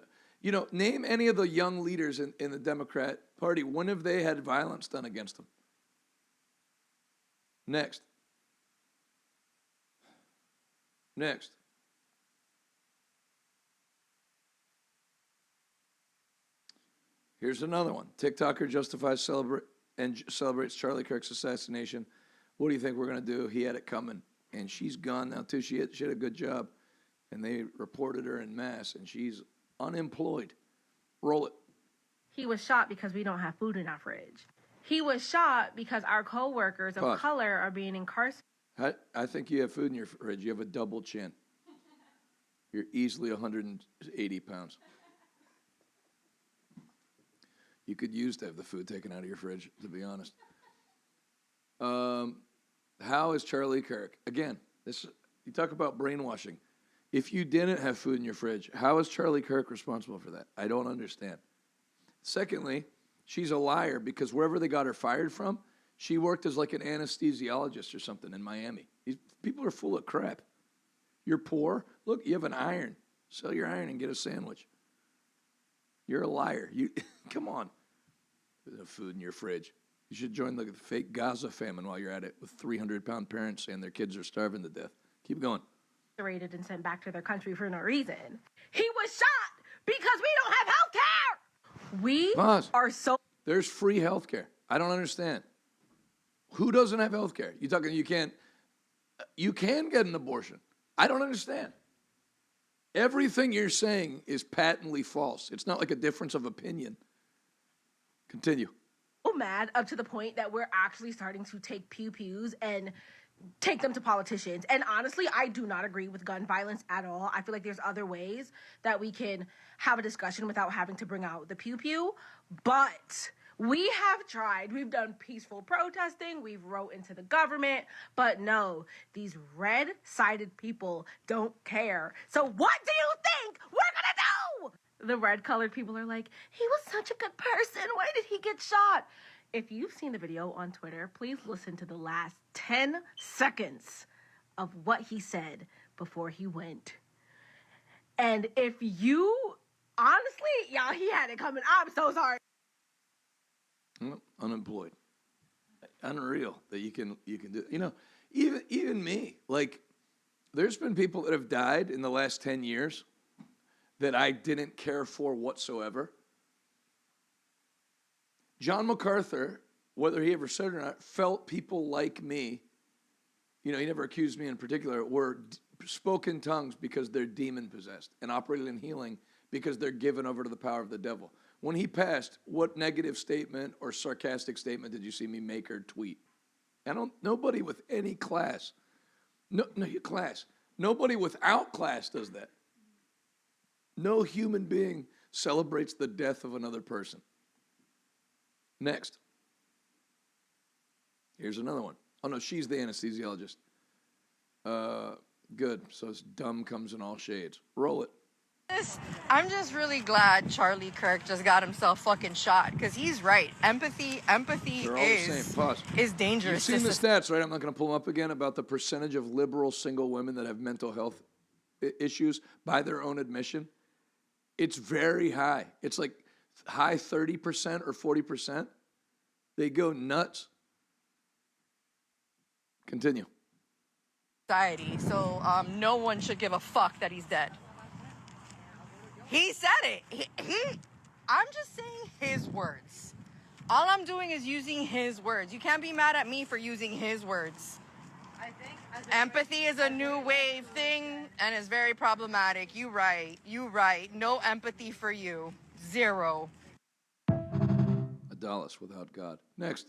[SPEAKER 1] name any of the young leaders in the Democrat Party. When have they had violence done against them? Next. Here's another one. TikToker justifies celebrates Charlie Kirk's assassination. What do you think we're going to do? He had it coming. And she's gone now, too. She had a good job. And they reported her en masse, and she's unemployed. Roll it.
[SPEAKER 13] He was shot because we don't have food in our fridge. He was shot because our co-workers of color are being incarcerated.
[SPEAKER 1] I think you have food in your fridge. You have a double chin. You're easily 180 pounds. You could use to have the food taken out of your fridge, to be honest. How is Charlie Kirk? Again, you talk about brainwashing. If you didn't have food in your fridge, how is Charlie Kirk responsible for that? I don't understand. Secondly, she's a liar because wherever they got her fired from, she worked as like an anesthesiologist or something in Miami. These people are full of crap. You're poor. Look, you have an iron. Sell your iron and get a sandwich. You're a liar. Come on. There's no food in your fridge. You should join the fake Gaza famine while you're at it with 300-pound parents saying their kids are starving to death. Keep going.
[SPEAKER 13] incarcerated and sent back to their country for no reason. He was shot because we don't have health care. We are so...
[SPEAKER 1] There's free health care. I don't understand. Who doesn't have health care? You talking you can get an abortion. I don't understand. Everything you're saying is patently false. It's not like a difference of opinion. Continue.
[SPEAKER 13] Mad up to the point that we're actually starting to take pew-pews and take them to politicians. And honestly, I do not agree with gun violence at all. I feel like there's other ways that we can have a discussion without having to bring out the pew-pew. But we have tried. We've done peaceful protesting. We've wrote into the government. But no, these red-sided people don't care. So what do you think we're gonna do? The red-colored people are like, he was such a good person. Why did he get shot? If you've seen the video on Twitter, please listen to the last 10 seconds of what he said before he went. And if you, honestly, y'all, he had it coming. I'm so sorry.
[SPEAKER 1] Unemployed. Unreal that you can do. You know, even me, like, there's been people that have died in the last 10 years that I didn't care for whatsoever. John MacArthur, whether he ever said it or not, felt people like me, you know, he never accused me in particular, were spoken tongues because they're demon-possessed and operated in healing because they're given over to the power of the devil. When he passed, what negative statement or sarcastic statement did you see me make or tweet? Nobody with any class, nobody without class does that. No human being celebrates the death of another person. Next. Here's another one. Oh, no, she's the anesthesiologist. Good. So it's dumb comes in all shades. Roll it.
[SPEAKER 4] I'm just really glad Charlie Kirk just got himself fucking shot, because he's right. Empathy is dangerous.
[SPEAKER 1] You've seen the stats, right? I'm not going to pull them up again about the percentage of liberal single women that have mental health issues by their own admission. It's very high. It's like high 30% or 40%. They go nuts. Continue.
[SPEAKER 4] Society, so no one should give a fuck that he's dead. He said it. I'm just saying his words. All I'm doing is using his words. You can't be mad at me for using his words. Empathy is a new wave thing and is very problematic. You right. No empathy for you. Zero.
[SPEAKER 1] Adalis without God. Next.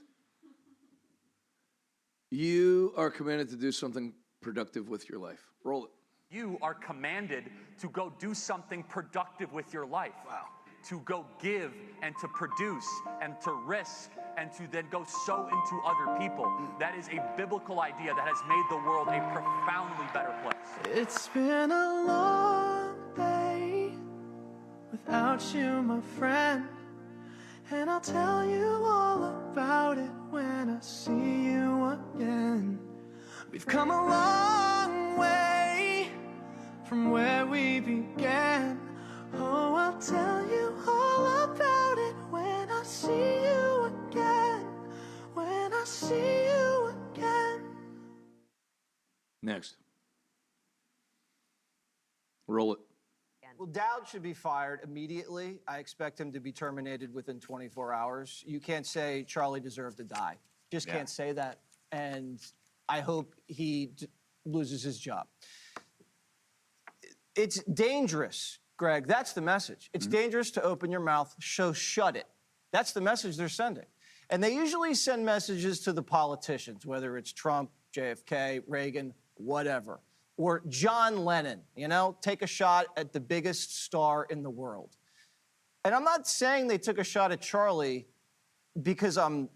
[SPEAKER 1] You are commanded to do something productive with your life. Roll it.
[SPEAKER 5] You are commanded to go do something productive with your life.
[SPEAKER 1] Wow.
[SPEAKER 5] To go give and to produce and to risk and to then go sow into other people. That is a biblical idea that has made the world a profoundly better place.
[SPEAKER 8] It's been a long day without you, my friend, and I'll tell you all about it when I see you again. We've come a long way from where we began. Oh, I'll tell you all about it when I see you again. When I see you again.
[SPEAKER 1] Next. Roll it.
[SPEAKER 11] Well, Dowd should be fired immediately. I expect him to be terminated within 24 hours. You can't say Charlie deserved to die. Just can't say that. And I hope he loses his job. It's dangerous, Greg. That's the message. It's dangerous to open your mouth, so shut it. That's the message they're sending. And they usually send messages to the politicians, whether it's Trump, JFK, Reagan, whatever. Or John Lennon, you know, take a shot at the biggest star in the world. And I'm not saying they took a shot at Charlie because I'm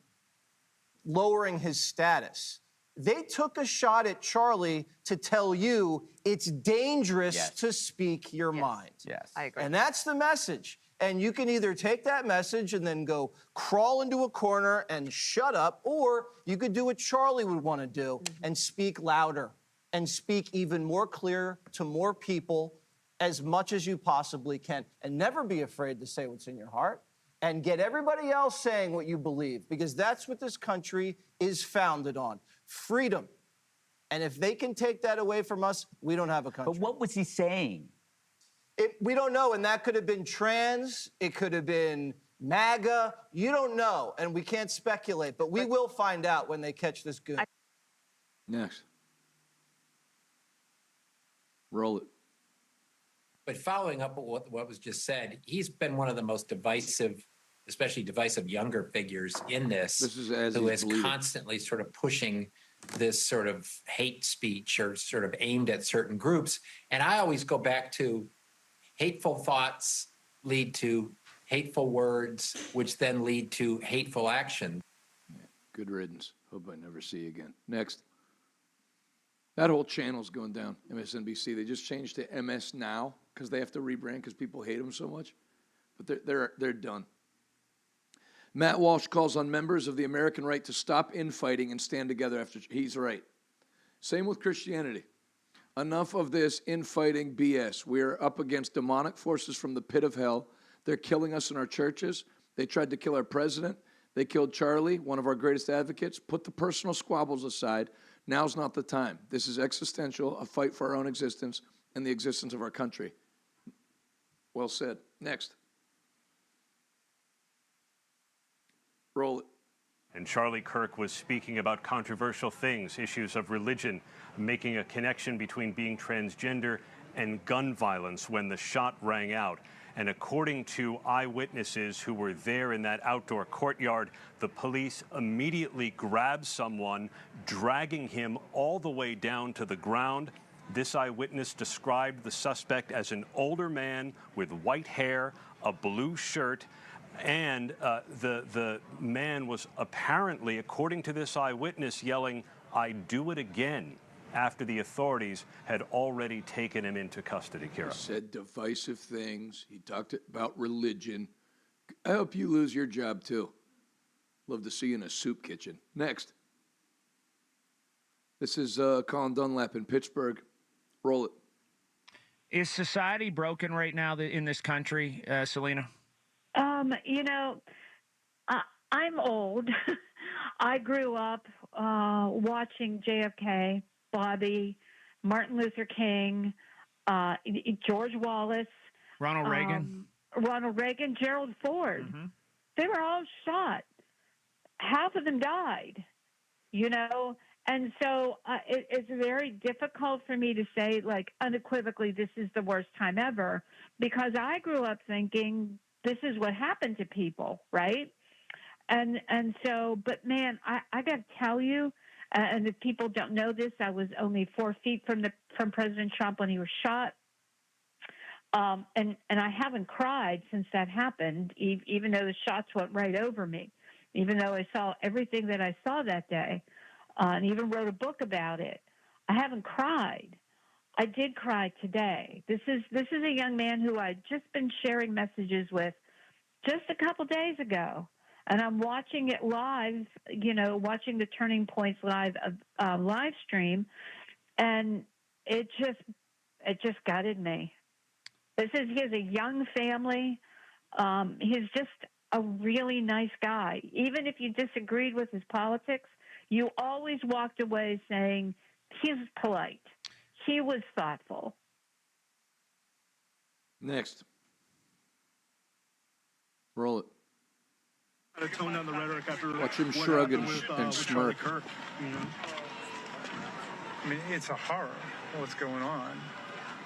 [SPEAKER 11] lowering his status. They took a shot at Charlie to tell you it's dangerous to speak your mind.
[SPEAKER 14] Yes,
[SPEAKER 11] I agree. And that's the message. And you can either take that message and then go crawl into a corner and shut up, or you could do what Charlie would want to do and speak louder and speak even more clear to more people as much as you possibly can. And never be afraid to say what's in your heart and get everybody else saying what you believe, because that's what this country is founded on. Freedom And if they can take that away from us, we don't have a country.
[SPEAKER 14] But what was he saying?
[SPEAKER 11] We don't know, and that could have been trans, it could have been MAGA. You don't know, and we can't speculate, but we will find out when they catch this goon.
[SPEAKER 1] Next. Roll it.
[SPEAKER 15] But following up on what was just said, he's been one of the most divisive, especially divisive younger figures in this who is constantly sort of pushing this sort of hate speech or sort of aimed at certain groups. And I always go back to hateful thoughts lead to hateful words, which then lead to hateful action.
[SPEAKER 1] Yeah, good riddance. Hope I never see you again. Next. That whole channel's going down, MSNBC. They just changed to MS Now because they have to rebrand because people hate them so much. But they're done. Matt Walsh calls on members of the American right to stop infighting and stand together after. He's right. Same with Christianity. Enough of this infighting BS. We are up against demonic forces from the pit of hell. They're killing us in our churches. They tried to kill our president. They killed Charlie, one of our greatest advocates. Put the personal squabbles aside. Now's not the time. This is existential, a fight for our own existence and the existence of our country. Well said. Next. Roll it.
[SPEAKER 16] And Charlie Kirk was speaking about controversial things, issues of religion, making a connection between being transgender and gun violence when the shot rang out. And according to eyewitnesses who were there in that outdoor courtyard, the police immediately grabbed someone, dragging him all the way down to the ground. This eyewitness described the suspect as an older man with white hair, a blue shirt, and the man was apparently, according to this eyewitness, yelling, "I do it again," after the authorities had already taken him into custody, Kira.
[SPEAKER 1] He said divisive things. He talked about religion. I hope you lose your job, too. Love to see you in a soup kitchen. Next. This is Colin Dunlap in Pittsburgh. Roll it.
[SPEAKER 17] Is society broken right now in this country, Selena?
[SPEAKER 23] You know, I'm old. I grew up watching JFK, Bobby, Martin Luther King, George Wallace,
[SPEAKER 17] Ronald Reagan,
[SPEAKER 23] Gerald Ford.
[SPEAKER 17] Mm-hmm.
[SPEAKER 23] They were all shot. Half of them died, you know? And so it's very difficult for me to say, like, unequivocally, this is the worst time ever, because I grew up thinking this is what happened to people, right? And so, but man, I got to tell you, and if people don't know this, I was only 4 feet from President Trump when he was shot. And I haven't cried since that happened, even though the shots went right over me, even though I saw everything that I saw that day, and even wrote a book about it. I haven't cried. I did cry today. This is a young man who I'd just been sharing messages with just a couple days ago. And I'm watching it live, you know, watching the Turning Points live stream, and it just gutted me. He has a young family. He's just a really nice guy. Even if you disagreed with his politics, you always walked away saying he's polite. He was thoughtful.
[SPEAKER 1] Next. Roll it.
[SPEAKER 26] To tone down the rhetoric after
[SPEAKER 1] watch him shrug and smirk.
[SPEAKER 26] Kirk, you know? I mean, it's a horror what's going on.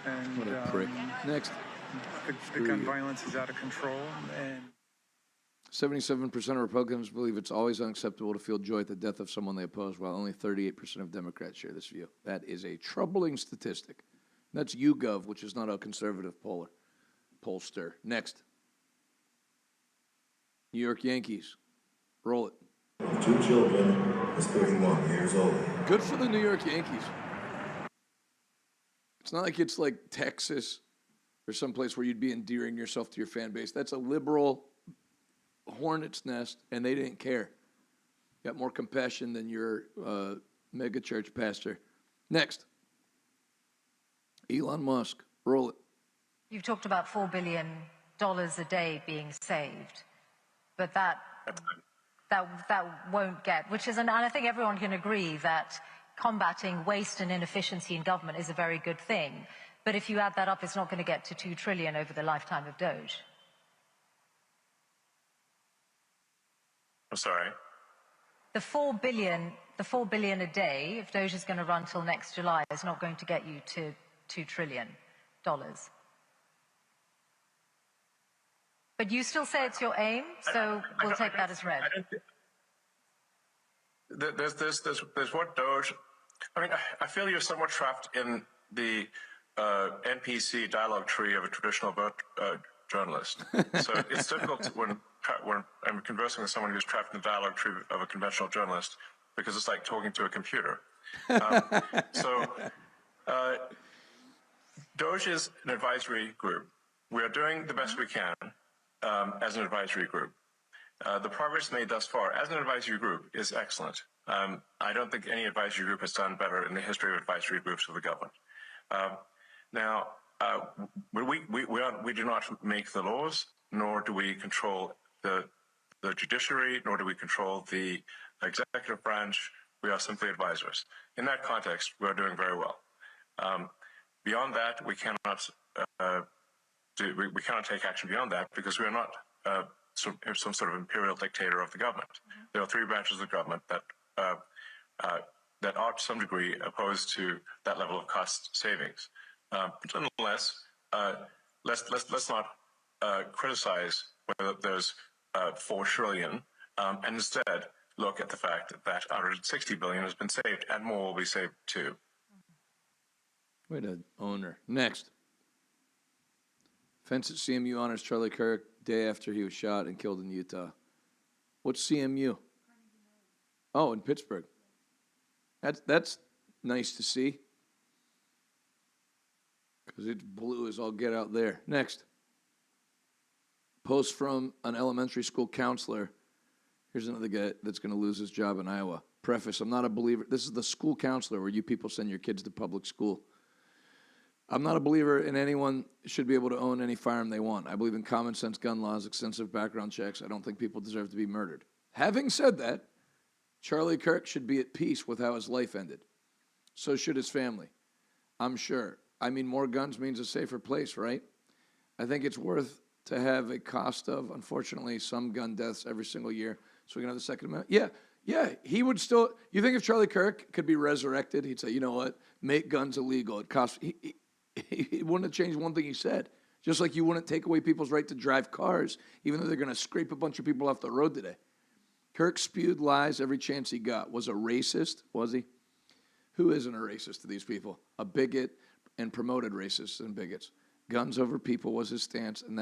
[SPEAKER 26] And,
[SPEAKER 1] what a prick. Next.
[SPEAKER 26] The gun violence is out of control. And
[SPEAKER 1] 77% of Republicans believe it's always unacceptable to feel joy at the death of someone they oppose, while only 38% of Democrats share this view. That is a troubling statistic. That's YouGov, which is not a conservative pollster. Next. New York Yankees. Roll it.
[SPEAKER 27] 2 children is 31 years old.
[SPEAKER 1] Good for the New York Yankees. It's not like it's like Texas or someplace where you'd be endearing yourself to your fan base. That's a liberal hornet's nest, and they didn't care. Got more compassion than your mega church pastor. Next. Elon Musk. Roll it.
[SPEAKER 28] You've talked about $4 billion a day being saved. But that won't get, which is, and I think everyone can agree that combating waste and inefficiency in government is a very good thing. But if you add that up, it's not going to get to 2 trillion over the lifetime of Doge.
[SPEAKER 2] I'm sorry?
[SPEAKER 28] The 4 billion a day, if Doge is going to run till next July, is not going to get you to $2 trillion. But you still say it's your aim, so we'll take that as read.
[SPEAKER 2] There's what Doge. I mean, I feel you're somewhat trapped in the NPC dialogue tree of a traditional journalist. So it's difficult when I'm conversing with someone who's trapped in the dialogue tree of a conventional journalist, because it's like talking to a computer. Doge is an advisory group. We are doing the best we can as an advisory group. The progress made thus far as an advisory group is excellent. I don't think any advisory group has done better in the history of advisory groups of the government. We do not make the laws, nor do we control the judiciary, nor do we control the executive branch. We are simply advisors. In that context, we are doing very well. Beyond that, we cannot we cannot take action beyond that, because we are not some sort of imperial dictator of the government. There are 3 branches of the government that are to some degree opposed to that level of cost savings. But nonetheless, let's not criticize whether there's 4 trillion, and instead look at the fact that 160 billion has been saved, and more will be saved too.
[SPEAKER 1] Way to own her. Next. Fence at CMU honors Charlie Kirk day after he was shot and killed in Utah. What's CMU? Oh, in Pittsburgh. That's nice to see, because it's blue as all get out there. Next. Post from an elementary school counselor. Here's another guy that's going to lose his job in Iowa. Preface, I'm not a believer. This is the school counselor where you people send your kids to public school. I'm not a believer in anyone should be able to own any firearm they want. I believe in common sense gun laws, extensive background checks. I don't think people deserve to be murdered. Having said that, Charlie Kirk should be at peace with how his life ended. So should his family, I'm sure. I mean, more guns means a safer place, right? I think it's worth to have a cost of, unfortunately, some gun deaths every single year so we can have the Second Amendment. Yeah, he would still, you think if Charlie Kirk could be resurrected, he'd say, you know what, make guns illegal. It costs, he wouldn't have changed one thing he said. Just like you wouldn't take away people's right to drive cars, even though they're going to scrape a bunch of people off the road today. Kirk spewed lies every chance he got. Was a racist, was he? Who isn't a racist to these people? A bigot, and promoted racists and bigots. Guns over people was his stance, and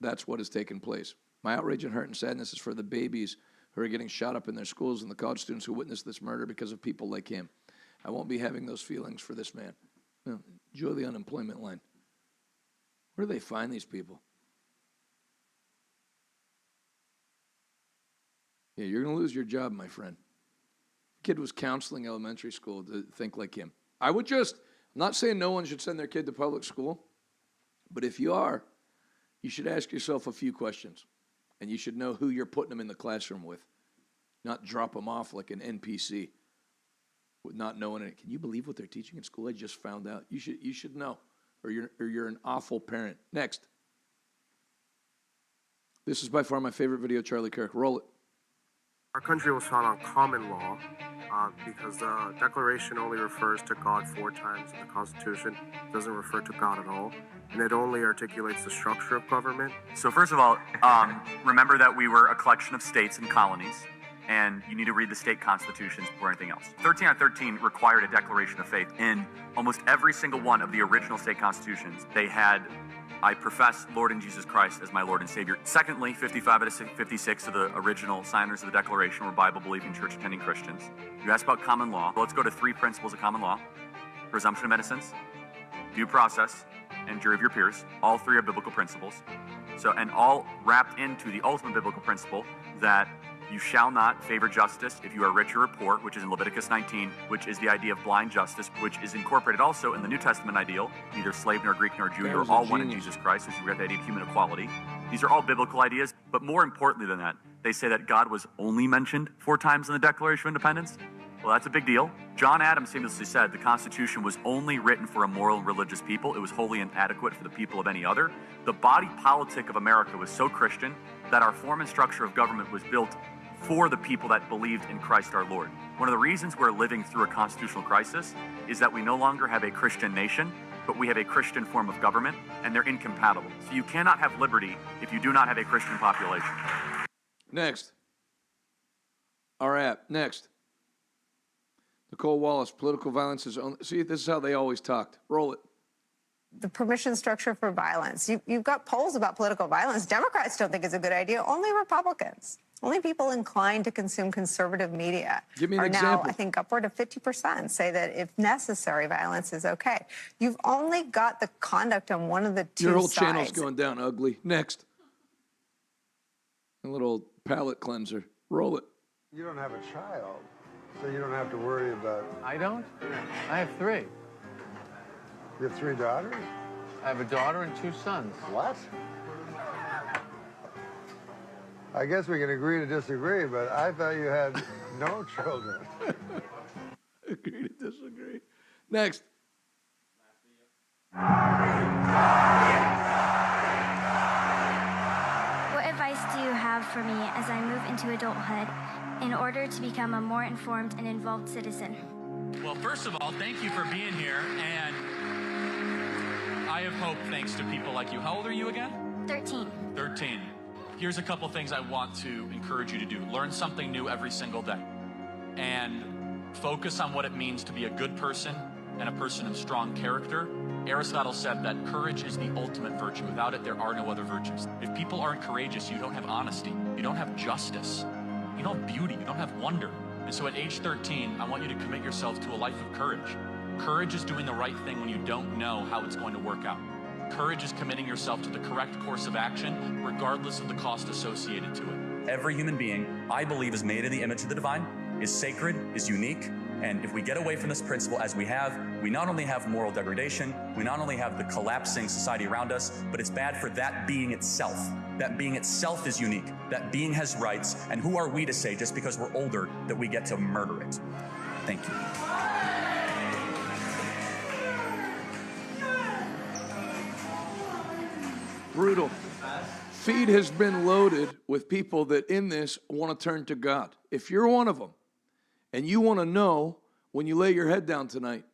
[SPEAKER 1] that's what has taken place. My outrage and hurt and sadness is for the babies who are getting shot up in their schools and the college students who witnessed this murder because of people like him. I won't be having those feelings for this man. Enjoy the unemployment line. Where do they find these people? Yeah, you're going to lose your job, my friend. Kid was counseling elementary school to think like him. I'm not saying no one should send their kid to public school, but if you are, you should ask yourself a few questions, and you should know who you're putting them in the classroom with, not drop them off like an NPC with not knowing it. Can you believe what they're teaching in school? I just found out. You should know, or you're an awful parent. Next. This is by far my favorite video, Charlie Kirk. Roll it.
[SPEAKER 12] Our country was founded on common law because the Declaration only refers to God 4 times in the Constitution. It doesn't refer to God at all. And it only articulates the structure of government.
[SPEAKER 14] So first of all, remember that we were a collection of states and colonies, and you need to read the state constitutions before anything else. 13 on 13 required a declaration of faith. In almost every single one of the original state constitutions, they had, I profess Lord and Jesus Christ as my Lord and Savior. Secondly, 55 out of 56 of the original signers of the Declaration were Bible-believing, church-attending Christians. You asked about common law. Well, let's go to 3 principles of common law. Presumption of innocence, due process, and jury of your peers. All 3 are biblical principles. And all wrapped into the ultimate biblical principle that you shall not favor justice if you are rich or poor, which is in Leviticus 19, which is the idea of blind justice, which is incorporated also in the New Testament ideal, neither slave nor Greek nor Jew, you're all one in Jesus Christ, which is the idea of human equality. These are all biblical ideas, but more importantly than that, they say that God was only mentioned 4 times in the Declaration of Independence. Well, that's a big deal. John Adams famously said the Constitution was only written for a moral and religious people. It was wholly inadequate for the people of any other. The body politic of America was so Christian that our form and structure of government was built for the people that believed in Christ our Lord. One of the reasons we're living through a constitutional crisis is that we no longer have a Christian nation, but we have a Christian form of government, and they're incompatible. So you cannot have liberty if you do not have a Christian population.
[SPEAKER 1] Next. Our app. Next. Nicole Wallace, political violence is only... See, this is how they always talked. Roll it.
[SPEAKER 3] The permission structure for violence. You've got polls about political violence. Democrats don't think it's a good idea. Only Republicans. Only people inclined to consume conservative media
[SPEAKER 1] Give me an
[SPEAKER 3] are
[SPEAKER 1] example.
[SPEAKER 3] now, I think, upward of 50% say that if necessary, violence is okay. You've only got the conduct on one of the two
[SPEAKER 1] Your whole
[SPEAKER 3] sides.
[SPEAKER 1] channel's going down ugly. Next. A little palate cleanser. Roll it.
[SPEAKER 7] You don't have a child, so you don't have to worry about...
[SPEAKER 9] I don't? I have 3.
[SPEAKER 7] You have 3 daughters?
[SPEAKER 9] I have a daughter and 2 sons.
[SPEAKER 7] What? I guess we can agree to disagree, but I thought you had no children.
[SPEAKER 1] Agree to disagree. Next.
[SPEAKER 18] What advice do you have for me as I move into adulthood in order to become a more informed and involved citizen?
[SPEAKER 5] Well, first of all, thank you for being here, and I have hope thanks to people like you. How old are you again?
[SPEAKER 18] 13.
[SPEAKER 5] 13. Here's a couple things I want to encourage you to do. Learn something new every single day, and focus on what it means to be a good person and a person of strong character. Aristotle said that courage is the ultimate virtue. Without it, there are no other virtues. If people aren't courageous, you don't have honesty, you don't have justice, you don't have beauty, you don't have wonder. And so at age 13, I want you to commit yourself to a life of courage. Courage is doing the right thing when you don't know how it's going to work out. Courage is committing yourself to the correct course of action, regardless of the cost associated to it.
[SPEAKER 14] Every human being, I believe, is made in the image of the divine, is sacred, is unique, and if we get away from this principle as we have, we not only have moral degradation, we not only have the collapsing society around us, but it's bad for that being itself. That being itself is unique. That being has rights, and who are we to say, just because we're older, that we get to murder it? Thank you.
[SPEAKER 1] Brutal. Feed has been loaded with people that in this want to turn to God. If you're one of them, and you want to know when you lay your head down tonight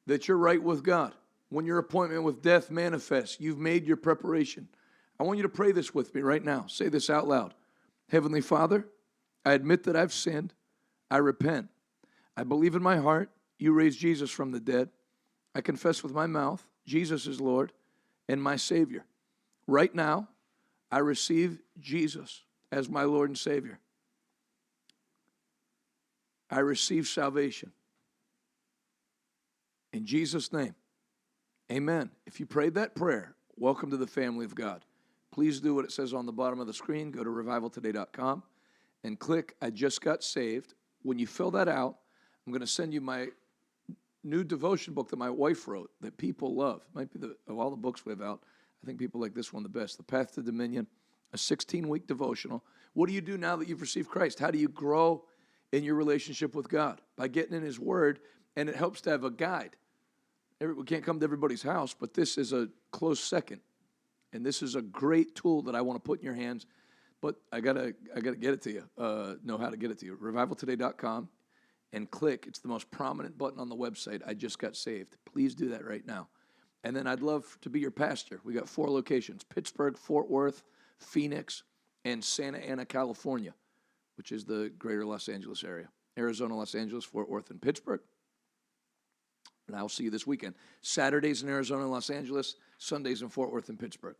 [SPEAKER 1] that you're right with God, when your appointment with death manifests, you've made your preparation. I want you to pray this with me right now. Say this out loud. Heavenly Father, I admit that I've sinned. I repent. I believe in my heart you raised Jesus from the dead. I confess with my mouth Jesus is Lord and my Savior. Right now, I receive Jesus as my Lord and Savior. I receive salvation. In Jesus' name, amen. If you prayed that prayer, welcome to the family of God. Please do what it says on the bottom of the screen. Go to revivaltoday.com and click I just got saved. When you fill that out, I'm going to send you my new devotion book that my wife wrote that people love. It might be of all the books we have out, I think people like this one the best. The Path to Dominion, a 16-week devotional. What do you do now that you've received Christ? How do you grow in your relationship with God? By getting in His Word, and it helps to have a guide. We can't come to everybody's house, but this is a close second. And this is a great tool that I want to put in your hands, but I gotta get it to you, know how to get it to you. Revivaltoday.com, and click. It's the most prominent button on the website. I just got saved. Please do that right now. And then I'd love to be your pastor. We got 4 locations: Pittsburgh, Fort Worth, Phoenix, and Santa Ana, California, which is the greater Los Angeles area. Arizona, Los Angeles, Fort Worth, and Pittsburgh. And I'll see you this weekend. Saturdays in Arizona and Los Angeles, Sundays in Fort Worth and Pittsburgh.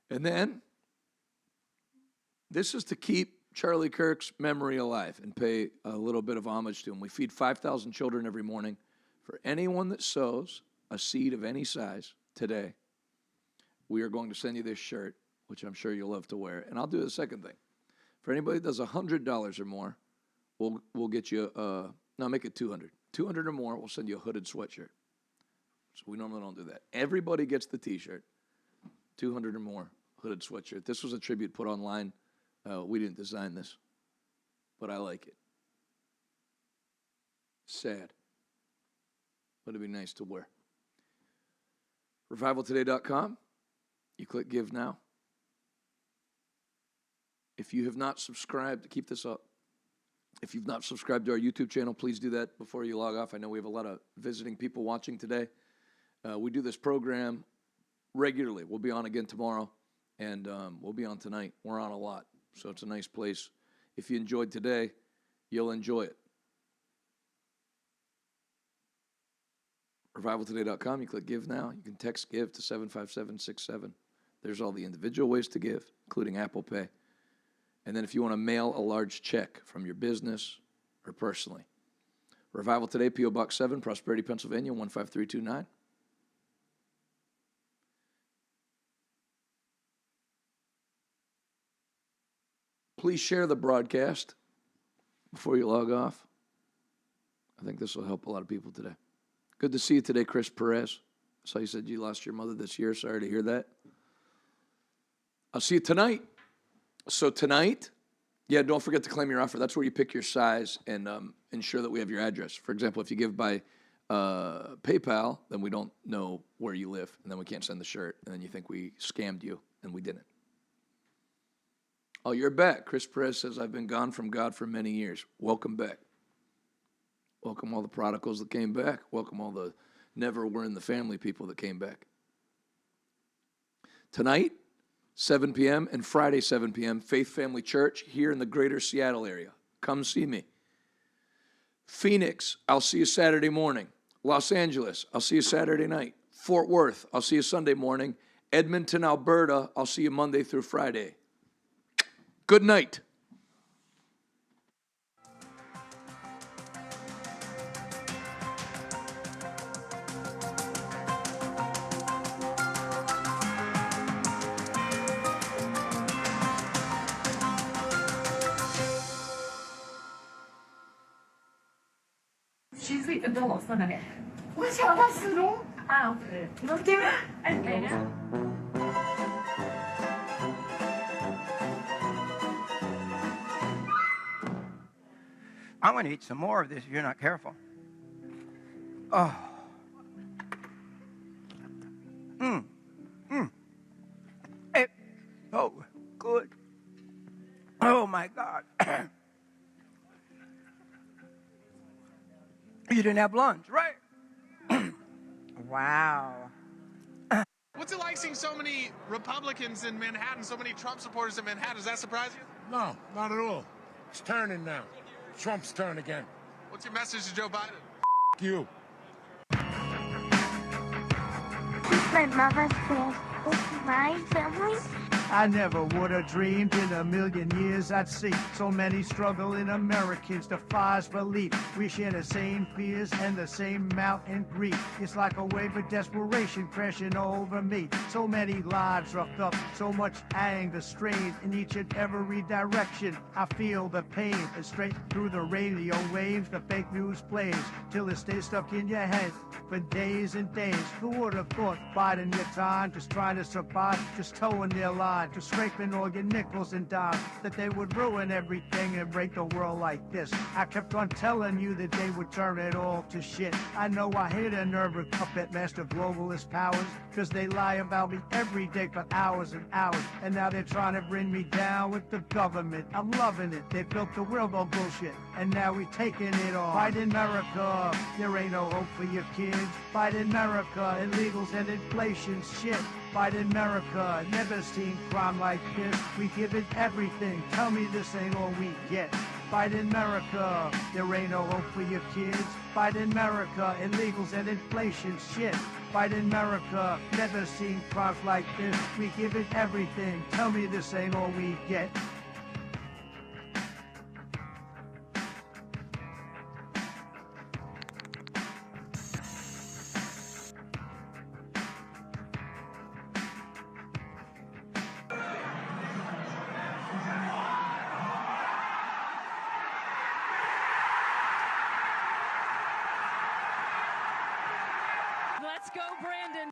[SPEAKER 1] And then, this is to keep Charlie Kirk's memory alive and pay a little bit of homage to him. We feed 5,000 children every morning. For anyone that sows a seed of any size today, we are going to send you this shirt, which I'm sure you'll love to wear. And I'll do the second thing. For anybody that does $100 or more, we'll get you, no, make it $200. $200 or more, we'll send you a hooded sweatshirt. So we normally don't do that. Everybody gets the T-shirt. 200 or more, hooded sweatshirt. This was a tribute put online. We didn't design this, but I like it. Sad. But it'd be nice to wear. RevivalToday.com. You click Give Now. If you have not subscribed, to keep this up, if you've not subscribed to our YouTube channel, please do that before you log off. I know we have a lot of visiting people watching today. We do this program regularly. We'll be on again tomorrow, and we'll be on tonight. We're on a lot, so it's a nice place. If you enjoyed today, you'll enjoy it. RevivalToday.com. You click Give Now. You can text Give to 75767. There's all the individual ways to give, including Apple Pay. And then if you want to mail a large check from your business or personally, Revival Today, P.O. Box 7, Prosperity, Pennsylvania, 15329. Please share the broadcast before you log off. I think this will help a lot of people today. Good to see you today, Chris Perez. I saw you said you lost your mother this year. Sorry to hear that. I'll see you tonight. So tonight, yeah, don't forget to claim your offer. That's where you pick your size and ensure that we have your address. For example, if you give by PayPal, then we don't know where you live, and then we can't send the shirt, and then you think we scammed you, and we didn't. Oh, you're back. Chris Perez says, I've been gone from God for many years. Welcome back. Welcome all the prodigals that came back. Welcome all the never were in the family people that came back. Tonight, 7 p.m. and Friday, 7 p.m., Faith Family Church here in the greater Seattle area. Come see me. Phoenix, I'll see you Saturday morning. Los Angeles, I'll see you Saturday night. Fort Worth, I'll see you Sunday morning. Edmonton, Alberta, I'll see you Monday through Friday. Good night.
[SPEAKER 6] I'm going to eat some more of this if you're not careful. Oh. It's so good. Oh, my God. You didn't have lunch, right? Wow.
[SPEAKER 10] What's it like seeing so many Republicans in Manhattan, so many Trump supporters in Manhattan? Does that surprise you?
[SPEAKER 19] No, not at all. It's turning now. Trump's turn again.
[SPEAKER 10] What's your message to Joe Biden?
[SPEAKER 19] You.
[SPEAKER 18] My mother said, it's my family.
[SPEAKER 8] I never would have dreamed in a million years I'd see so many struggling Americans defy belief. We share the same fears and the same mountain grief. It's like a wave of desperation crashing over me. So many lives roughed up, so much anger, strain in each and every direction. I feel the pain, and straight through the radio waves, the fake news plays till it stays stuck in your head for days and days. Who would have thought biding your time, just trying to survive, just towing their line, just scraping all your nickels and dimes, that they would ruin everything and break the world like this. I kept on telling you that they would turn it all to shit. I know I hate a nervous puppet master globalist powers, cause they lie about me every day for hours and hours, and now they're trying to bring me down with the government. I'm loving it. They built the world on bullshit, and now we taking it on. Fight in America, there ain't no hope for your kids. Fight in America, illegals and inflation shit. Fight in America, never seen crime like this. We give it everything. Tell me this ain't all we get. Fight in America, there ain't no hope for your kids. Fight in America, illegals and inflation shit. Fight in America, never seen crimes like this. We give it everything. Tell me this ain't all we get.
[SPEAKER 20] Let's go, Brandon.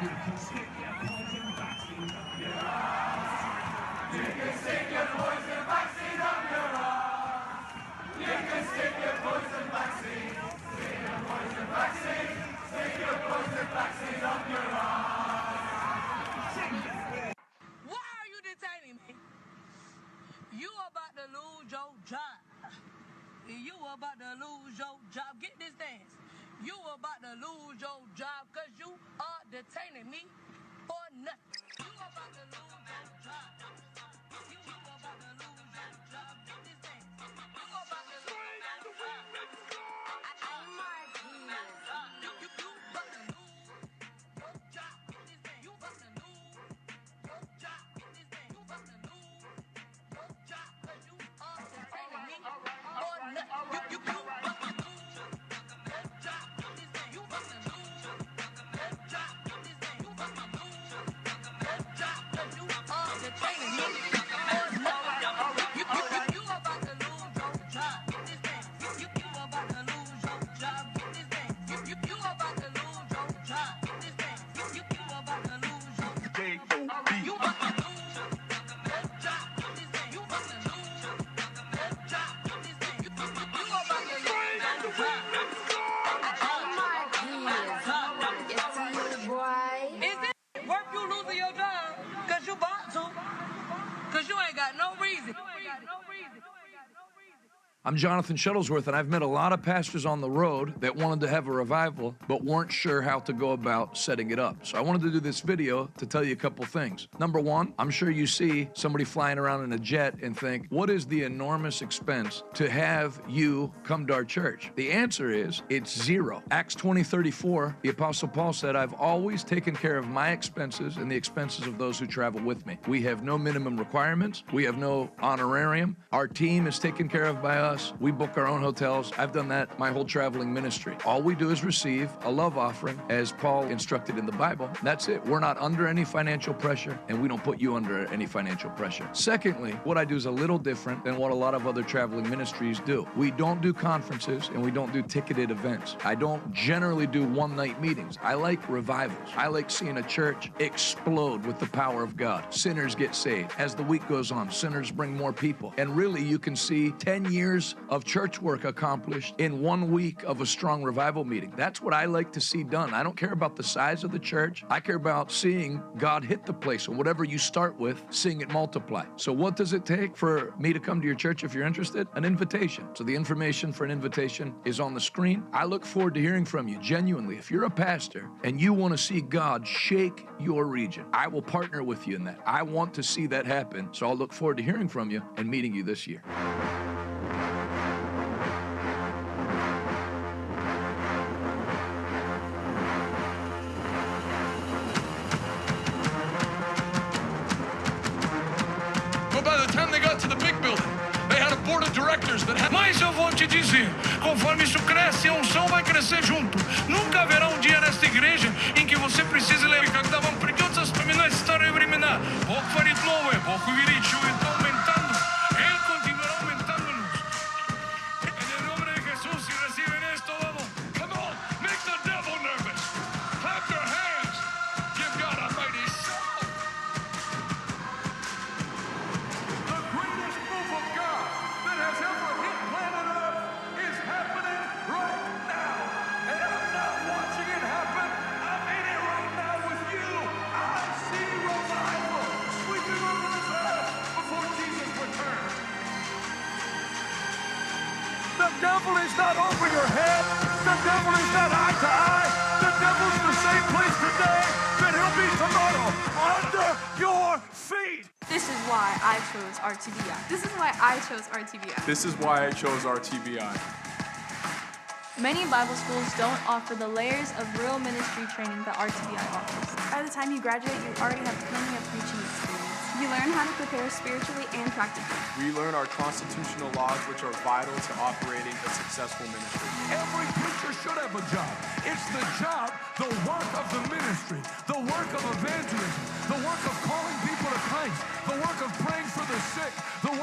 [SPEAKER 8] You can stick your voice in vaccine up your ass. You can stick your voice in vaccine up your ass. You can stick
[SPEAKER 20] You about to lose your job. You about to lose your job. Get this dance. You about to lose your job because you are detaining me for nothing. You about to lose your job. You about to lose your job. Get this dance. You about to lose your job. Oh my goodness. You about to lose your job. Get this dance. You about to lose your job. Get this dance. You about to lose your job because you are detaining me for nothing. You about to lose your job. Get this dance. You about to lose your job. Get this dance. You about to lose your job because you are detaining me for nothing. You about to lose your job. Get this dance. You about to lose your job. Get this dance. You about to lose your job. Get this dance. You about to lose your J-O-B. You about to lose your job. Get this dance. You about to lose your job. Get this dance. You about to lose your job. Oh my goodness. It's you, boy. Is it worth you losing your job? Cause you about to. Cause you ain't got no reason.
[SPEAKER 1] I'm Jonathan Shuttlesworth, and I've met a lot of pastors on the road that wanted to have a revival, but weren't sure how to go about setting it up. So I wanted to do this video to tell you a couple things. Number one, I'm sure you see somebody flying around in a jet and think, what is the enormous expense to have you come to our church? The answer is, it's zero. Acts 20:34, the Apostle Paul said, I've always taken care of my expenses and the expenses of those who travel with me. We have no minimum requirements. We have no honorarium. Our team is taken care of by us. We book our own hotels. I've done that my whole traveling ministry. All we do is receive a love offering as Paul instructed in the Bible. That's it. We're not under any financial pressure, and we don't put you under any financial pressure. Secondly, what I do is a little different than what a lot of other traveling ministries do. We don't do conferences and we don't do ticketed events. I don't generally do one-night meetings. I like revivals. I like seeing a church explode with the power of God. Sinners get saved. As the week goes on, sinners bring more people. And really, you can see 10 years of church work accomplished in 1 week of a strong revival meeting. That's what I like to see done. I don't care about the size of the church. I care about seeing God hit the place, and whatever you start with, seeing it multiply. So what does it take for me to come to your church if you're interested? An invitation. So the information for an invitation is on the screen. I look forward to hearing from you, genuinely. If you're a pastor and you want to see God shake your region, I will partner with you in that. I want to see that happen, so I'll look forward to hearing from you and meeting you this year.
[SPEAKER 4] Mas eu vou te dizer, conforme isso cresce, a unção vai crescer junto. Nunca haverá um dia nesta igreja em que você precise ler. Когда вам придется вспоминать старые времена, Бог творит новое, Бог увеличивает, aumentando. Él continuará aumentándonos. En el nombre de Jesús, si reciben esto, vamos. Come on, make the devil nervous. Clap your hands. Give God a mighty shout. The greatest move of God that has ever hit planet Earth is happening right now. And I'm not watching it happen. I'm in it right now with you. I see revival sweeping over this earth before Jesus returns. The devil is not over your head. The devil is not eye to eye. The devil's in the same place today that he'll be tomorrow, under your feet.
[SPEAKER 11] This is why I chose RTBI. This is why I chose RTBI.
[SPEAKER 13] This is why I chose RTBI.
[SPEAKER 11] Many Bible schools don't offer the layers of real ministry training that RTBI offers. By the time you graduate, you already have plenty of preaching experience. You learn how to prepare spiritually and practically.
[SPEAKER 13] We learn our constitutional laws, which are vital to operating a successful ministry.
[SPEAKER 4] Every preacher should have a job. It's the job, the work of the ministry, the work of evangelism, the work of calling people to Christ, the work of praying for the sick, the work